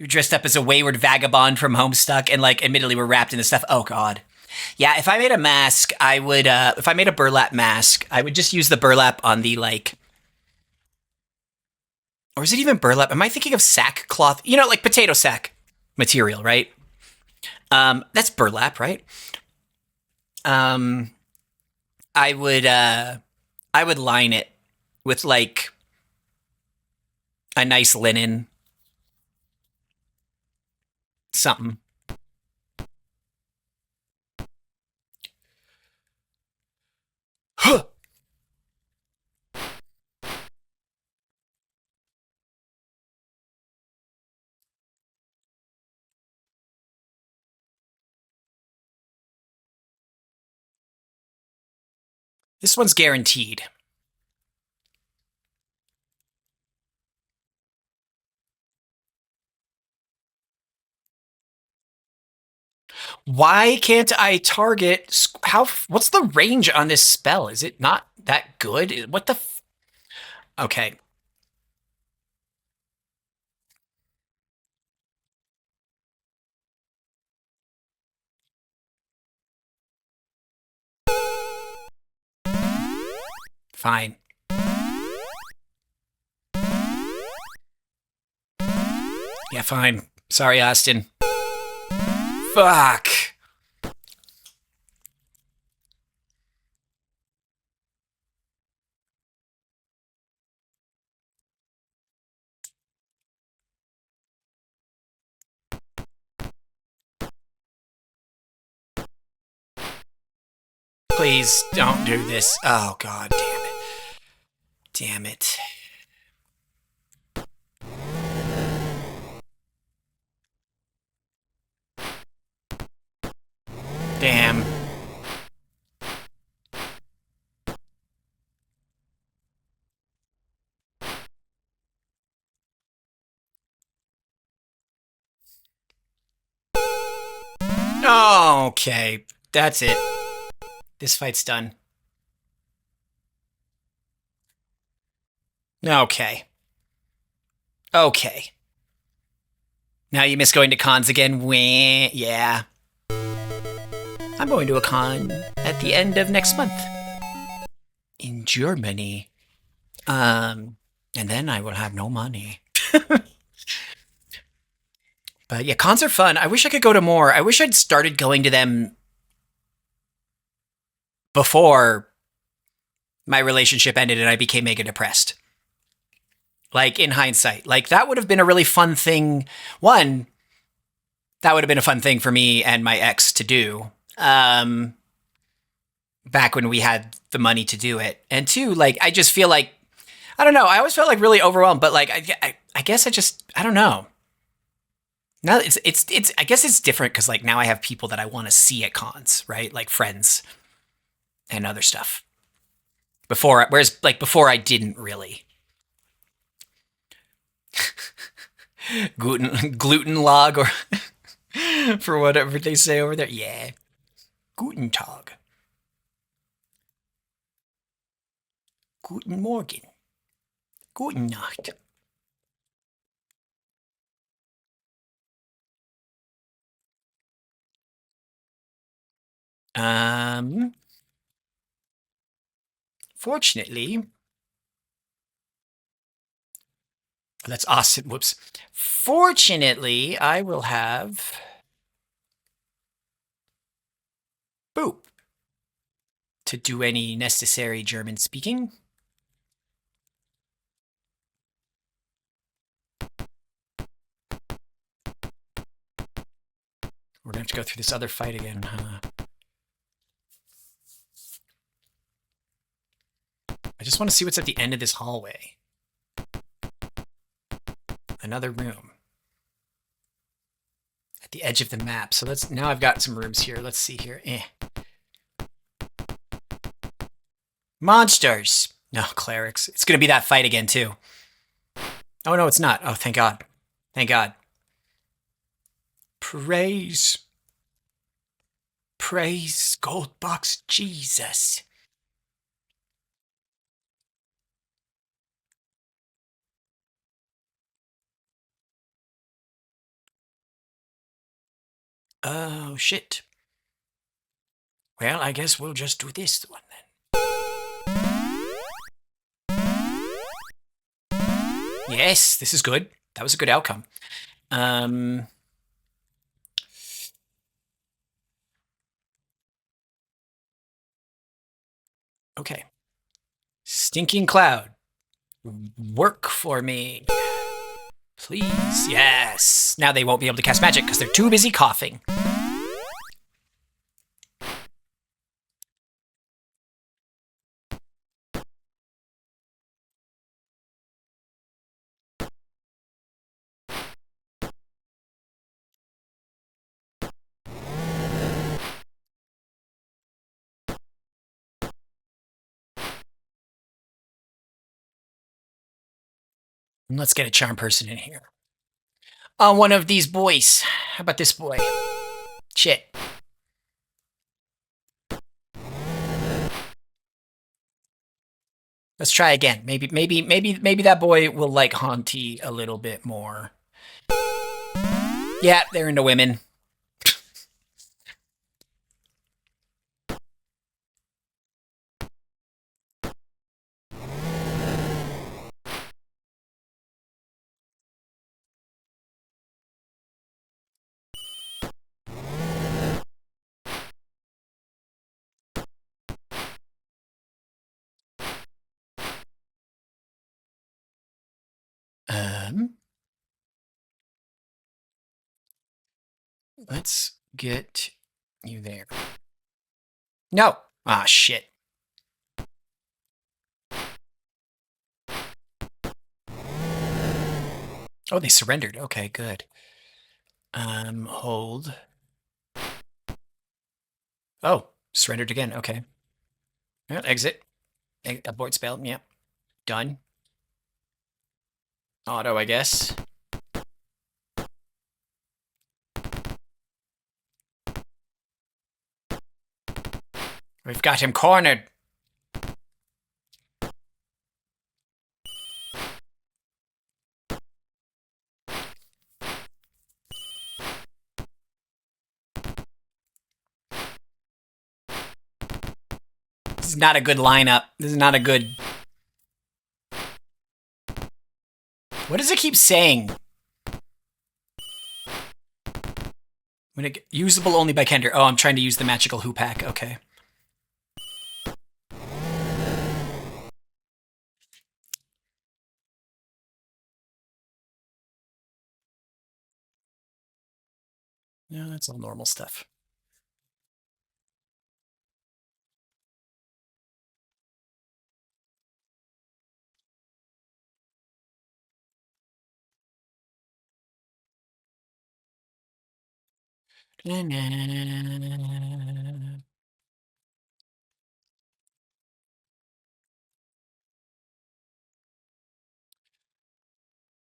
dressed up as a wayward vagabond from Homestuck and like admittedly we're wrapped in the stuff. Oh god. Yeah, if I made a mask, I would if I made a burlap mask, I would just use the burlap on the like or is it even burlap? Am I thinking of sackcloth? You know, like potato sack material, right? That's burlap, right? Um I would line it with like a nice linen something. Huh. This one's guaranteed. Why can't I target? What's the range on this spell? Is it not that good? What the? Okay. Fine. Yeah, fine. Sorry, Austin. Fuck. Please don't do this. Oh, God damn it. Damn it. Damn. Okay. That's it. This fight's done. Okay. Okay. Now you miss going to cons again? Wah. Yeah. I'm going to a con at the end of next month. In Germany. And then I will have no money. But yeah, cons are fun. I wish I could go to more. I wish I'd started going to them before my relationship ended and I became mega depressed. Like, in hindsight. Like, that would have been a really fun thing. One, that would have been a fun thing for me and my ex to do. Back when we had the money to do it. And two, like, I just feel like, I don't know. I always felt like really overwhelmed, but like, I guess I don't know. Now it's I guess it's different because like now I have people that I want to see at cons, right? Like friends and other stuff. Whereas like before I didn't really. Gluten log or for whatever they say over there. Yeah. Guten Tag. Guten Morgen. Guten Nacht. Fortunately, that's Austin. Whoops. Fortunately, I will have Boop to do any necessary German speaking. We're gonna have to go through this other fight again, huh? I just want to see what's at the end of this hallway. Another room. At the edge of the map. So now I've got some rooms here. Let's see here. Monsters! No, clerics. It's gonna be that fight again, too. Oh, no, it's not. Oh, thank God. Thank God. Praise. Praise Goldbox Jesus. Oh, shit. Well, I guess we'll just do this one then. Yes, this is good. That was a good outcome. Okay. Stinking cloud. Work for me. Please. Yes. Now they won't be able to cast magic because they're too busy coughing. Let's get a charm person in here. On one of these boys. How about this boy? Shit. Let's try again. Maybe that boy will like Hauntie a little bit more. Yeah, they're into women. Let's get you there. No. Ah, shit. Oh, they surrendered. Okay, good. Hold. Oh, surrendered again. Okay. Well, exit. Abort spell. Yep. Done. Auto, I guess. We've got him cornered. This is not a good lineup. This is not a good... What does it keep saying? When it usable only by Kender. Oh, I'm trying to use the magical hoopak. Okay. No, that's all normal stuff.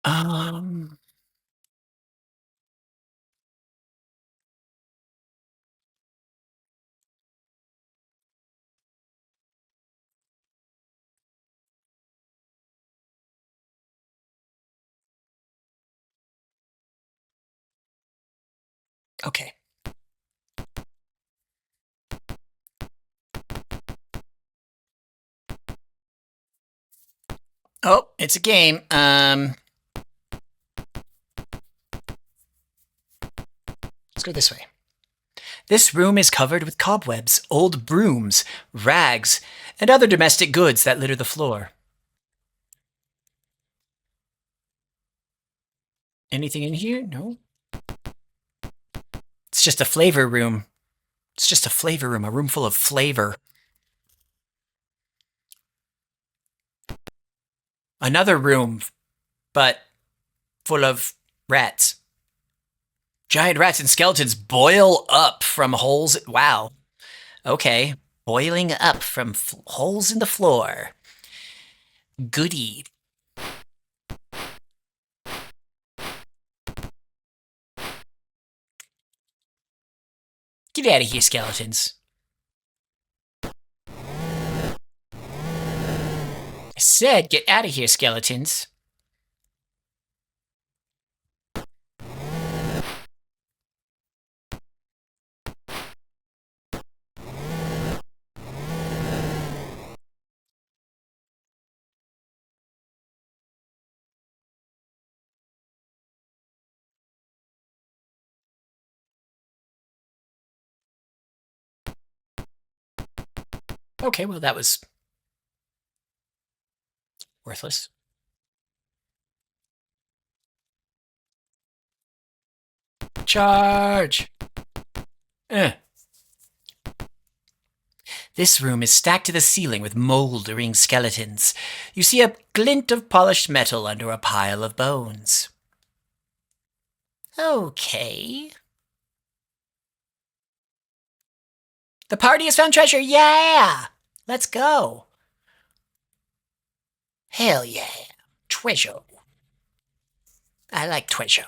Um... Okay. Oh, it's a game. Let's go this way. This room is covered with cobwebs, old brooms, rags, and other domestic goods that litter the floor. Anything in here? No. It's just a flavor room. It's just a flavor room, a room full of flavor. Another room, but full of rats. Giant rats and skeletons boil up from holes. Wow. Okay. Boiling up from holes in the floor. Goody. Get out of here, skeletons. I said, get out of here, skeletons. Okay, well, that was worthless. Charge! This room is stacked to the ceiling with moldering skeletons. You see a glint of polished metal under a pile of bones. Okay. The party has found treasure, yeah! Let's go. Hell yeah. Treasure. I like treasure.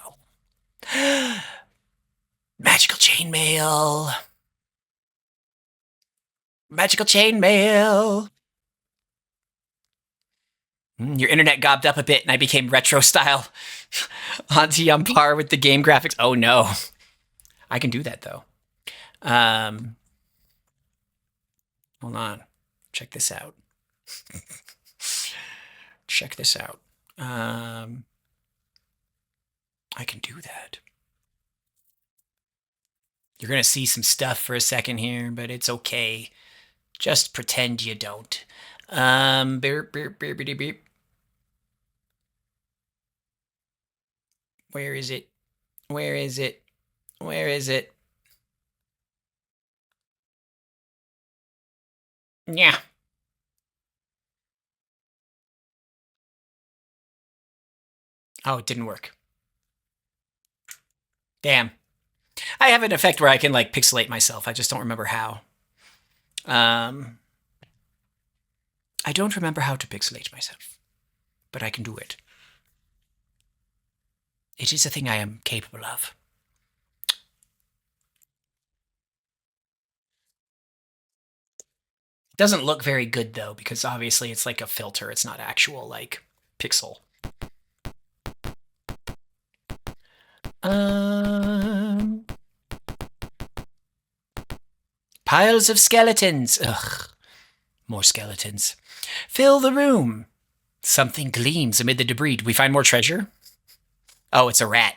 Magical chainmail. Magical chainmail. Your internet gobbed up a bit and I became retro style. Auntie on par with the game graphics. Oh no. I can do that though. Hold on. Check this out. Check this out. I can do that. You're going to see some stuff for a second here, but it's okay. Just pretend you don't. Beep, beep, beep, beep, beep. Where is it? Where is it? Where is it? Yeah. Oh, it didn't work. Damn. I have an effect where I can like pixelate myself. I just don't remember how. I don't remember how to pixelate myself, but I can do it. It is a thing I am capable of. It doesn't look very good though, because obviously it's like a filter. It's not actual like pixel. Piles of skeletons. Ugh. More skeletons. Fill the room. Something gleams amid the debris. Do we find more treasure? Oh, it's a rat.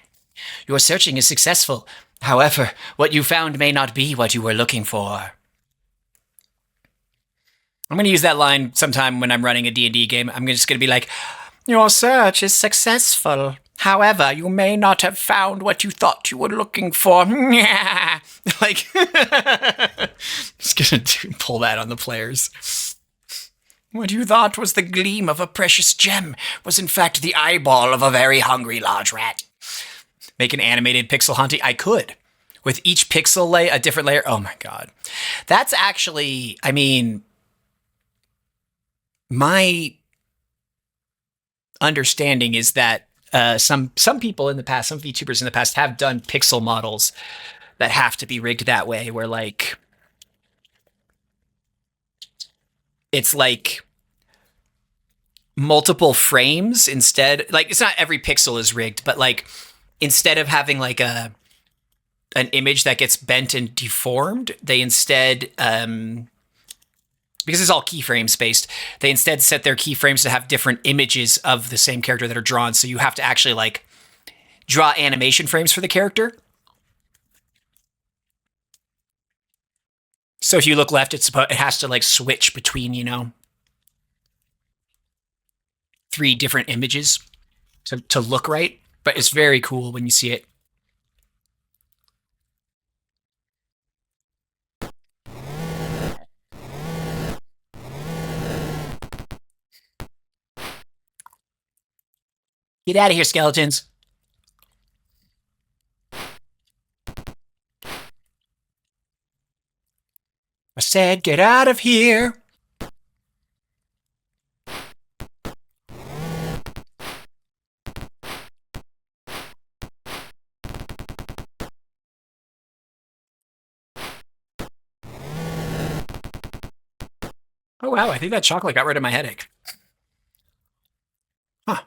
Your searching is successful. However, what you found may not be what you were looking for. I'm going to use that line sometime when I'm running a D&D game. I'm just going to be like, your search is successful. However, you may not have found what you thought you were looking for. Like, just going to pull that on the players. What you thought was the gleam of a precious gem was in fact the eyeball of a very hungry large rat. Make an animated pixel hauntie? I could. With each pixel lay a different layer. Oh my god. That's actually, I mean, my understanding is that some people in the past, some VTubers in the past have done pixel models that have to be rigged that way, where like it's like multiple frames instead. Like it's not every pixel is rigged, but like instead of having like an image that gets bent and deformed, they instead because it's all keyframes based, they instead set their keyframes to have different images of the same character that are drawn. So you have to actually like draw animation frames for the character. So if you look left, it has to like switch between, you know, 3 different images to look right. But it's very cool when you see it. Get out of here, skeletons. I said, get out of here. Oh, wow. I think that chocolate got rid of my headache. Huh.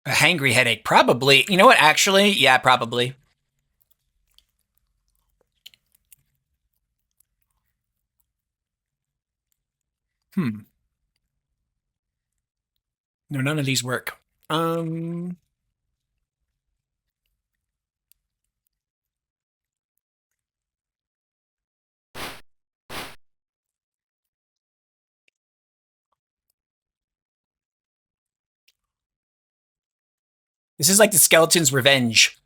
A hangry headache. Probably. You know what? Actually, yeah, probably. No, none of these work. This is like the skeleton's revenge.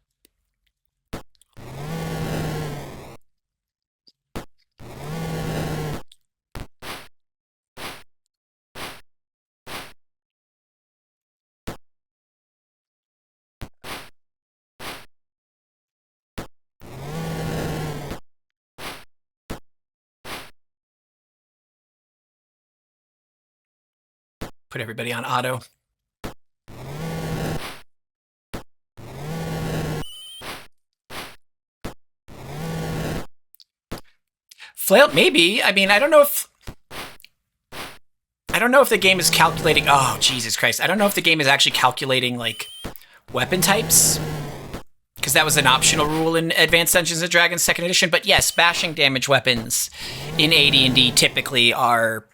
Put everybody on auto. Flail, maybe. I mean, I don't know if the game is calculating. Oh, Jesus Christ! I don't know if the game is actually calculating like weapon types, because that was an optional rule in Advanced Dungeons and Dragons Second Edition. But yes, bashing damage weapons in AD&D typically are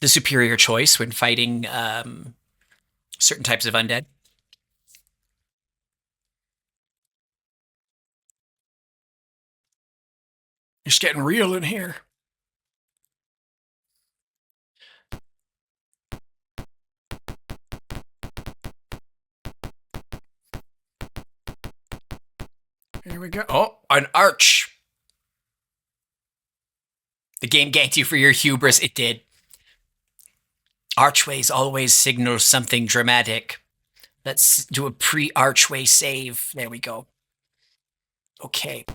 the superior choice when fighting certain types of undead. It's getting real in here. Here we go. Oh, an arch. The game ganked you for your hubris. It did. Archways always signal something dramatic. Let's do a pre-archway save. There we go. Okay.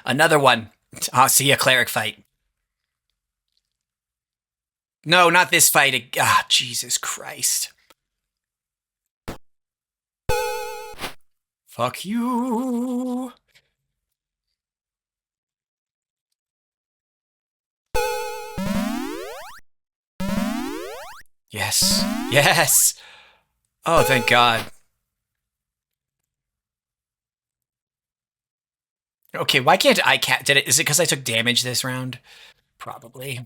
Another one. I'll see a cleric fight. No, not this fight. Ah, Jesus Christ. Fuck you. Yes. Yes. Oh, thank God. Okay, why can't I did it? Is it because I took damage this round? Probably.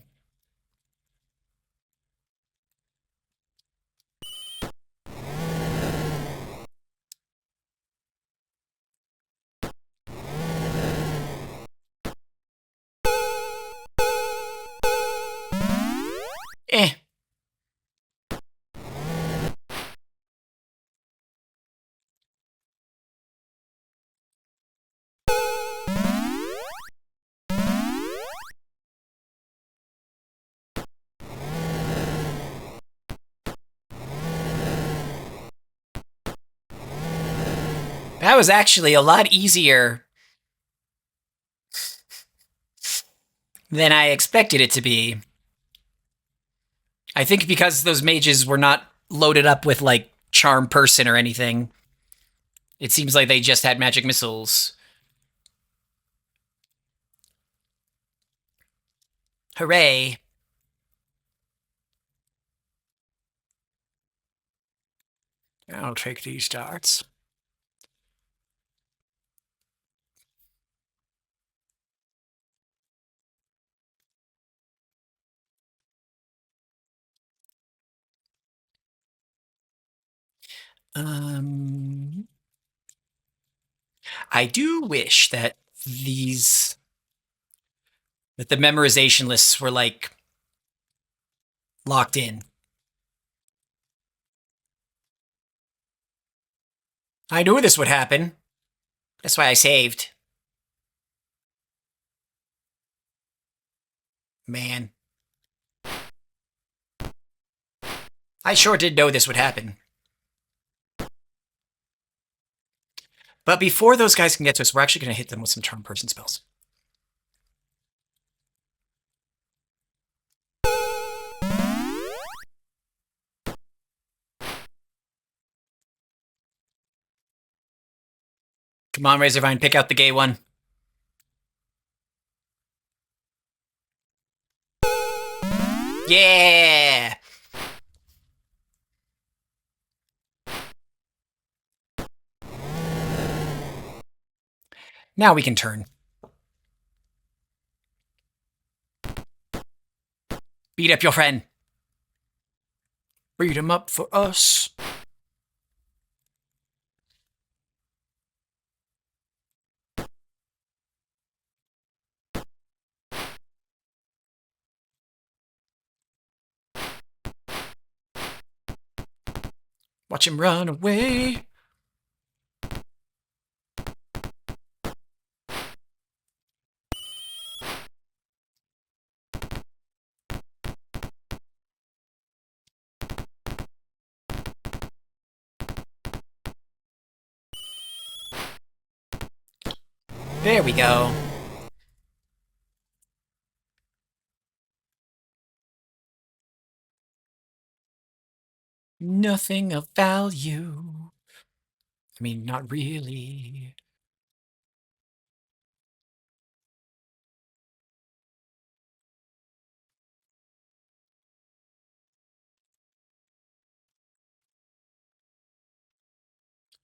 Eh. That was actually a lot easier than I expected it to be. I think because those mages were not loaded up with, like, Charm Person or anything. It seems like they just had magic missiles. Hooray. I'll take these darts. I do wish that that the memorization lists were, like, locked in. I knew this would happen. That's why I saved. Man. I sure did know this would happen. But before those guys can get to us, we're actually going to hit them with some Charm Person spells. Come on, Razorvine, pick out the gay one. Yeah! Now we can turn. Beat up your friend. Beat him up for us. Watch him run away. There we go. Nothing of value. I mean, not really.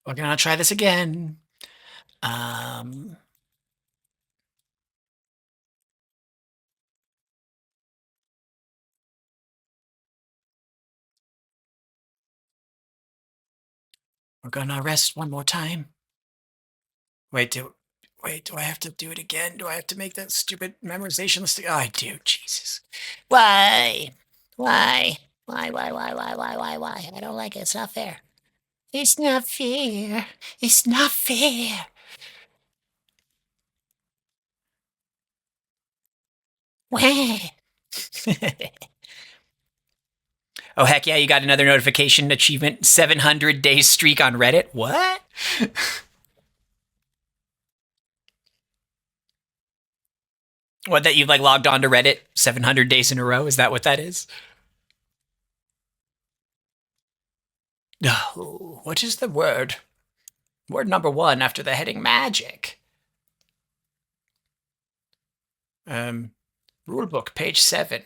We're gonna try this again. We're gonna rest one more time. Wait, do I have to do it again? Do I have to make that stupid memorization list? Oh, I do. Jesus. Why? Why? Why? I don't like it. It's not fair. It's not fair. It's not fair. Wah. Oh, heck yeah, you got another notification achievement 700 days streak on Reddit. What? What, that you've like logged on to Reddit 700 days in a row? Is that what that is? Oh, what is the word? Word number 1 after the heading magic. Rulebook, page 7.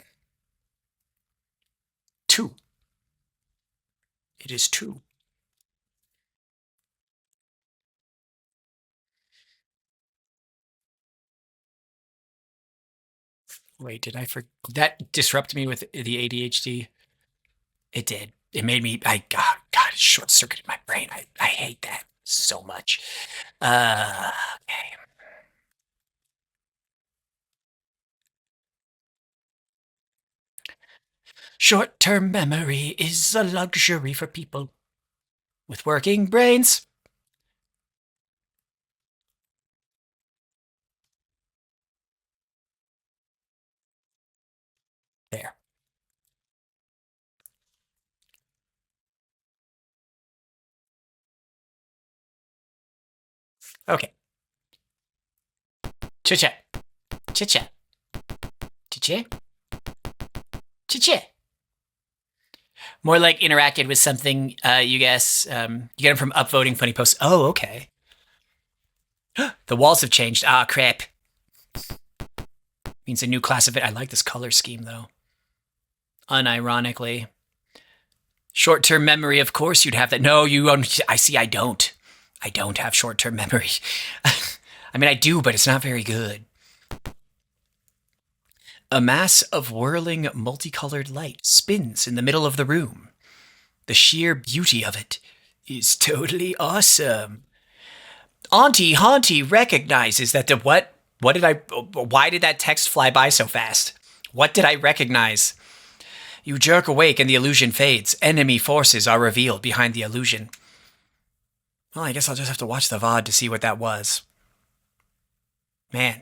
2. It is 2. Wait, did I forget? That disrupted me with the ADHD. It did. It made me, God, it short circuited my brain. I hate that so much. Okay. Short-term memory is a luxury for people with working brains. There. Okay. Chit-chat. Chit-chat. Chit-chat. Chit-chat. More like interacted with something, you guess. You get them from upvoting funny posts. Oh, okay. The walls have changed. Ah, crap. Means a new class of it. I like this color scheme, though. Unironically. Short-term memory, of course you'd have that. No, you don't. I see, I don't. I don't have short-term memory. I mean, I do, but it's not very good. A mass of whirling, multicolored light spins in the middle of the room. The sheer beauty of it is totally awesome. AuntieHauntie recognizes that the what? What did I? Why did that text fly by so fast? What did I recognize? You jerk awake and the illusion fades. Enemy forces are revealed behind the illusion. Well, I guess I'll just have to watch the VOD to see what that was. Man.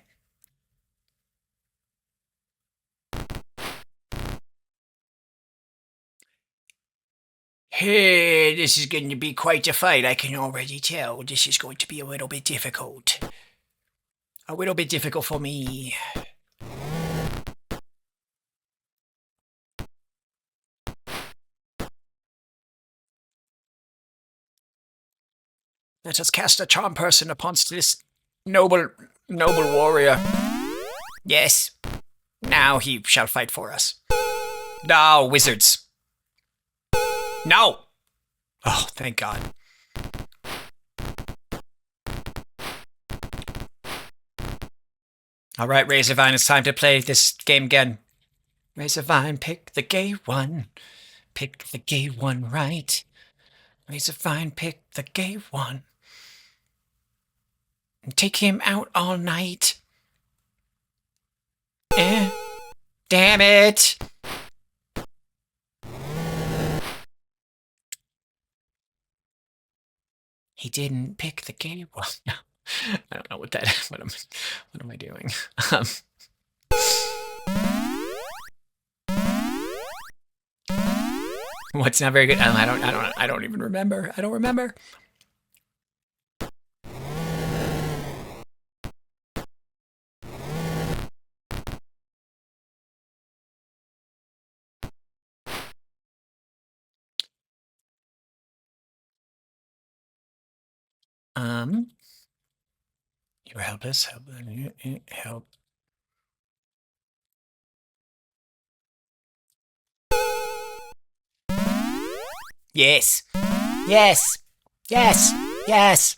Hey, this is going to be quite a fight, I can already tell. This is going to be a little bit difficult. A little bit difficult for me. Let us cast a charm person upon this noble warrior. Yes. Now he shall fight for us. No, wizards. No! Oh, thank God. All right, Razorvine, it's time to play this game again. Razorvine, pick the gay one. Pick the gay one right. Razorvine, pick the gay one. And take him out all night. Damn it! He didn't pick the gay one. I don't know what that. What am I doing? What's not very good? I don't even remember. I don't remember. You help us, help. Yes. Yes. Yes. Yes.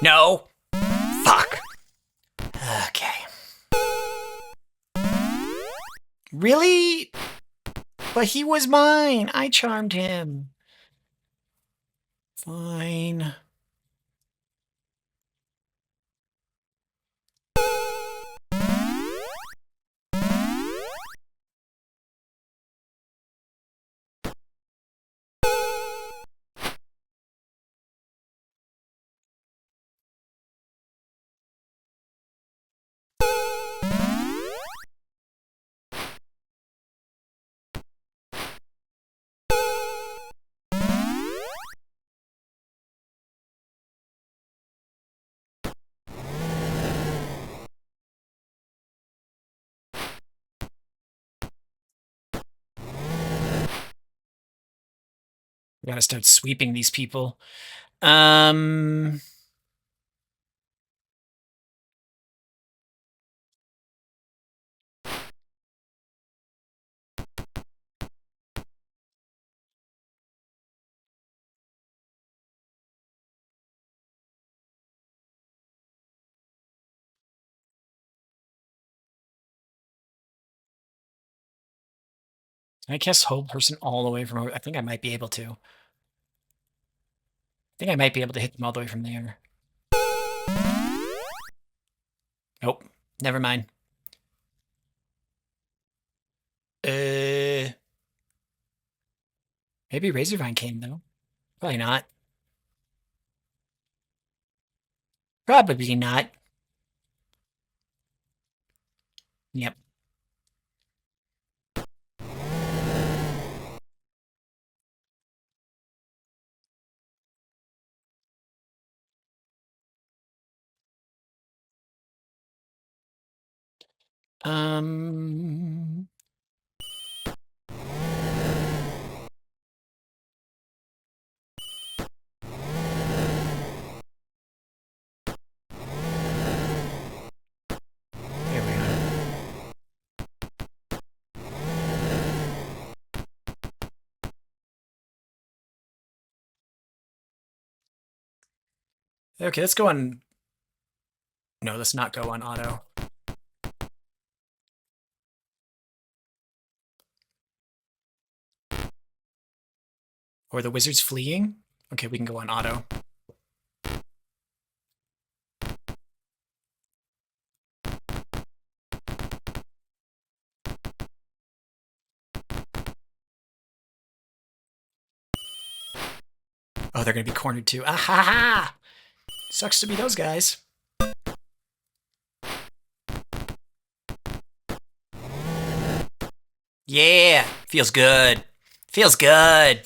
No. Fuck. Okay. Really? But he was mine. I charmed him. Fine. We gotta start sweeping these people. Can I cast Hold Person all the way from over? I think I might be able to. I think I might be able to hit them all the way from there. Nope. Never mind. Maybe Razorvine came, though. Probably not. Probably not. Yep. Um... There we go. Okay, let's go on... No, let's not go on auto. Or the wizard's fleeing? Okay, we can go on auto. Oh, they're gonna be cornered too. Ah ha ha! Sucks to be those guys. Yeah! Feels good. Feels good.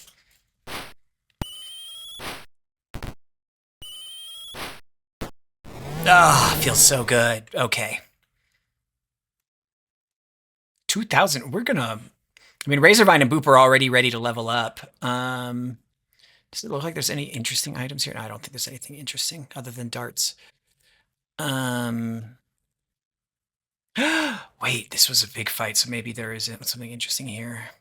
Ah, feels so good. Okay. 2,000. We're gonna... I mean, Razorvine and Boop are already ready to level up. Does it look like there's any interesting items here? No, I don't think there's anything interesting other than darts. Wait, this was a big fight, so maybe there isn't something interesting here.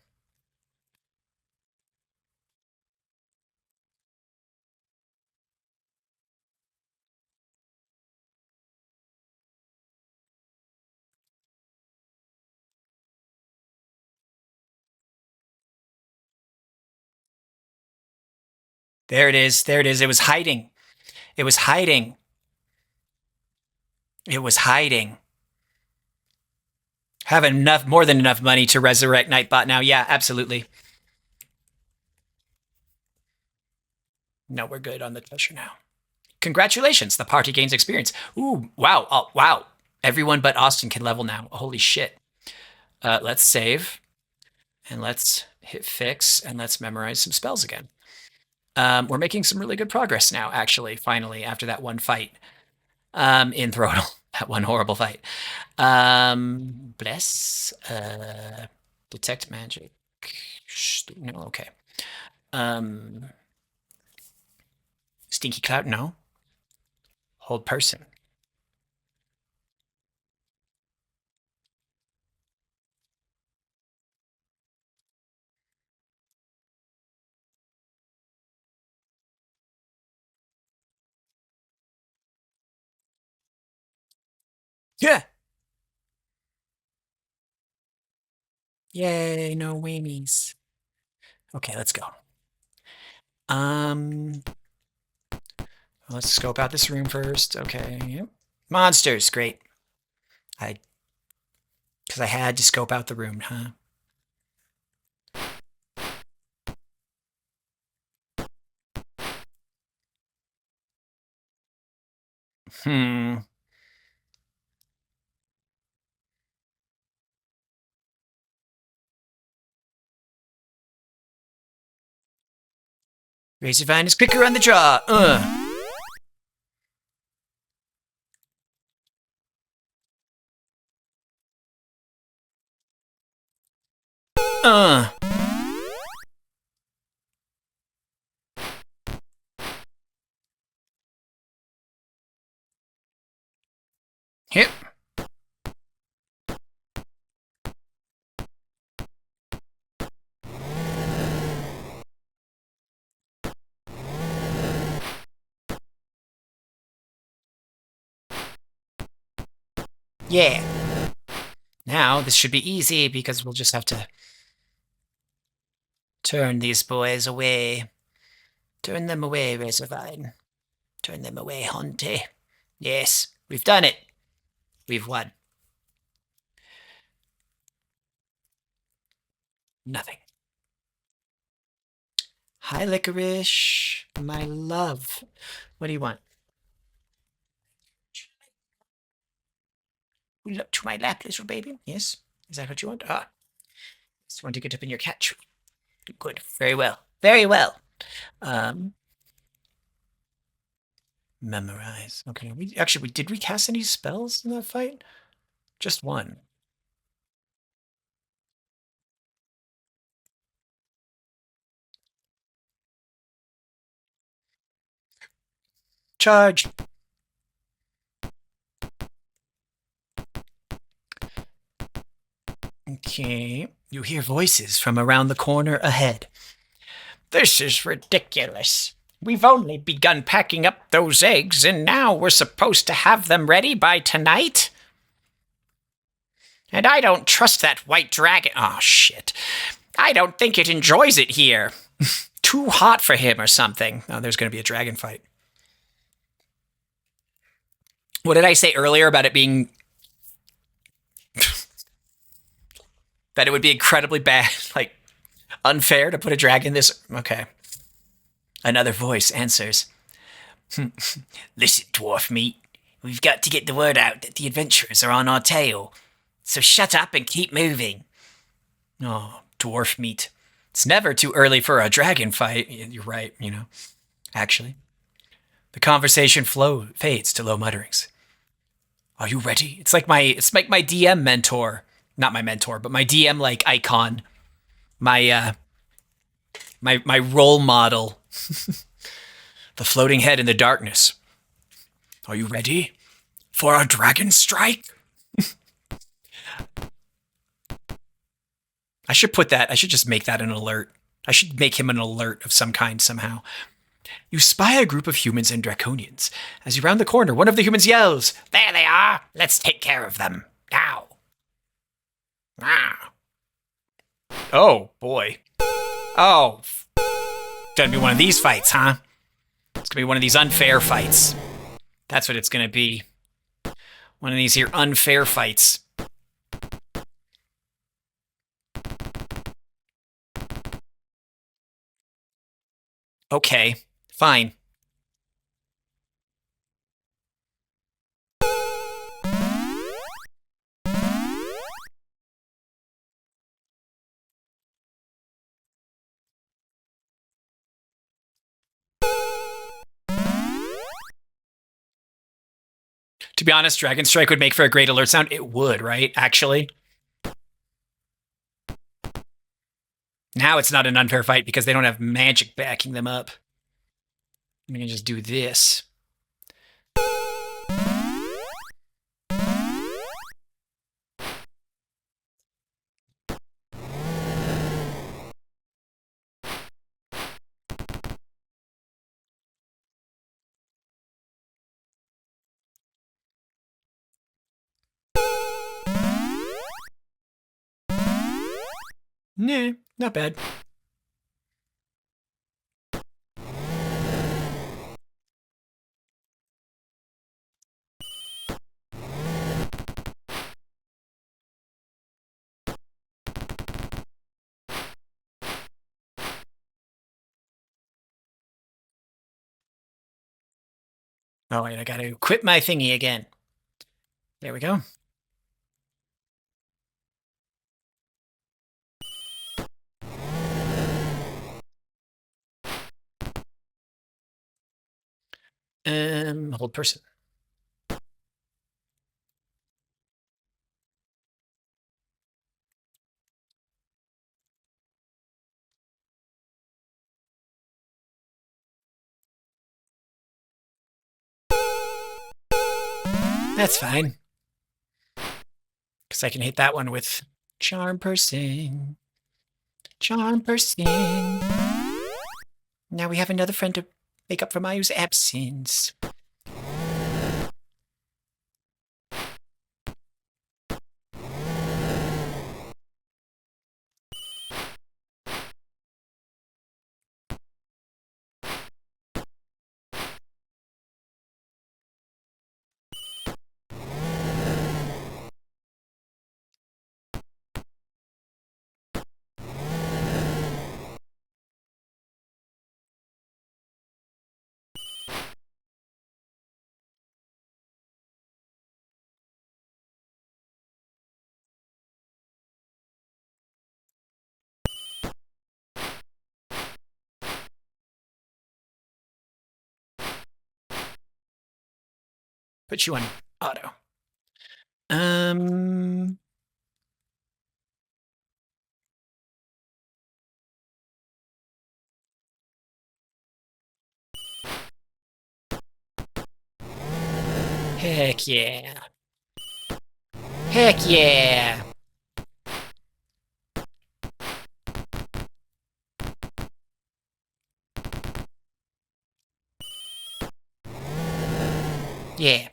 There it is. There it is. It was hiding. It was hiding. It was hiding. Have enough, more than enough money to resurrect Nightbot now. Yeah, absolutely. No, we're good on the treasure now. Congratulations, the party gains experience. Ooh, wow, oh, wow. Everyone but Austin can level now. Holy shit. Let's save, and let's hit fix, and let's memorize some spells again. We're making some really good progress now, actually, finally, after that one fight in Throdal. That one horrible fight. Bless, detect magic. No, okay. Stinky cloud, no. Hold person. Yeah. Yay, no whammies. Okay, let's go. Let's scope out this room first. Okay, yep. Monsters, great. Because I had to scope out the room, huh? Hmm. Razorvine is quicker on the draw. Uh. Hip. Yeah. Now, this should be easy because we'll just have to turn these boys away. Turn them away, Razorvine. Turn them away, Hauntie. Yes, we've done it. We've won. Nothing. Hi, Licorice. My love. What do you want? Look to my lap, little baby. Yes? Is that what you want? Ah. Just want to get up in your cat tree. Good. Very well. Very well. Memorize. Okay. Did we cast any spells in that fight? Just one. Charge. Okay. You hear voices from around the corner ahead. This is ridiculous. We've only begun packing up those eggs, and now we're supposed to have them ready by tonight? And I don't trust that white dragon. Oh, shit. I don't think it enjoys it here. Too hot for him or something. Oh, there's going to be a dragon fight. What did I say earlier about it being... that it would be incredibly bad, like, unfair to put a dragon this... Okay. Another voice answers. Listen, dwarf meat. We've got to get the word out that the adventurers are on our tail. So shut up and keep moving. Oh, dwarf meat. It's never too early for a dragon fight. You're right, actually. The conversation fades to low mutterings. Are you ready? It's like my DM mentor. Not my mentor, but my DM like icon. My my role model. The floating head in the darkness. Are you ready for a dragon strike? I should just make that an alert. I should make him an alert of some kind somehow. You spy a group of humans and draconians. As you round the corner, one of the humans yells, "There they are! Let's take care of them. Now!" Ah. Oh, boy. Oh. Gonna be one of these fights, huh? It's gonna be one of these unfair fights. That's what it's gonna be. One of these here unfair fights. Okay, fine. To be honest, Dragon Strike would make for a great alert sound. It would, right? Actually. Now it's not an unfair fight because they don't have magic backing them up. I'm gonna just do this. Nah, not bad. Oh, wait, I gotta quit my thingy again. There we go. Hold person. That's fine. Because I can hit that one with charm person. Charm person. Now we have another friend to make up for Mayu's absence. Put you on auto. Heck yeah. Heck yeah. Yeah.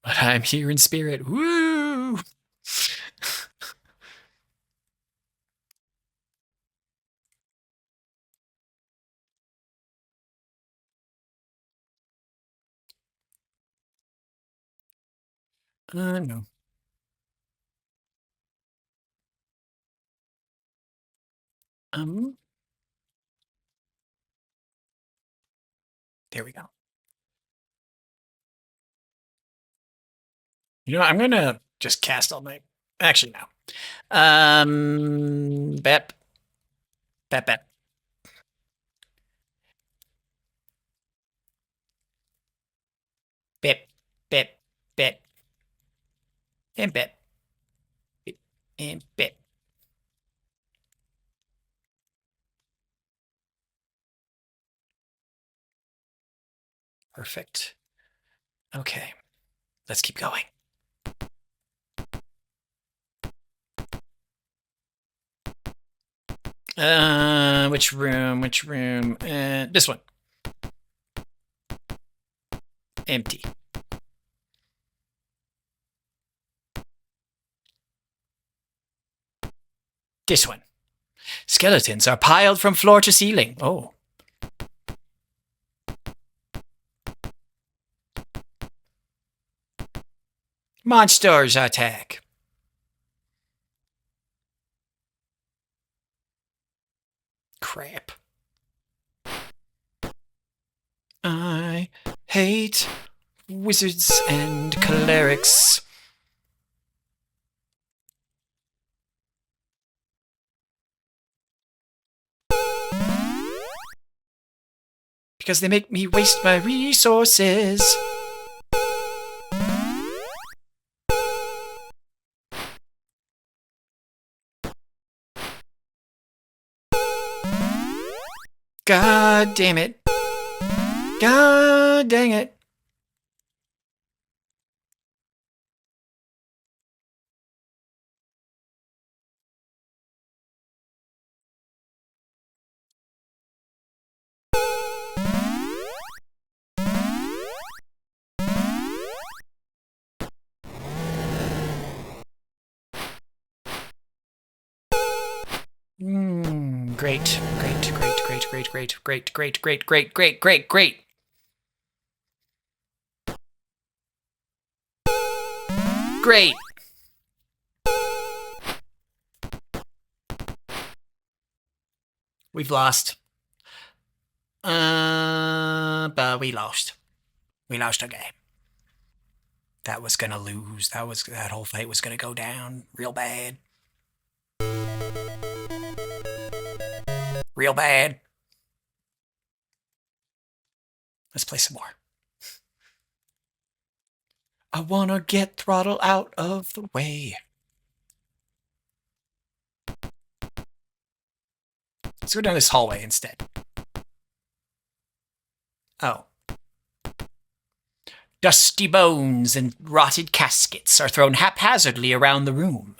But I'm here in spirit. Woo! No. There we go. You know, I'm gonna just cast all my. Actually, no. Bep. Bep, bep. Bep, bep, bep. And bep. Bep, and bep. Perfect. Okay. Let's keep going. Which room? Which room? This one. Empty. This one. Skeletons are piled from floor to ceiling. Oh. Monsters attack. Crap. I hate wizards and clerics. Because they make me waste my resources. God damn it. God dang it. Great, great, great, great, great, great, great, great, great, great, great, great, great. Great. We've lost. But we lost. We lost our game. That was gonna lose. That whole fight was gonna go down real bad. Real bad. Let's play some more. I wanna get throttle out of the way. Let's go down this hallway instead. Oh. Dusty bones and rotted caskets are thrown haphazardly around the room.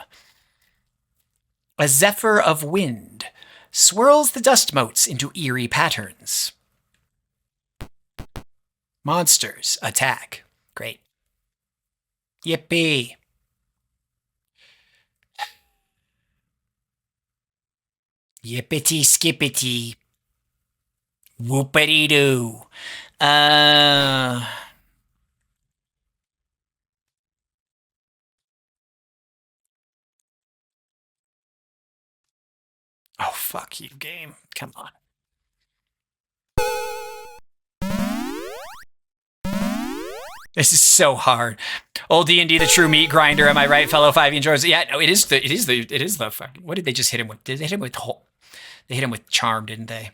A zephyr of wind swirls the dust motes into eerie patterns. Monsters attack. Great. Yippee. Yippity skippity. Whoopity doo. Oh, fuck you, game. Come on. This is so hard. Old D&D, the true meat grinder. Am I right, fellow 5e enjoyers? Yeah, no, it is the fucking. What did they just hit him with? Did they hit him with? They hit him with charm, didn't they?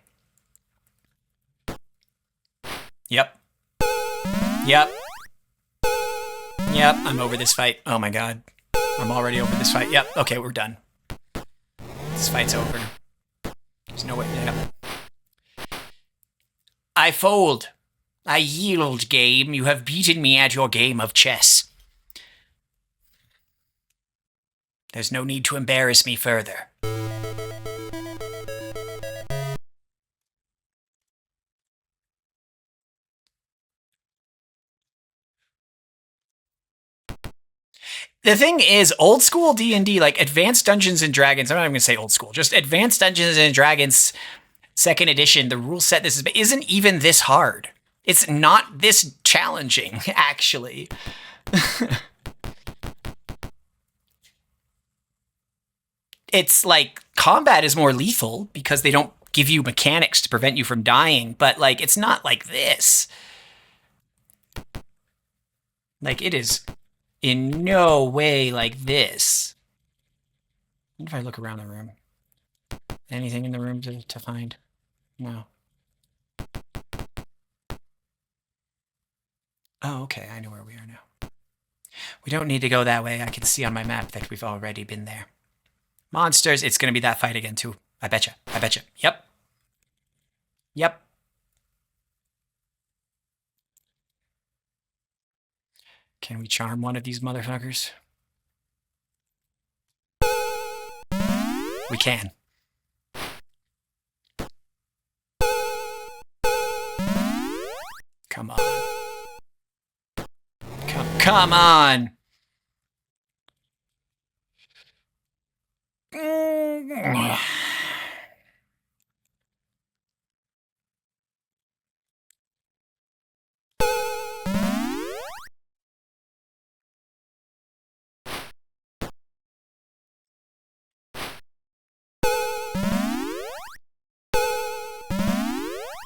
Yep. Yep. Yep. I'm over this fight. Oh my god. I'm already over this fight. Yep. Okay, we're done. This fight's over. There's no way. Yep. I fold. I yield, game. You have beaten me at your game of chess. There's no need to embarrass me further. The thing is, old school D&D, like Advanced Dungeons and Dragons, I'm not even going to say old school, just Advanced Dungeons and Dragons 2nd edition, the rule set isn't even this hard. It's not this challenging, actually. It's like combat is more lethal because they don't give you mechanics to prevent you from dying, but like it's not like this. Like it is in no way like this. What if I look around the room? Anything in the room to find? No. Oh, okay. I know where we are now. We don't need to go that way. I can see on my map that we've already been there. Monsters. It's going to be that fight again, too. I betcha. I betcha. Yep. Yep. Can we charm one of these motherfuckers? We can. Come on. Come on.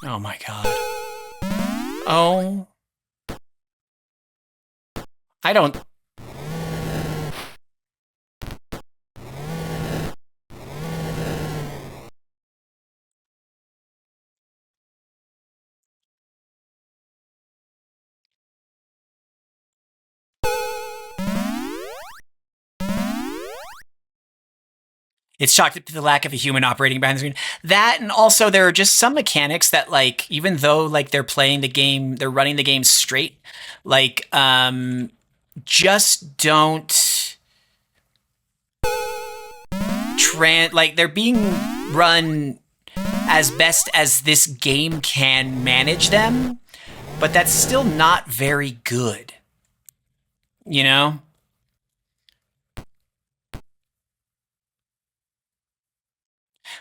Oh my god. Oh. I don't. It's chalked up to the lack of a human operating behind the screen. That, and also there are just some mechanics that, like, even though like they're playing the game, they're running the game straight, like just don't like they're being run as best as this game can manage them, but that's still not very good. You know?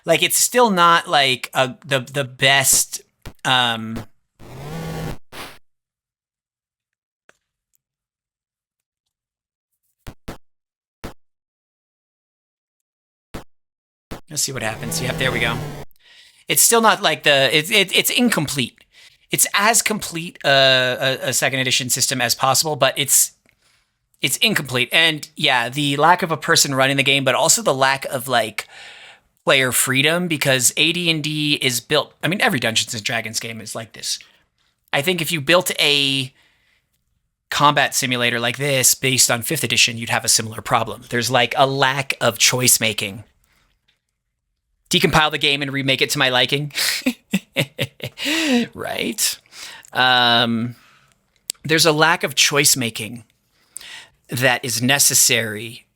Like it's still not like the best let's see what happens. Yep, there we go. It's still not like it's incomplete. It's as complete a second edition system as possible, but it's incomplete. And yeah, the lack of a person running the game, but also the lack of like player freedom, because AD&D is built. I mean, every Dungeons and Dragons game is like this. I think if you built a combat simulator like this based on 5th edition, you'd have a similar problem. There's like a lack of choice making. Decompile the game and remake it to my liking. Right? There's a lack of choice making that is necessary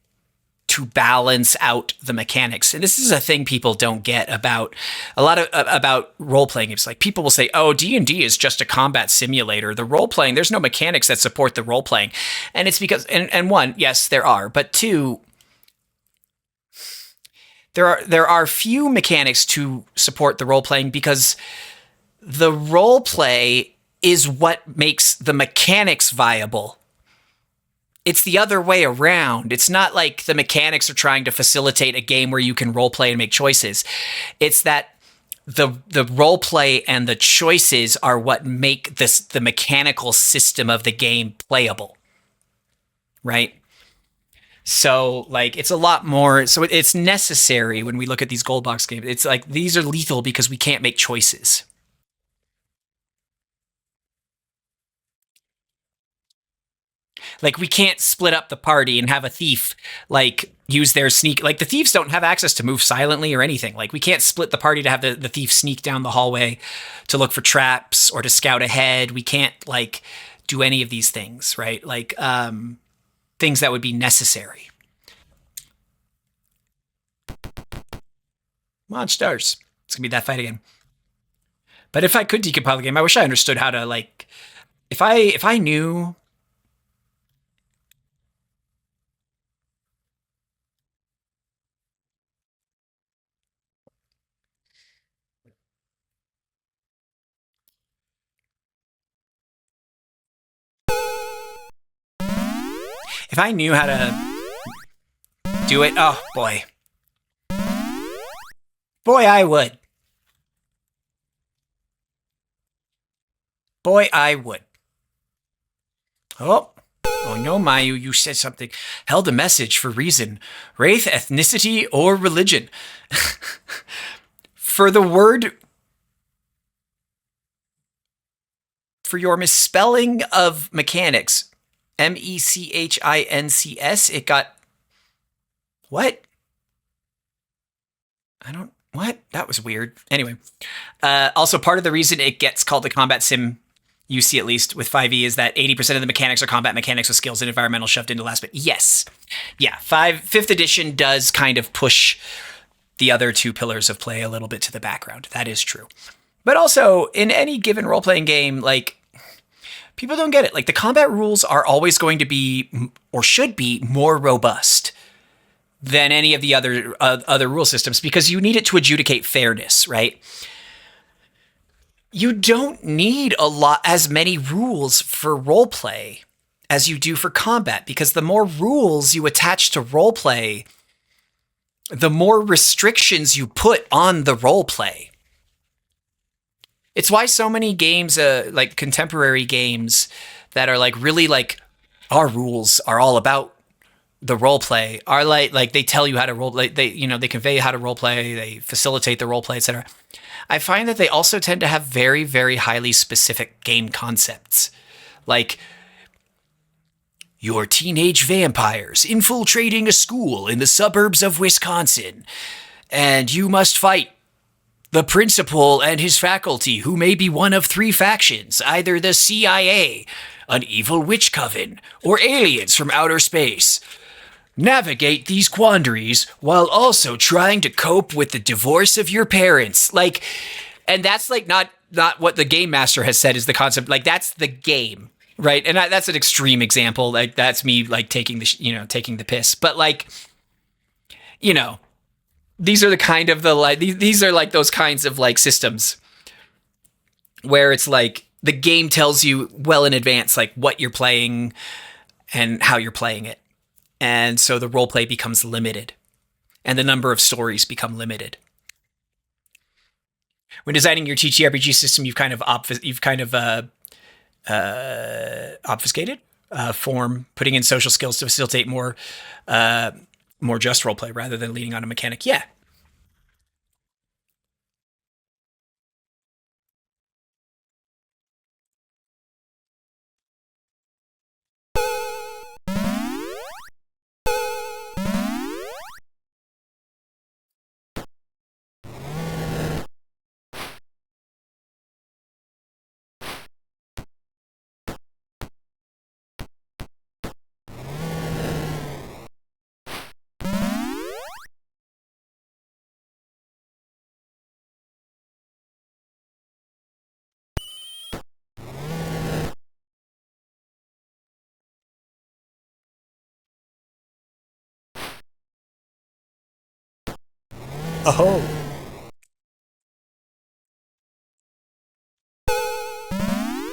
to balance out the mechanics. And this is a thing people don't get about a lot of about role-playing games. Like people will say, oh, D&D is just a combat simulator. The role-playing, there's no mechanics that support the role-playing. And it's because, and one, yes, there are, but two, there are few mechanics to support the role-playing because the role-play is what makes the mechanics viable. It's the other way around. It's not like the mechanics are trying to facilitate a game where you can role play and make choices. It's that the role play and the choices are what make the mechanical system of the game playable. Right? So like it's a lot more, so it's necessary when we look at these gold box games. It's like these are lethal because we can't make choices. Like we can't split up the party and have a thief like use their sneak. Like the thieves don't have access to move silently or anything. Like we can't split the party to have the thief sneak down the hallway to look for traps or to scout ahead. We can't like do any of these things, right? Like things that would be necessary. Monsters. It's gonna be that fight again. But if I could decompile the game, I wish I understood how to like if I knew. If I knew how to do it, oh boy. Boy, I would. Boy, I would. Oh. Oh no, Mayu, you said something. Held a message for reason. Race, ethnicity, or religion. For the word. For your misspelling of mechanics. MECHINCS, it got. What? I don't. What? That was weird. Anyway. Also, part of the reason it gets called the combat sim, you see at least with 5e, is that 80% of the mechanics are combat mechanics with skills and environmental shoved into last bit. Yes. Yeah, 5th edition does kind of push the other two pillars of play a little bit to the background. That is true. But also, in any given role-playing game, like, people don't get it. Like, the combat rules are always going to be, or should be, more robust than any of the other rule systems because you need it to adjudicate fairness, right? You don't need as many rules for roleplay as you do for combat, because the more rules you attach to roleplay, the more restrictions you put on the roleplay. It's why so many games, like contemporary games that are like really like our rules are all about the roleplay, are like they tell you how to role, like they convey how to roleplay, they facilitate the roleplay, etc. I find that they also tend to have very, very highly specific game concepts. Like, You're teenage vampires infiltrating a school in the suburbs of Wisconsin, and you must fight the principal and his faculty, who may be one of three factions, either the CIA, an evil witch coven, or aliens from outer space. Navigate these quandaries while also trying to cope with the divorce of your parents. Like, and that's like not what the game master has said is the concept. Like, that's the game, right? And that's an extreme example. Like, that's me like taking taking the piss. But like, these are the kind of these are like those kinds of like systems where it's like the game tells you well in advance like what you're playing and how you're playing it. And so the role play becomes limited and the number of stories become limited. When designing your TTRPG system, you've kind of obfuscated form, putting in social skills to facilitate more just role play rather than leaning on a mechanic. Yeah. Oh.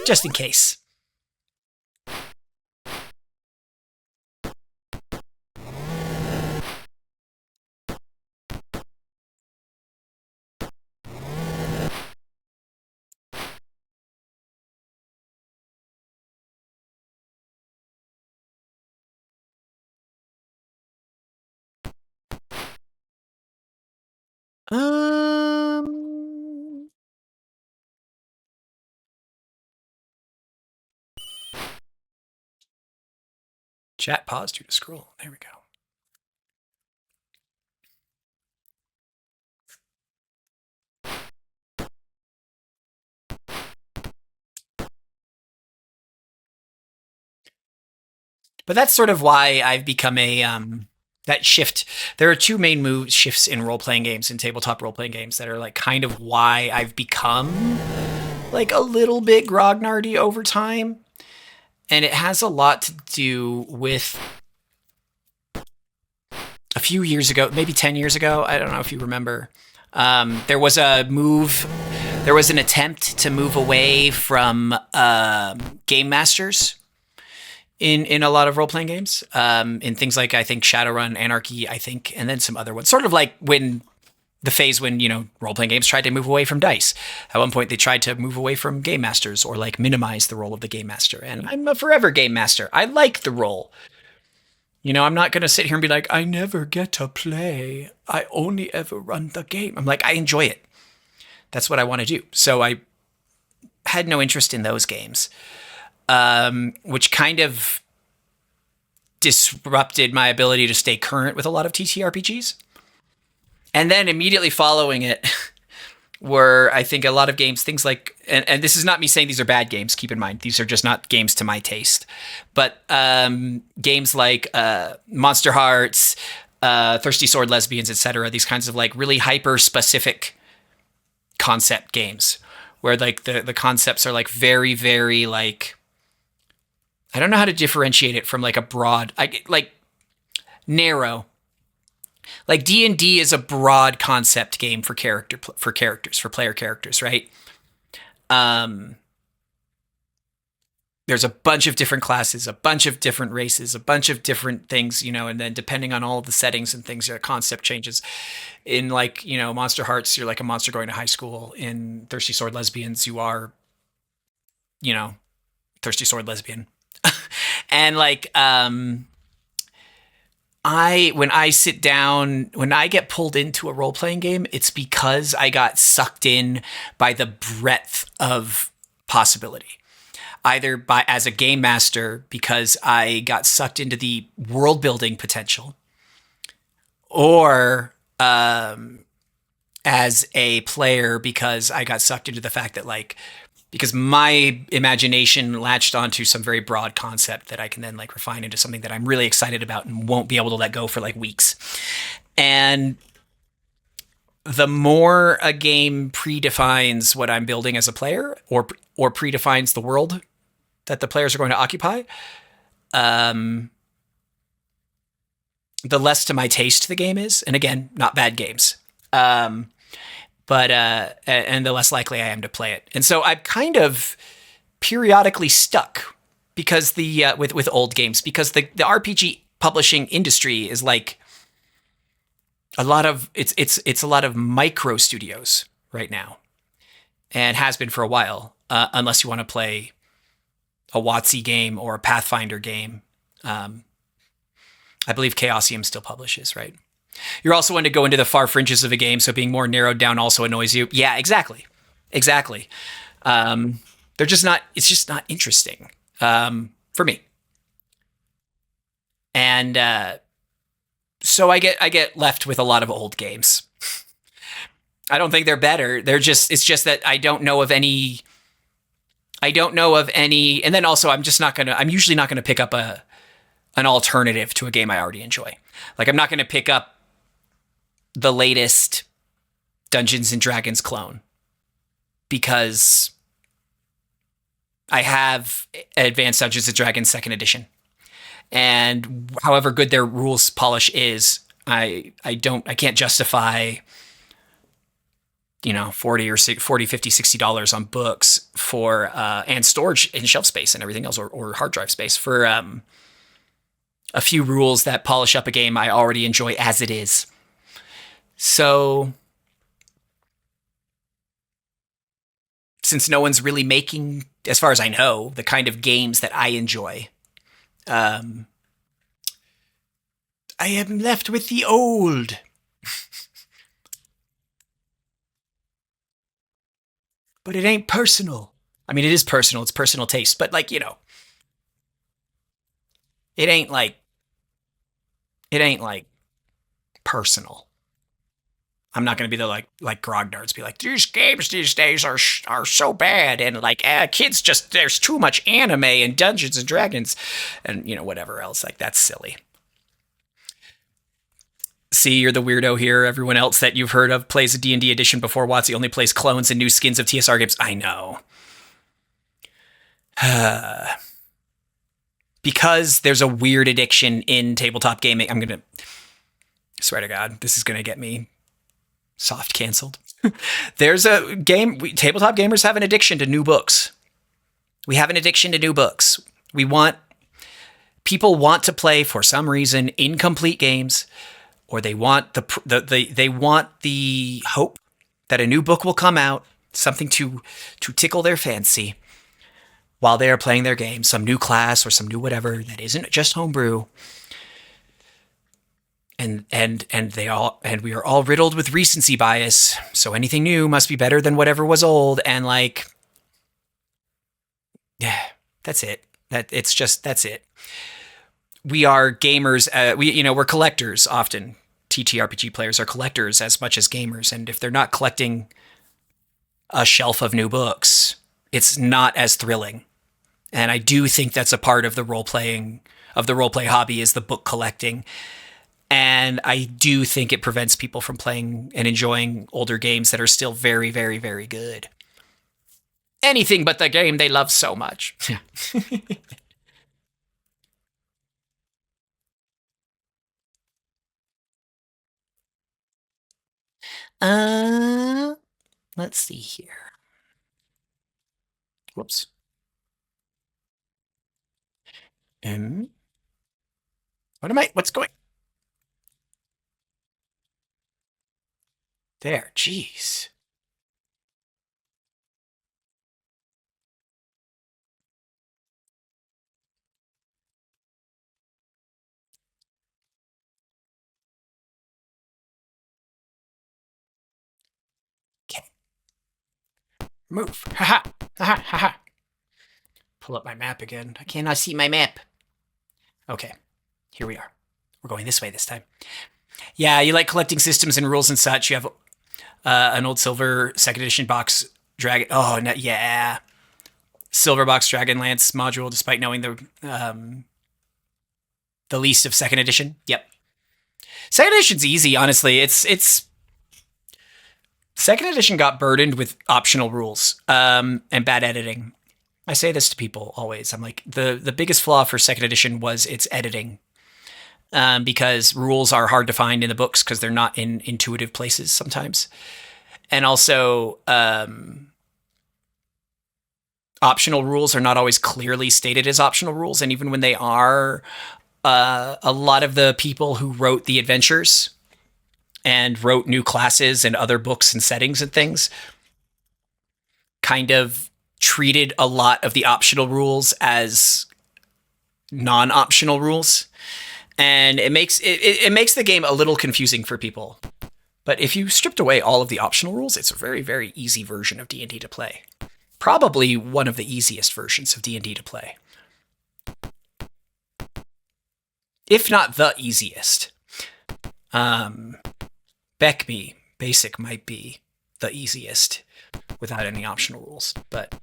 Just in case. Um, Chat paused you to scroll. There we go. But that's sort of why I've become that shift. There are two main shifts in role-playing games, in tabletop role-playing games, that are like kind of why I've become like a little bit grognardy over time. And it has a lot to do with a few years ago, maybe 10 years ago. I don't know if you remember. There was an attempt to move away from game masters in a lot of role-playing games, in things like, I think, Shadowrun, Anarchy, I think, and then some other ones. Sort of like when the phase when, role-playing games tried to move away from dice. At one point, they tried to move away from game masters or like minimize the role of the game master. And I'm a forever game master. I like the role. I'm not going to sit here and be like, I never get to play. I only ever run the game. I'm like, I enjoy it. That's what I want to do. So I had no interest in those games, which kind of disrupted my ability to stay current with a lot of TTRPGs. And then immediately following it were, I think, a lot of games, things like, and this is not me saying these are bad games, keep in mind, these are just not games to my taste, but games like Monster Hearts, Thirsty Sword Lesbians, etc., these kinds of like really hyper-specific concept games where like the concepts are like very, very like, I don't know how to differentiate it from like a broad, like narrow. Like D&D is a broad concept game for player characters, right? There's a bunch of different classes, a bunch of different races, a bunch of different things, and then depending on all of the settings and things, your concept changes. In like, Monster Hearts, you're like a monster going to high school. In Thirsty Sword Lesbians, you are, Thirsty Sword Lesbian. And like, when I sit down, when I get pulled into a role-playing game, it's because I got sucked in by the breadth of possibility. either by as a game master because I got sucked into the world building potential, or as a player because I got sucked into the fact that like because my imagination latched onto some very broad concept that I can then like refine into something that I'm really excited about and won't be able to let go for like weeks. And the more a game predefines what I'm building as a player, or predefines the world that the players are going to occupy, the less to my taste the game is. And again, not bad games. But and the less likely I am to play it. And so I'm kind of periodically stuck because the with old games, because the RPG publishing industry is like a lot of it's a lot of micro studios right now, and has been for a while, unless you want to play a WotC game or a Pathfinder game. I believe Chaosium still publishes, right? You're also one to go into the far fringes of a game, so being more narrowed down also annoys you. Yeah, exactly. Exactly. They're just not, it's just not interesting for me. And so I get left with a lot of old games. I don't think they're better. They're just, it's just that I don't know of any, and then also I'm usually not going to pick up an alternative to a game I already enjoy. Like I'm not going to pick up the latest Dungeons and Dragons clone because I have Advanced Dungeons and Dragons Second Edition, and however good their rules polish is, I can't justify 40 or 40, 50, $60 on books for and storage and shelf space and everything else, or hard drive space for a few rules that polish up a game I already enjoy as it is. So, since no one's really making, as far as I know, the kind of games that I enjoy, I am left with the old. But it ain't personal. I mean, it is personal. It's personal taste. But, like, it ain't like personal. I'm not going to be the like grog nerds be like, these games these days are so bad, and like kids just, there's too much anime and Dungeons and Dragons and whatever else. Like, that's silly. See, you're the weirdo here. Everyone else that you've heard of plays a D&D edition before WotC only plays clones and new skins of TSR games. I know. Because there's a weird addiction in tabletop gaming. I'm going to swear to God, this is going to get me soft canceled. There's a game, tabletop gamers have an addiction to new books. We have an addiction to new books. People want to play, for some reason, incomplete games, or they want they want the hope that a new book will come out, something to tickle their fancy while they are playing their game, some new class or some new whatever that isn't just homebrew. And we are all riddled with recency bias, so anything new must be better than whatever was old. And like, yeah, that's it. That's it. We are gamers. We're collectors often. TTRPG players are collectors as much as gamers, and if they're not collecting a shelf of new books, it's not as thrilling. And I do think that's a part of the role-play hobby, is the book collecting. And I do think it prevents people from playing and enjoying older games that are still very, very, very good. Anything but the game they love so much. uh, let's see here. Whoops. What's going? There, jeez. Okay. Move. Ha ha. Ha ha ha. pull up my map again. I cannot see my map. Okay, here we are. We're going this way this time. Yeah, you like collecting systems and rules and such. You have an old silver 2nd edition box dragon. Oh, no, yeah. Silver box Dragonlance module, despite knowing the least of 2nd edition. Yep. 2nd edition's easy, honestly. It's 2nd edition got burdened with optional rules and bad editing. I say this to people always. I'm like, the biggest flaw for 2nd edition was its editing. Because rules are hard to find in the books because they're not in intuitive places sometimes. And also, optional rules are not always clearly stated as optional rules. And even when they are, a lot of the people who wrote the adventures and wrote new classes and other books and settings and things kind of treated a lot of the optional rules as non-optional rules. And it makes the game a little confusing for people. But if you stripped away all of the optional rules, it's a very, very easy version of D&D to play. Probably one of the easiest versions of D&D to play. If not the easiest. BECME Basic might be the easiest without any optional rules, but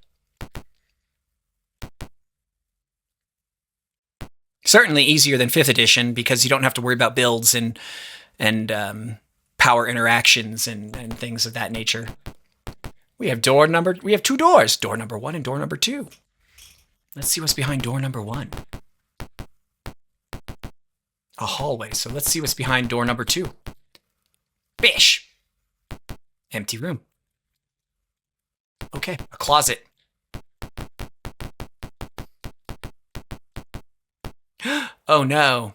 certainly easier than 5th edition because you don't have to worry about builds and power interactions and things of that nature. We have 2 doors, door number 1 and door number 2. Let's see what's behind door number 1. A hallway, so let's see what's behind door number 2. Bish! Empty room. Okay, a closet. Oh no.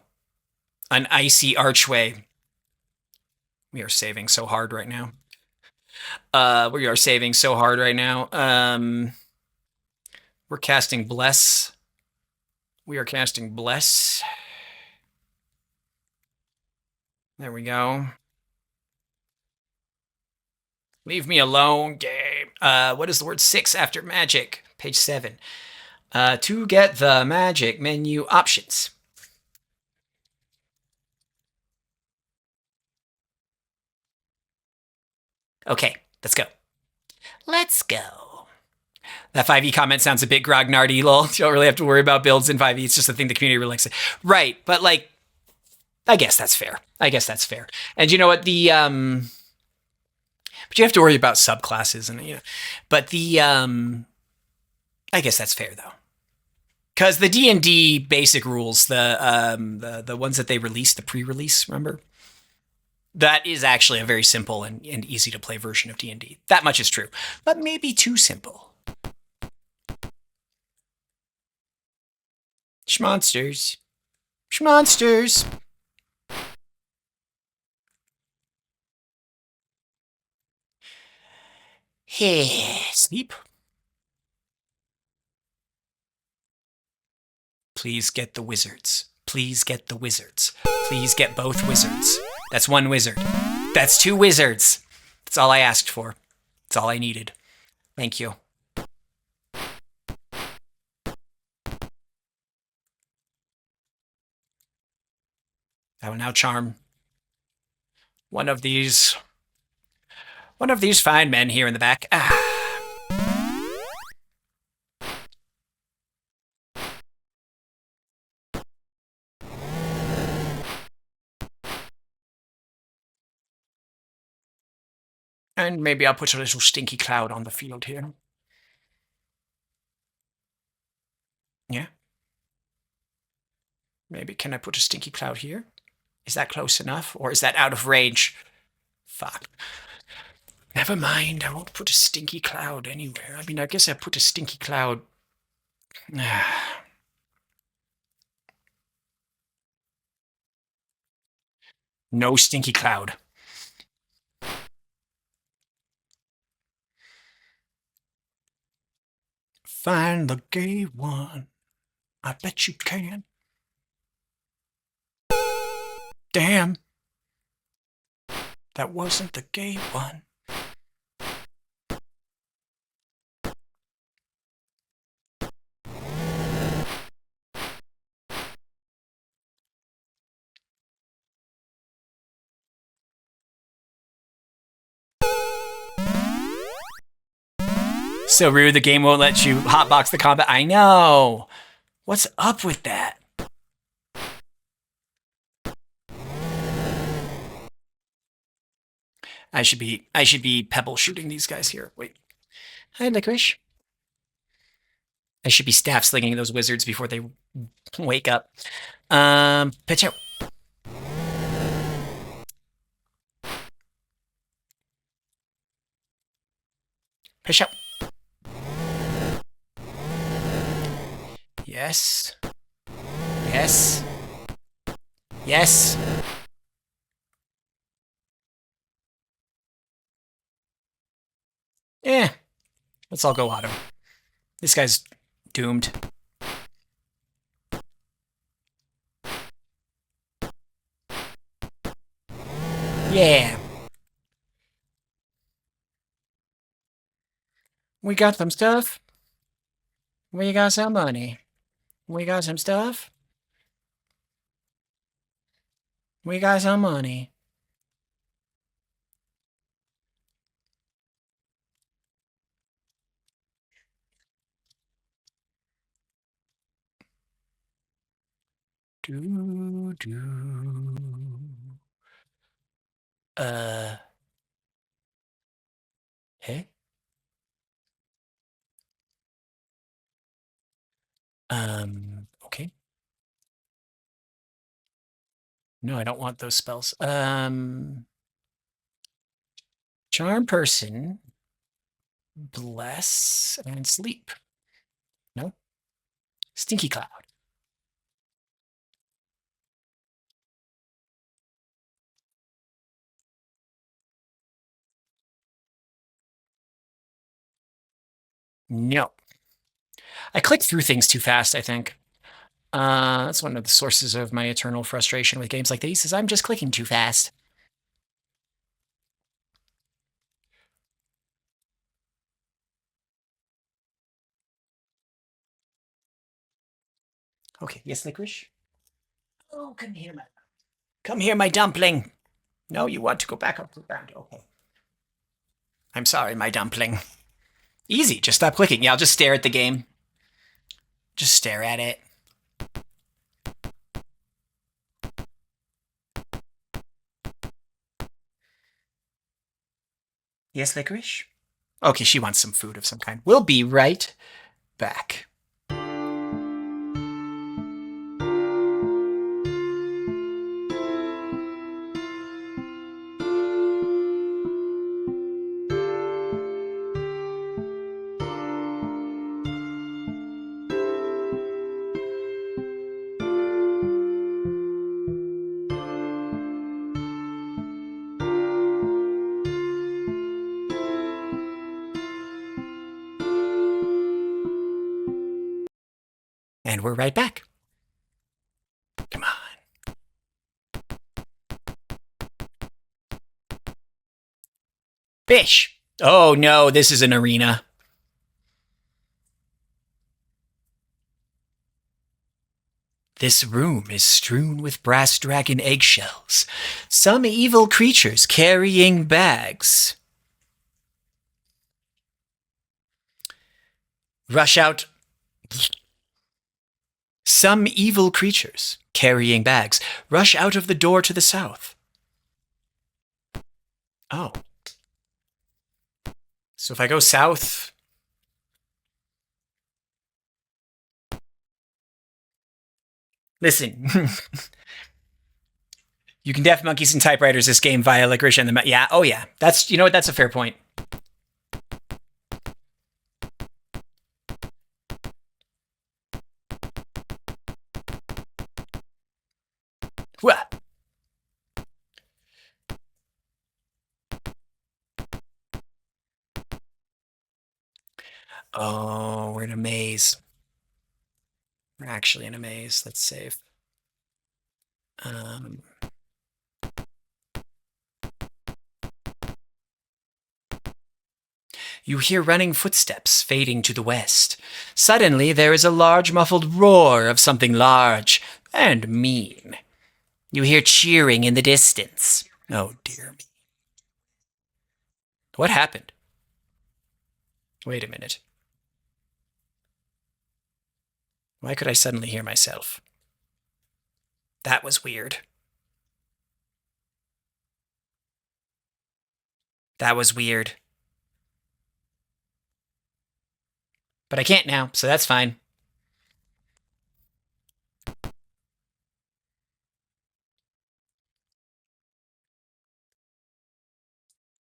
An icy archway. We are saving so hard right now. We are saving so hard right now. We're casting Bless. We are casting Bless. There we go. Leave me alone, game. What is the word 6 after magic? Page 7. To get the magic menu options. Okay, let's go. Let's go. That 5e comment sounds a bit grognardy, lol. You don't really have to worry about builds in 5e. It's just a thing the community really likes. Right, but like, I guess that's fair. And you know what? But you have to worry about subclasses and, you know, but I guess that's fair though. Because the D&D basic rules, the ones that they released, the pre-release, remember? That is actually a very simple and easy to play version of D&D. That much is true, but maybe too simple. Schmonsters. Schmonsters. Sleep. Please get the wizards. Please get the wizards. Please get both wizards. That's 1 wizard. That's 2 wizards. That's all I asked for. That's all I needed. Thank you. I will now charm one of these fine men here in the back. And maybe I'll put a little stinky cloud on the field here. Yeah. Maybe can I put a stinky cloud here? Is that close enough? Or is that out of range? Fuck. Never mind, I won't put a stinky cloud anywhere. I mean, I guess I put a stinky cloud... No stinky cloud. Find the gay one. I bet you can. Damn. That wasn't the gay one. So rude, the game won't let you hotbox the combat. I know. What's up with that? I should be pebble shooting these guys here. Wait. Hi, Licorice. I should be staff slinging those wizards before they wake up. Pitch out. Pitch out. Yes. Yes. Yes. Eh. Let's all go auto. This guy's doomed. Yeah. We got some stuff. We got some money. We got some stuff. We got some money. Do do. Hey. Okay. No, I don't want those spells. Charm person, bless, and sleep. No. Stinky cloud. No. I click through things too fast, I think. That's one of the sources of my eternal frustration with games like these, is I'm just clicking too fast. Okay, yes, Licorice? Oh, come here, my dumpling. No, you want to go back up to the ground. Okay. I'm sorry, my dumpling. Easy, just stop clicking. Yeah, I'll just stare at the game. Just stare at it. Yes, Licorice? Okay, she wants some food of some kind. We'll be right back. And we're right back. Come on. Fish. Oh no, this is an arena. This room is strewn with brass dragon eggshells. Some evil creatures carrying bags. Rush out. Some evil creatures carrying bags rush out of the door to the south. Oh. So if I go south... Listen. You can def monkeys and typewriters this game via Licorice and the... Yeah, oh yeah. That's, you know what, that's a fair point. What? Oh, we're in a maze. We're actually in a maze. Let's save. You hear running footsteps fading to the west. Suddenly, there is a large muffled roar of something large and mean. You hear cheering in the distance. Oh, dear me. What happened? Wait a minute. Why could I suddenly hear myself? That was weird. That was weird. But I can't now, so that's fine.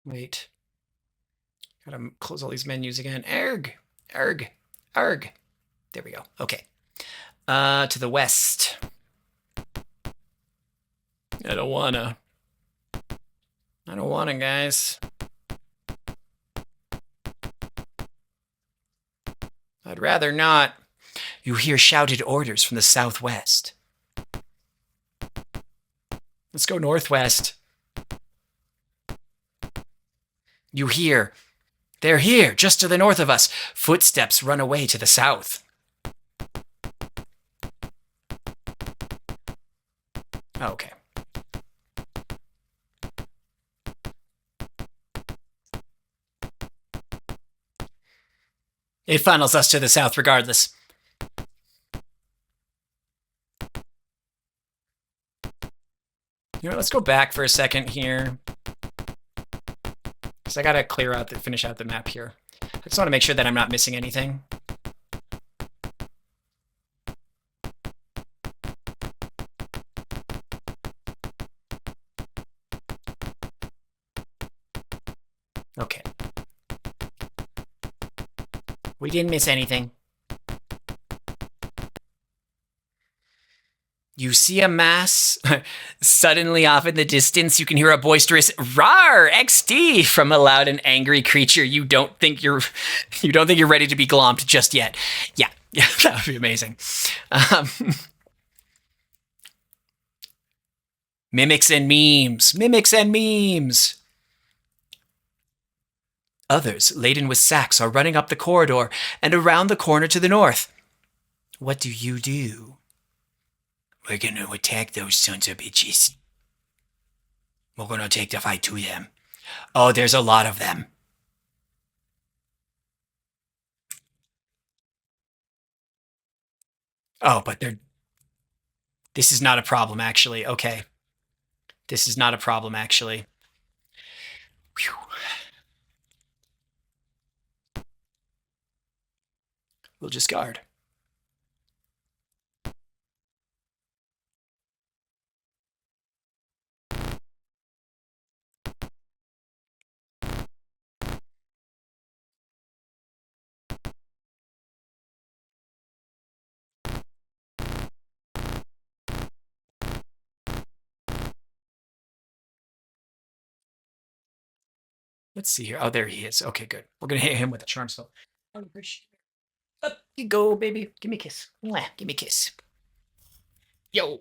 Wait. Gotta close all these menus again. Erg! Erg! Erg! There we go. Okay. To the west. I don't wanna. I don't wanna, guys. I'd rather not. You hear shouted orders from the southwest. Let's go northwest. You hear. They're here, just to the north of us. Footsteps run away to the south. Okay. It funnels us to the south regardless. You know, let's go back for a second here. Because I gotta finish out the map here. I just want to make sure that I'm not missing anything. Okay. We didn't miss anything. You see a mass. Suddenly off in the distance, you can hear a boisterous "Rar! XD!" from a loud and angry creature. You don't think you're ready to be glomped just yet. Yeah, that would be amazing. Mimics and memes. Mimics and memes. Others, laden with sacks, are running up the corridor and around the corner to the north. What do you do? We're gonna attack those sons of bitches. We're gonna take the fight to them. Oh, there's a lot of them. Oh, but they're... This is not a problem, actually. Okay. This is not a problem, actually. Whew. We'll just guard. Let's see here. Oh, there he is. Okay, good. We're gonna hit him with a charm spell. Up you go, baby. Give me a kiss. Mwah. Give me a kiss. Yo.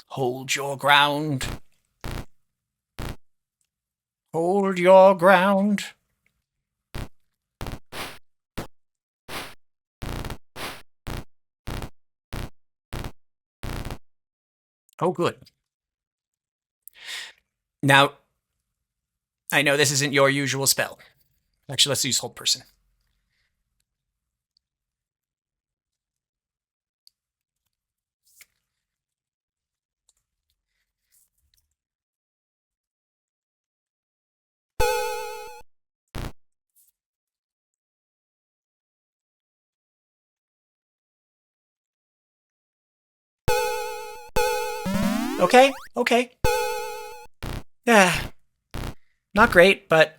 Hold your ground. Hold your ground. Oh, good. Now, I know this isn't your usual spell. Actually, let's use Hold Person. Okay, okay. Yeah. Not great, but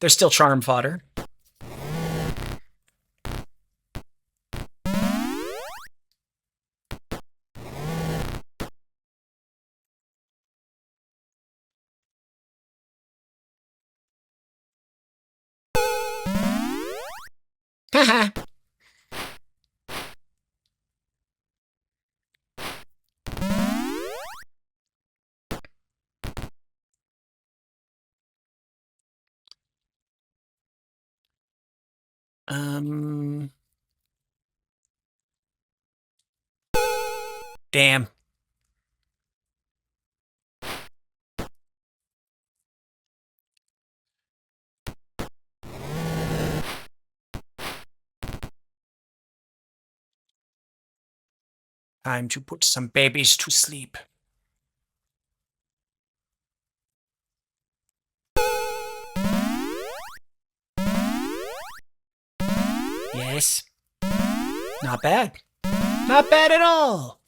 there's still charm fodder. Haha. Damn. Time to put some babies to sleep. Yes. Not bad. Not bad at all.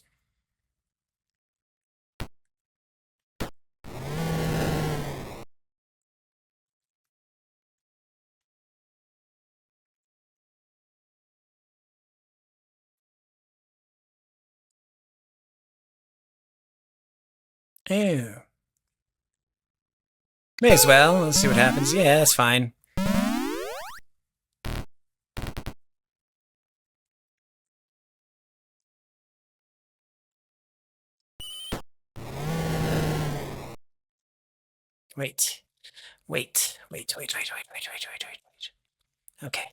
Ew. May as well. Let's see what happens. Yeah, that's fine. Wait. Wait. Okay.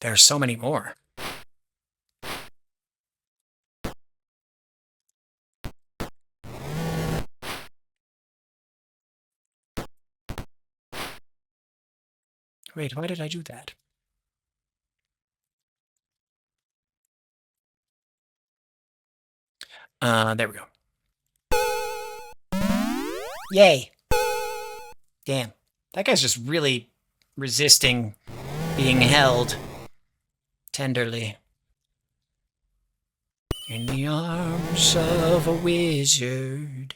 There are so many more. Wait, why did I do that? There we go. Yay. Damn. That guy's just really resisting being held tenderly. In the arms of a wizard.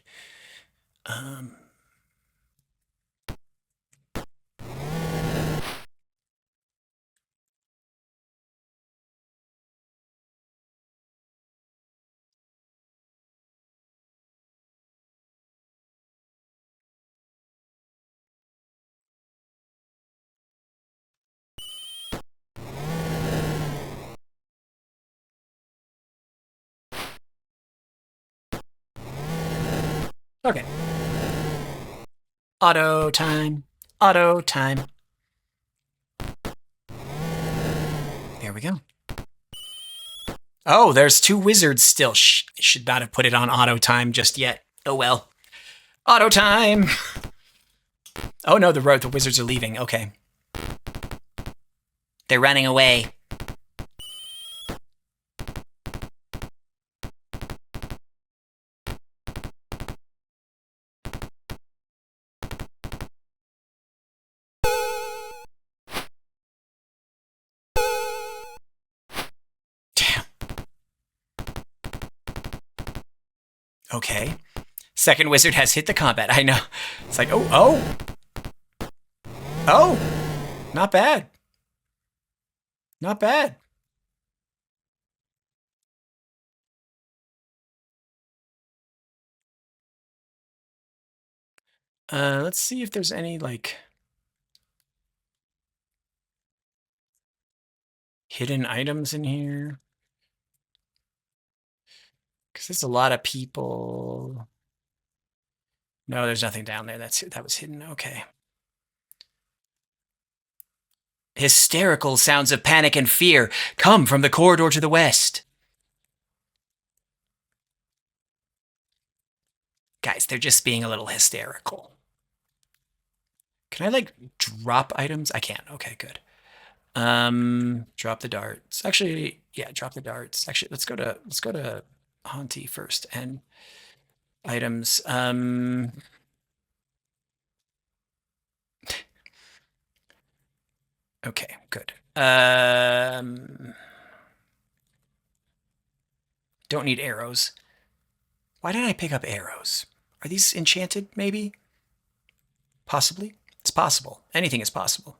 Okay. Auto time. Auto time. There we go. Oh, there's 2 wizards still. Shh, I should not have put it on auto time just yet. Oh well. Auto time! Oh no, the wizards are leaving. Okay. They're running away. Damn. Okay. Second wizard has hit the combat. I know. It's like, oh. Not bad. Not bad. Let's see if there's any, like, hidden items in here. Because there's a lot of people. No, there's nothing down there. That was hidden. Okay. Hysterical sounds of panic and fear come from the corridor to the west. Guys, they're just being a little hysterical. Can I, like, drop items? I can't. Okay, good. Drop the darts. Actually, yeah, drop the darts. Actually, let's go to Hauntie first and items. Okay, good. Don't need arrows. Why did I pick up arrows? Are these enchanted, maybe? Possibly. It's possible. Anything is possible.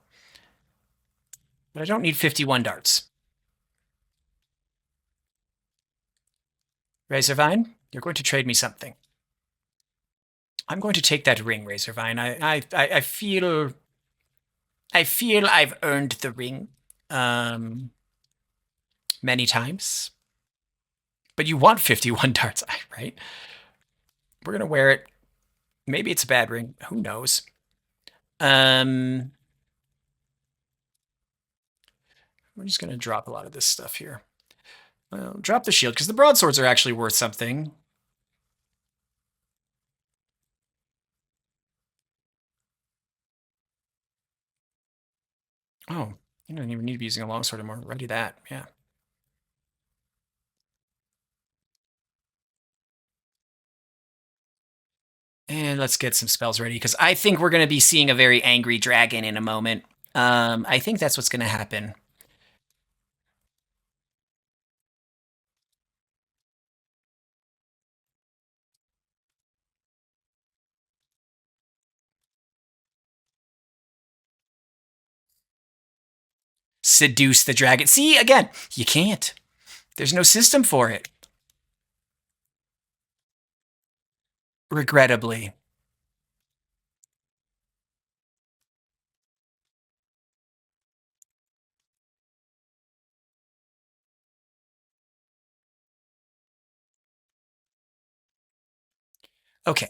But I don't need 51 darts. Razorvine, you're going to trade me something. I'm going to take that ring, Razorvine. I feel I've earned the ring many times. But you want 51 darts, right? We're gonna wear it. Maybe it's a bad ring. Who knows? We're just gonna drop a lot of this stuff here. Well, drop the shield, because the broadswords are actually worth something. Oh, you don't even need to be using a longsword anymore. Ready that, yeah. And let's get some spells ready, because I think we're going to be seeing a very angry dragon in a moment. I think that's what's going to happen. Seduce the dragon. See, again, you can't. There's no system for it. Regrettably. Okay.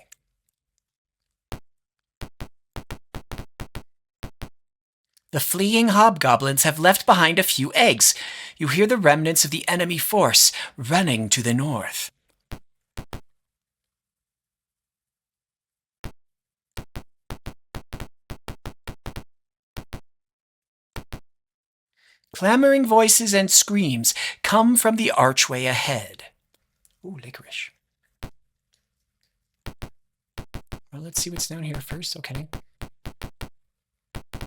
The fleeing hobgoblins have left behind a few eggs. You hear the remnants of the enemy force running to the north. Clamoring voices and screams come from the archway ahead. Ooh, licorice. Well, let's see what's down here first. Okay.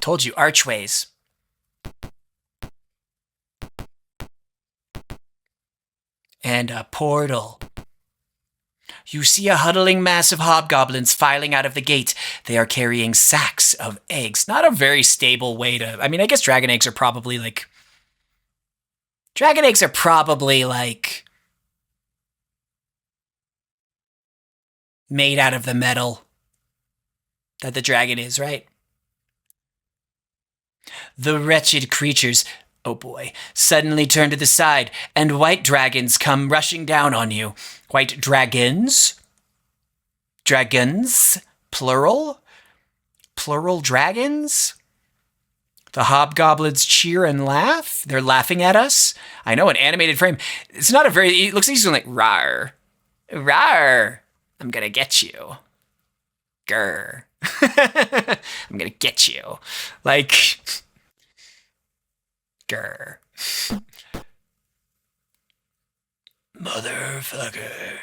Told you, archways. And a portal. You see a huddling mass of hobgoblins filing out of the gate. They are carrying sacks of eggs. Not a very stable way to... I mean, I guess dragon eggs are probably like... Dragon eggs are probably like... made out of the metal that the dragon is, right? The wretched creatures, oh boy, suddenly turn to the side, and white dragons come rushing down on you. White dragons? Dragons? Plural? Plural dragons? The hobgoblins cheer and laugh. They're laughing at us. I know, an animated frame. It's not a very... It looks like he's going like, rawr. Rawr. I'm gonna get you. Grr. I'm gonna get you. Like... Grr. Motherfucker.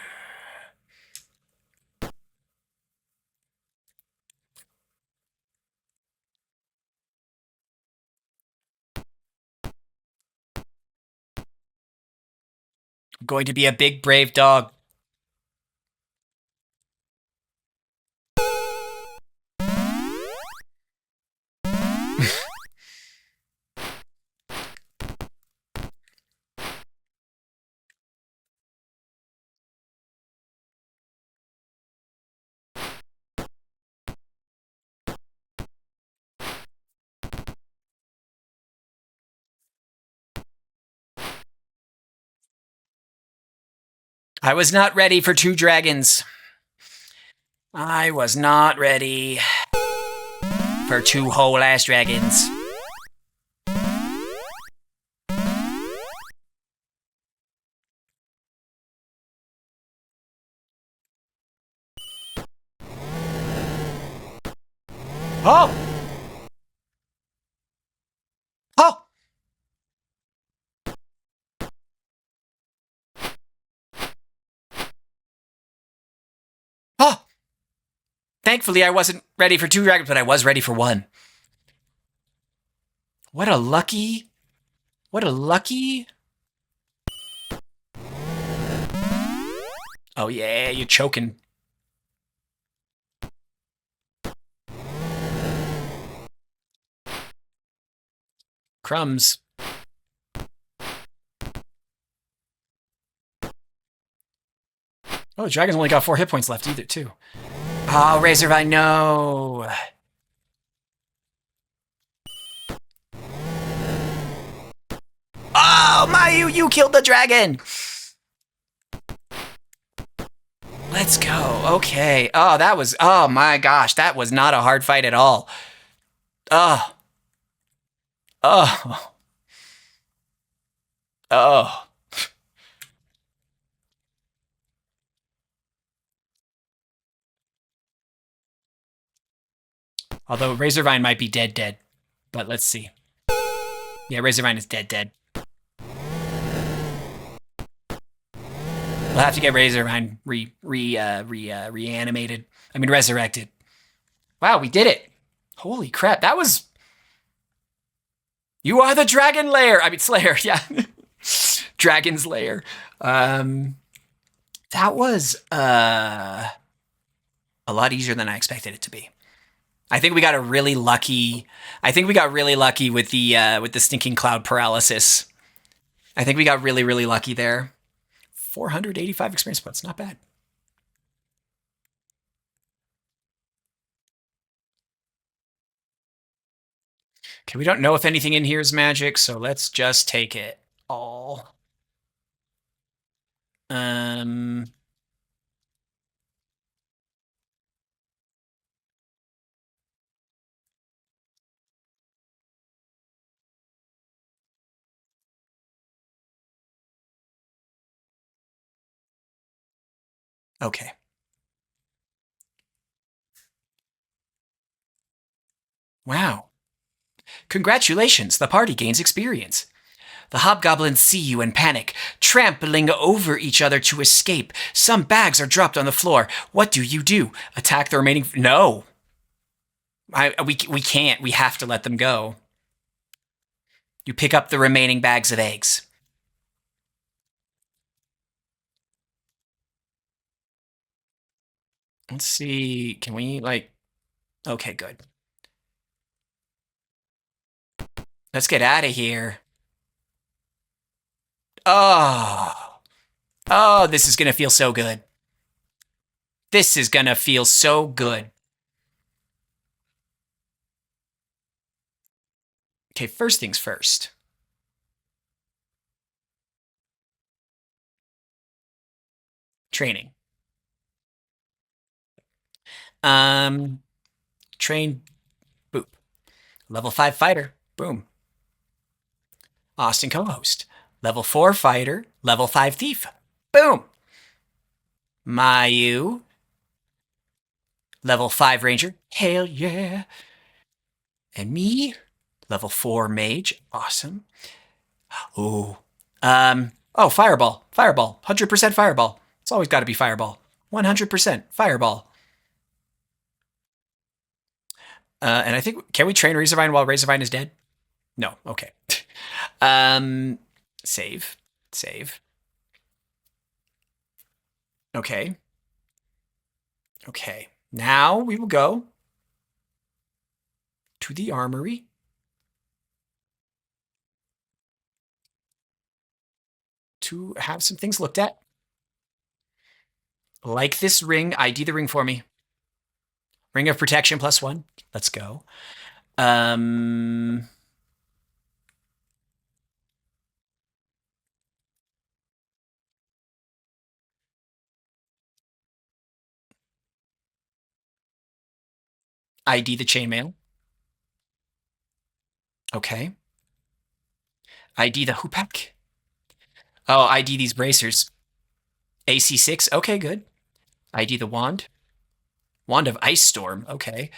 I'm going to be a big, brave dog. I was not ready for 2 dragons. I was not ready for 2 whole ass dragons. Oh! Oh! Oh! Thankfully, I wasn't ready for 2 dragons, but I was ready for 1. What a lucky... What a lucky... Oh yeah, you're choking. Crumbs. Oh, the dragon's only got 4 hit points left either, too. Oh, Razorvine, no! Oh, Mayu, you killed the dragon! Let's go. Okay. Oh, that was... Oh, my gosh. That was not a hard fight at all. Oh. Oh. Oh. Although Razorvine might be dead, but let's see. Yeah, Razorvine is dead. We'll have to get Razorvine reanimated. I mean, resurrected. Wow, we did it. Holy crap, that was... You are the Dragon Lair. I mean, Slayer, yeah. Dragon's Lair. That was a lot easier than I expected it to be. I think we got really lucky with the stinking cloud paralysis. I think we got really lucky there. 485 experience points, not bad. Okay, we don't know if anything in here is magic, so let's just take it all. Okay. Wow. Congratulations, the party gains experience. The hobgoblins see you and panic, trampling over each other to escape. Some bags are dropped on the floor. What do you do? Attack the remaining... No. We can't. We have to let them go. You pick up the remaining bags of eggs. Let's see. Can we, like... Okay, good. Let's get out of here. Oh. Oh, this is going to feel so good. This is going to feel so good. Okay, first things first. Training. Train. Boop. Level 5 fighter. Boom. Austin co-host. Level 4 fighter. Level 5 thief. Boom. Mayu. Level 5 ranger. Hell yeah. And me. Level 4 mage. Awesome. Ooh. Oh, fireball. Fireball. 100% fireball. It's always got to be fireball. 100% fireball. And I think, can we train Razorvine while Razorvine is dead? No. Okay. Save. Save. Okay. Okay. Now we will go to the armory. To have some things looked at. Like this ring. ID the ring for me. Ring of protection +1. Let's go. ID the chainmail. Okay. ID the hoopak. Oh, ID these bracers. AC6. Okay, good. ID the wand. Wand of Ice Storm. Okay.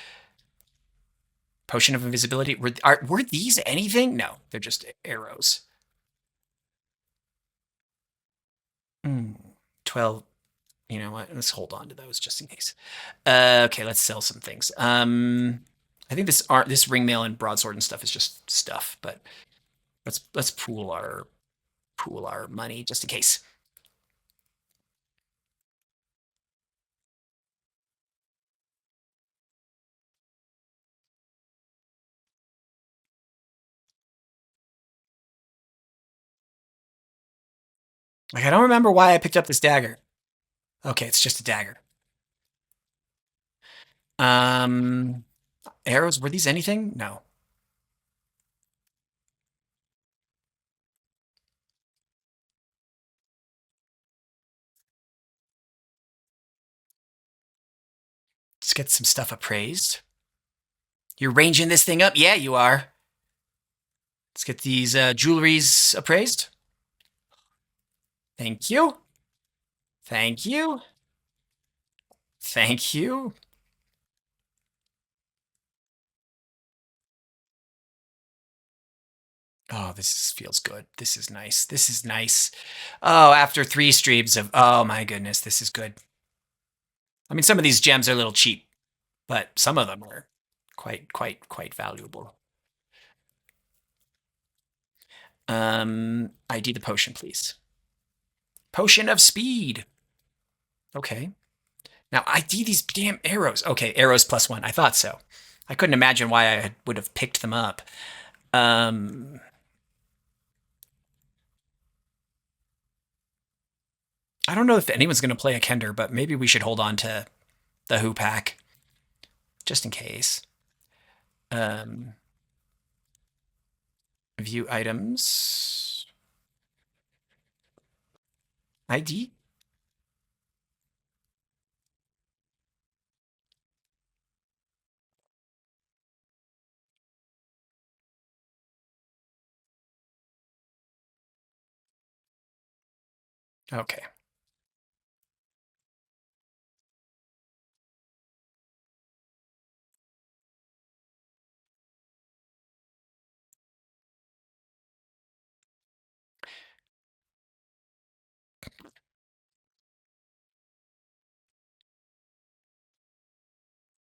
Potion of invisibility. Were these anything? No, they're just arrows. 12. You know what? Let's hold on to those just in case. Okay, let's sell some things. I think this ring mail and broadsword and stuff is just stuff, but let's pool our money just in case. Like, I don't remember why I picked up this dagger. Okay, it's just a dagger. Arrows, were these anything? No. Let's get some stuff appraised. You're ranging this thing up? Yeah, you are. Let's get these jewelries appraised. Thank you. Thank you. Thank you. Oh, feels good. This is nice. This is nice. Oh, after 3 streams of, oh my goodness, this is good. I mean, some of these gems are a little cheap, but some of them are quite valuable. ID the potion, please. Potion of speed. Okay. Now ID these damn arrows. Okay, arrows +1. I thought so. I couldn't imagine why I would have picked them up. I don't know if anyone's going to play a Kender, but maybe we should hold on to the Who pack just in case. View items. ID? Okay.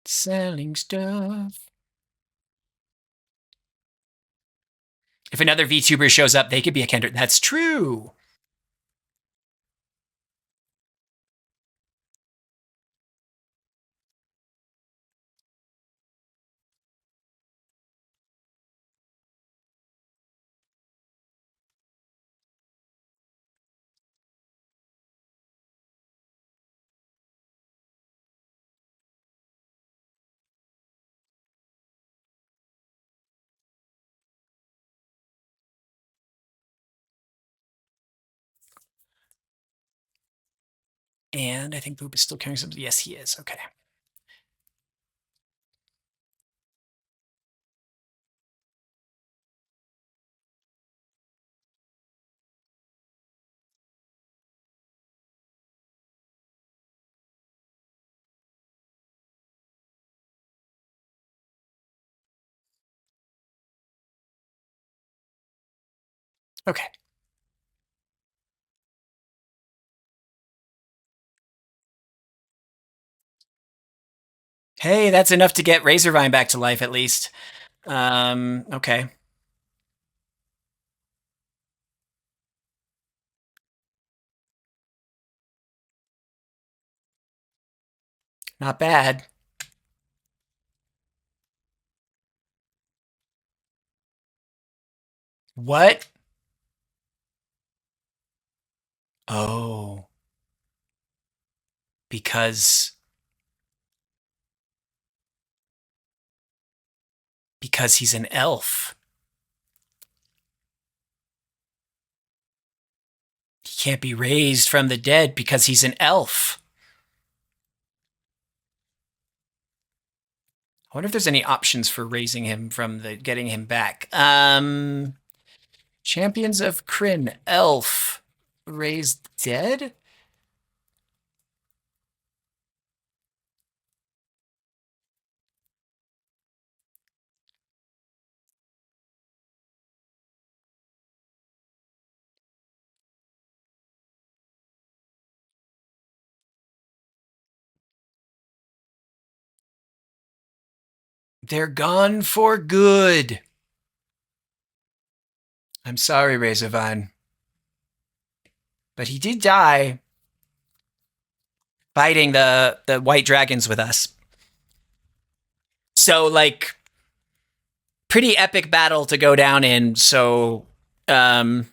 Selling stuff. If another VTuber shows up, they could be a Kender. That's true. And I think Boop is still carrying something. Yes, he is. Okay. Okay. Hey, that's enough to get Razorvine back to life at least. Okay. Not bad. What? Oh. Because he's an elf. He can't be raised from the dead because he's an elf. I wonder if there's any options for raising him from getting him back. Champions of Krynn, elf, raised dead? They're gone for good. I'm sorry, Razorvine. But he did die fighting the white dragons with us. So, like, pretty epic battle to go down in. So, and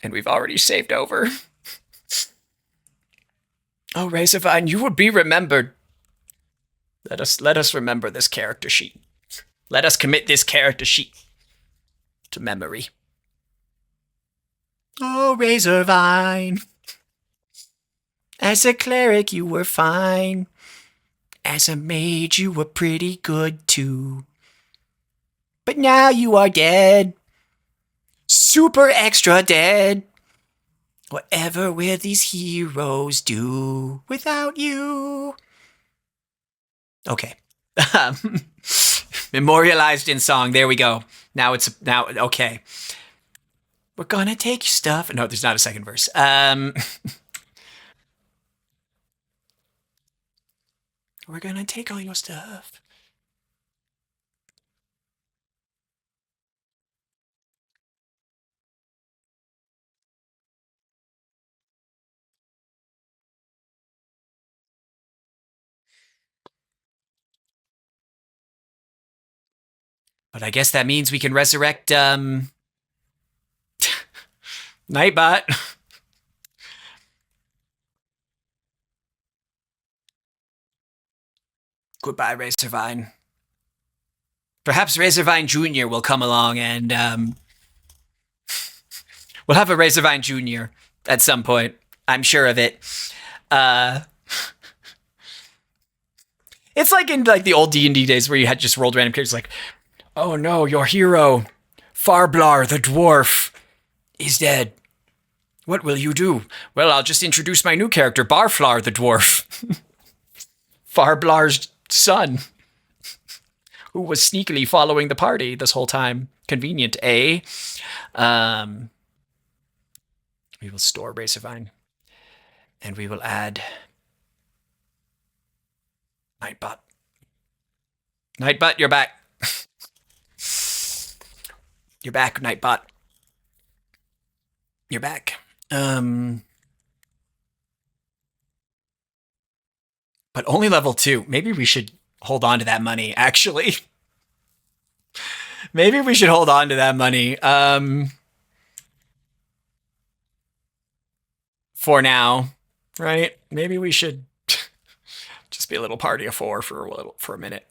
we've already saved over. Oh, Razorvine, you will be remembered. Let us remember this character sheet. Let us commit this character sheet to memory. Oh, Razorvine. As a cleric, you were fine. As a mage, you were pretty good too. But now you are dead. Super extra dead. Whatever will these heroes do without you? Okay. Memorialized in song. There we go. now okay. We're gonna take your stuff. No, there's not a second verse. We're gonna take all your stuff. But I guess that means we can resurrect Nightbot. Goodbye, Razorvine. Perhaps Razorvine Jr. will come along and we'll have a Razorvine Jr. at some point. I'm sure of it. It's like in like the old D&D days where you had just rolled random characters like, oh no, your hero, Farblar the dwarf, is dead. What will you do? Well, I'll just introduce my new character, Barflar the dwarf. Farblar's son, who was sneakily following the party this whole time. Convenient, eh? We will store Razorvine. And we will add Nightbot. Nightbot, you're back. You're back, Nightbot. You're back. But only level 2. Maybe we should hold on to that money, actually. Maybe we should hold on to that money. For now, right? Maybe we should just be a little party of 4 for a minute.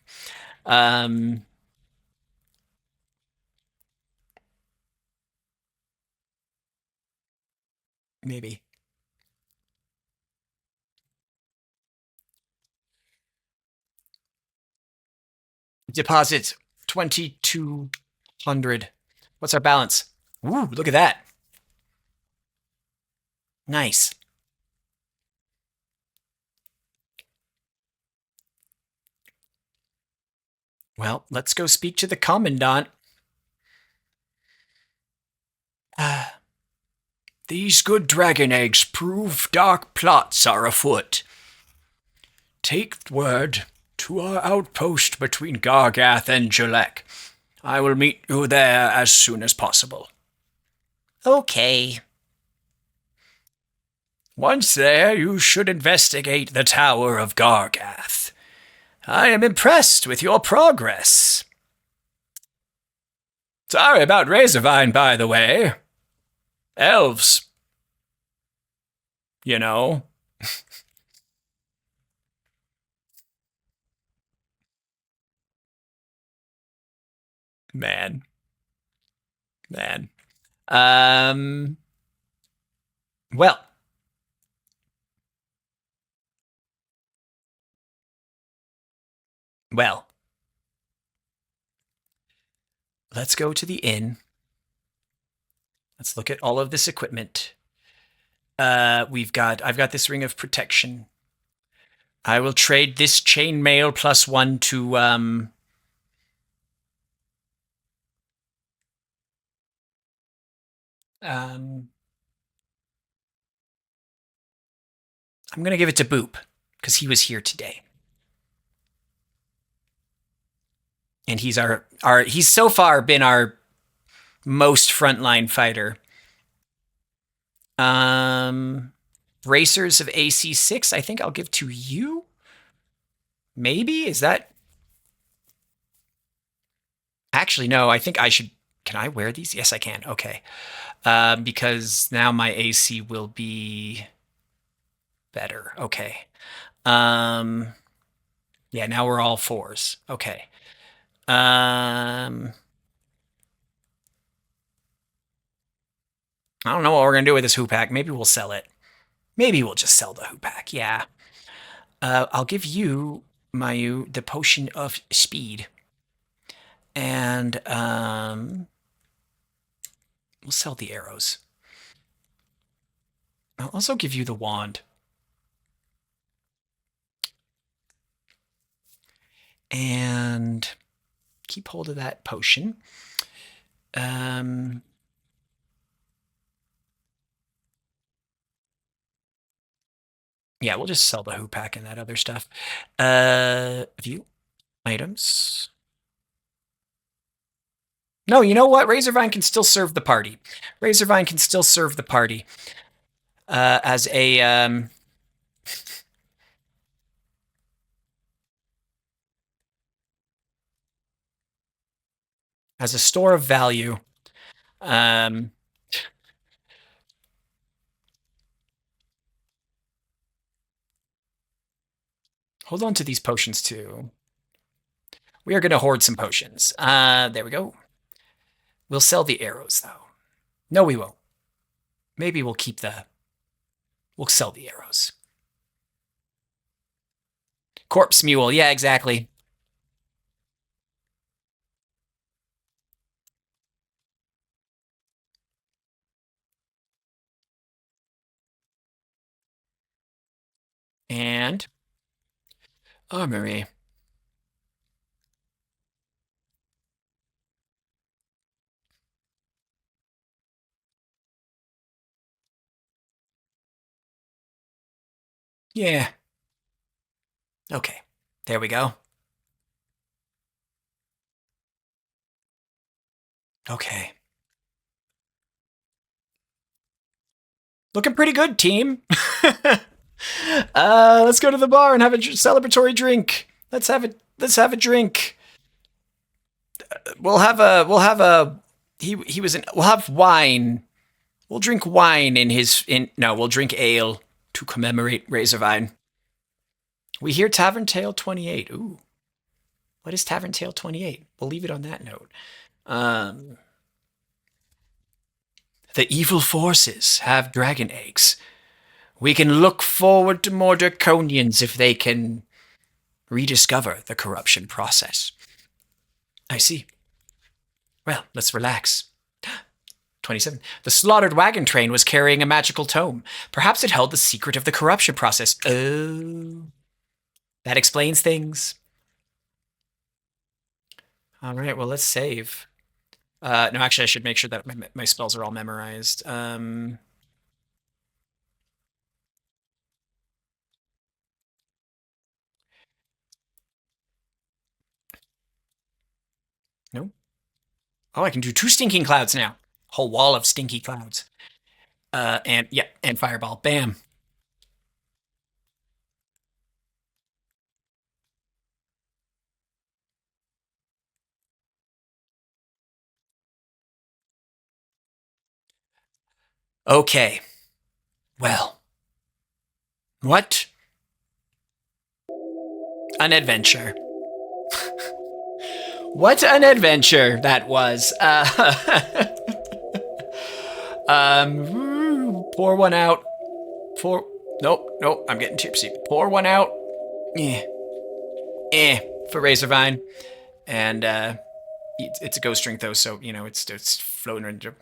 Maybe. Deposit 2,200. What's our balance? Ooh, look at that. Nice. Well, let's go speak to the commandant. These good dragon eggs prove dark plots are afoot. Take word to our outpost between Gargath and Jalek. I will meet you there as soon as possible. Okay. Once there, you should investigate the Tower of Gargath. I am impressed with your progress. Sorry about Razorvine, by the way. Elves. You know. Man. Well. Well. Let's go to the inn. Let's look at all of this equipment. I've got this ring of protection. I will trade this chainmail +1 to I'm gonna give it to Boop because he was here today, and he's he's so far been our most frontline fighter. Racers of AC6, I think I'll give to you. Maybe? Is that... Actually, no, I think I should... Can I wear these? Yes, I can. Okay. Because now my AC will be better. Okay. Yeah, now we're all 4s. Okay. I don't know what we're going to do with this hoopak. Maybe we'll sell it. Maybe we'll just sell the hoopak. Yeah. I'll give you, Mayu, the potion of speed. And we'll sell the arrows. I'll also give you the wand. And keep hold of that potion. Yeah, we'll just sell the Who Pack and that other stuff. View items. No, you know what? Razorvine can still serve the party. Razorvine can still serve the party as a store of value. Hold on to these potions too. We are going to hoard some potions. There we go. We'll sell the arrows though. No, we won't. Maybe we'll keep we'll sell the arrows. Corpse Mule. Yeah, exactly. And armory. Yeah. Okay. There we go. Okay. Looking pretty good, team. Let's go to the bar and have a celebratory drink. Let's have a drink. We'll have a we'll have wine. We'll drink wine we'll drink ale to commemorate Razorvine. We hear Tavern Tale 28. Ooh. What is Tavern Tale 28? We'll leave it on that note. The evil forces have dragon eggs. We can look forward to more draconians if they can rediscover the corruption process. I see. Well, let's relax. 27. The slaughtered wagon train was carrying a magical tome. Perhaps it held the secret of the corruption process. Oh. That explains things. All right, well, let's save. No, actually, I should make sure that my spells are all memorized. No. Oh, I can do 2 stinking clouds now. Whole wall of stinky clouds. And fireball. Bam. Okay. Well. What an adventure. What an adventure that was. Pour one out. Nope, I'm getting tipsy. Pour one out. For Razorvine. And it's a ghost drink though, so you know it's floating into.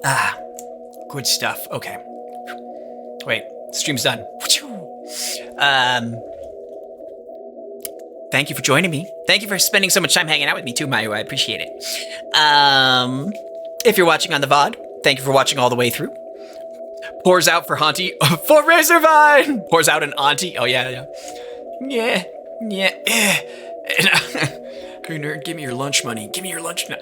Ah, good stuff. Okay. Wait, stream's done. Thank you for joining me. Thank you for spending so much time hanging out with me too, Mayu. I appreciate it. If you're watching on the VOD, thank you for watching all the way through. Pours out for Hauntie. For Razorvine! Pours out an Auntie. Oh, yeah. Yeah. Hey, nerd, give me your lunch money. Give me your lunch. No.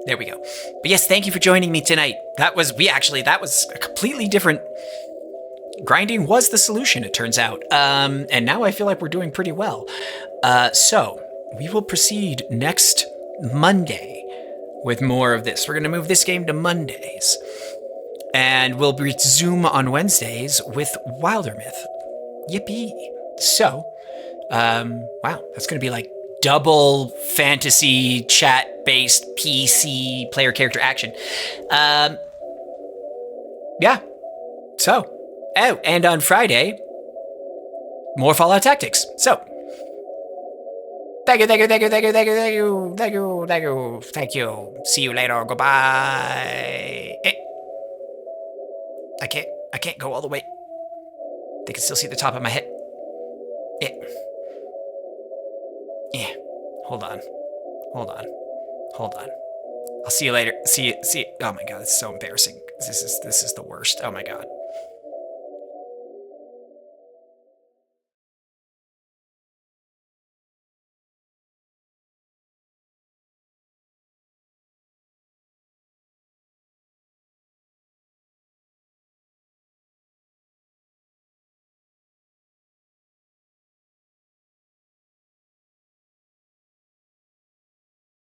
There we go. But yes, thank you for joining me tonight. That was a completely different. Grinding was the solution, it turns out. And now I feel like we're doing pretty well. So we will proceed next Monday with more of this. We're going to move this game to Mondays. And we'll resume on Wednesdays with Wildermyth. Yippee. So, wow, that's going to be like double fantasy chat-based PC player character action. Yeah. So, oh, and on Friday, more Fallout Tactics. So, thank you. See you later. Goodbye. I can't. I can't go all the way. They can still see the top of my head. Yeah. Yeah. Hold on. Hold on. Hold on. I'll see you later. See you. Oh my god, it's so embarrassing. This is the worst. Oh my god.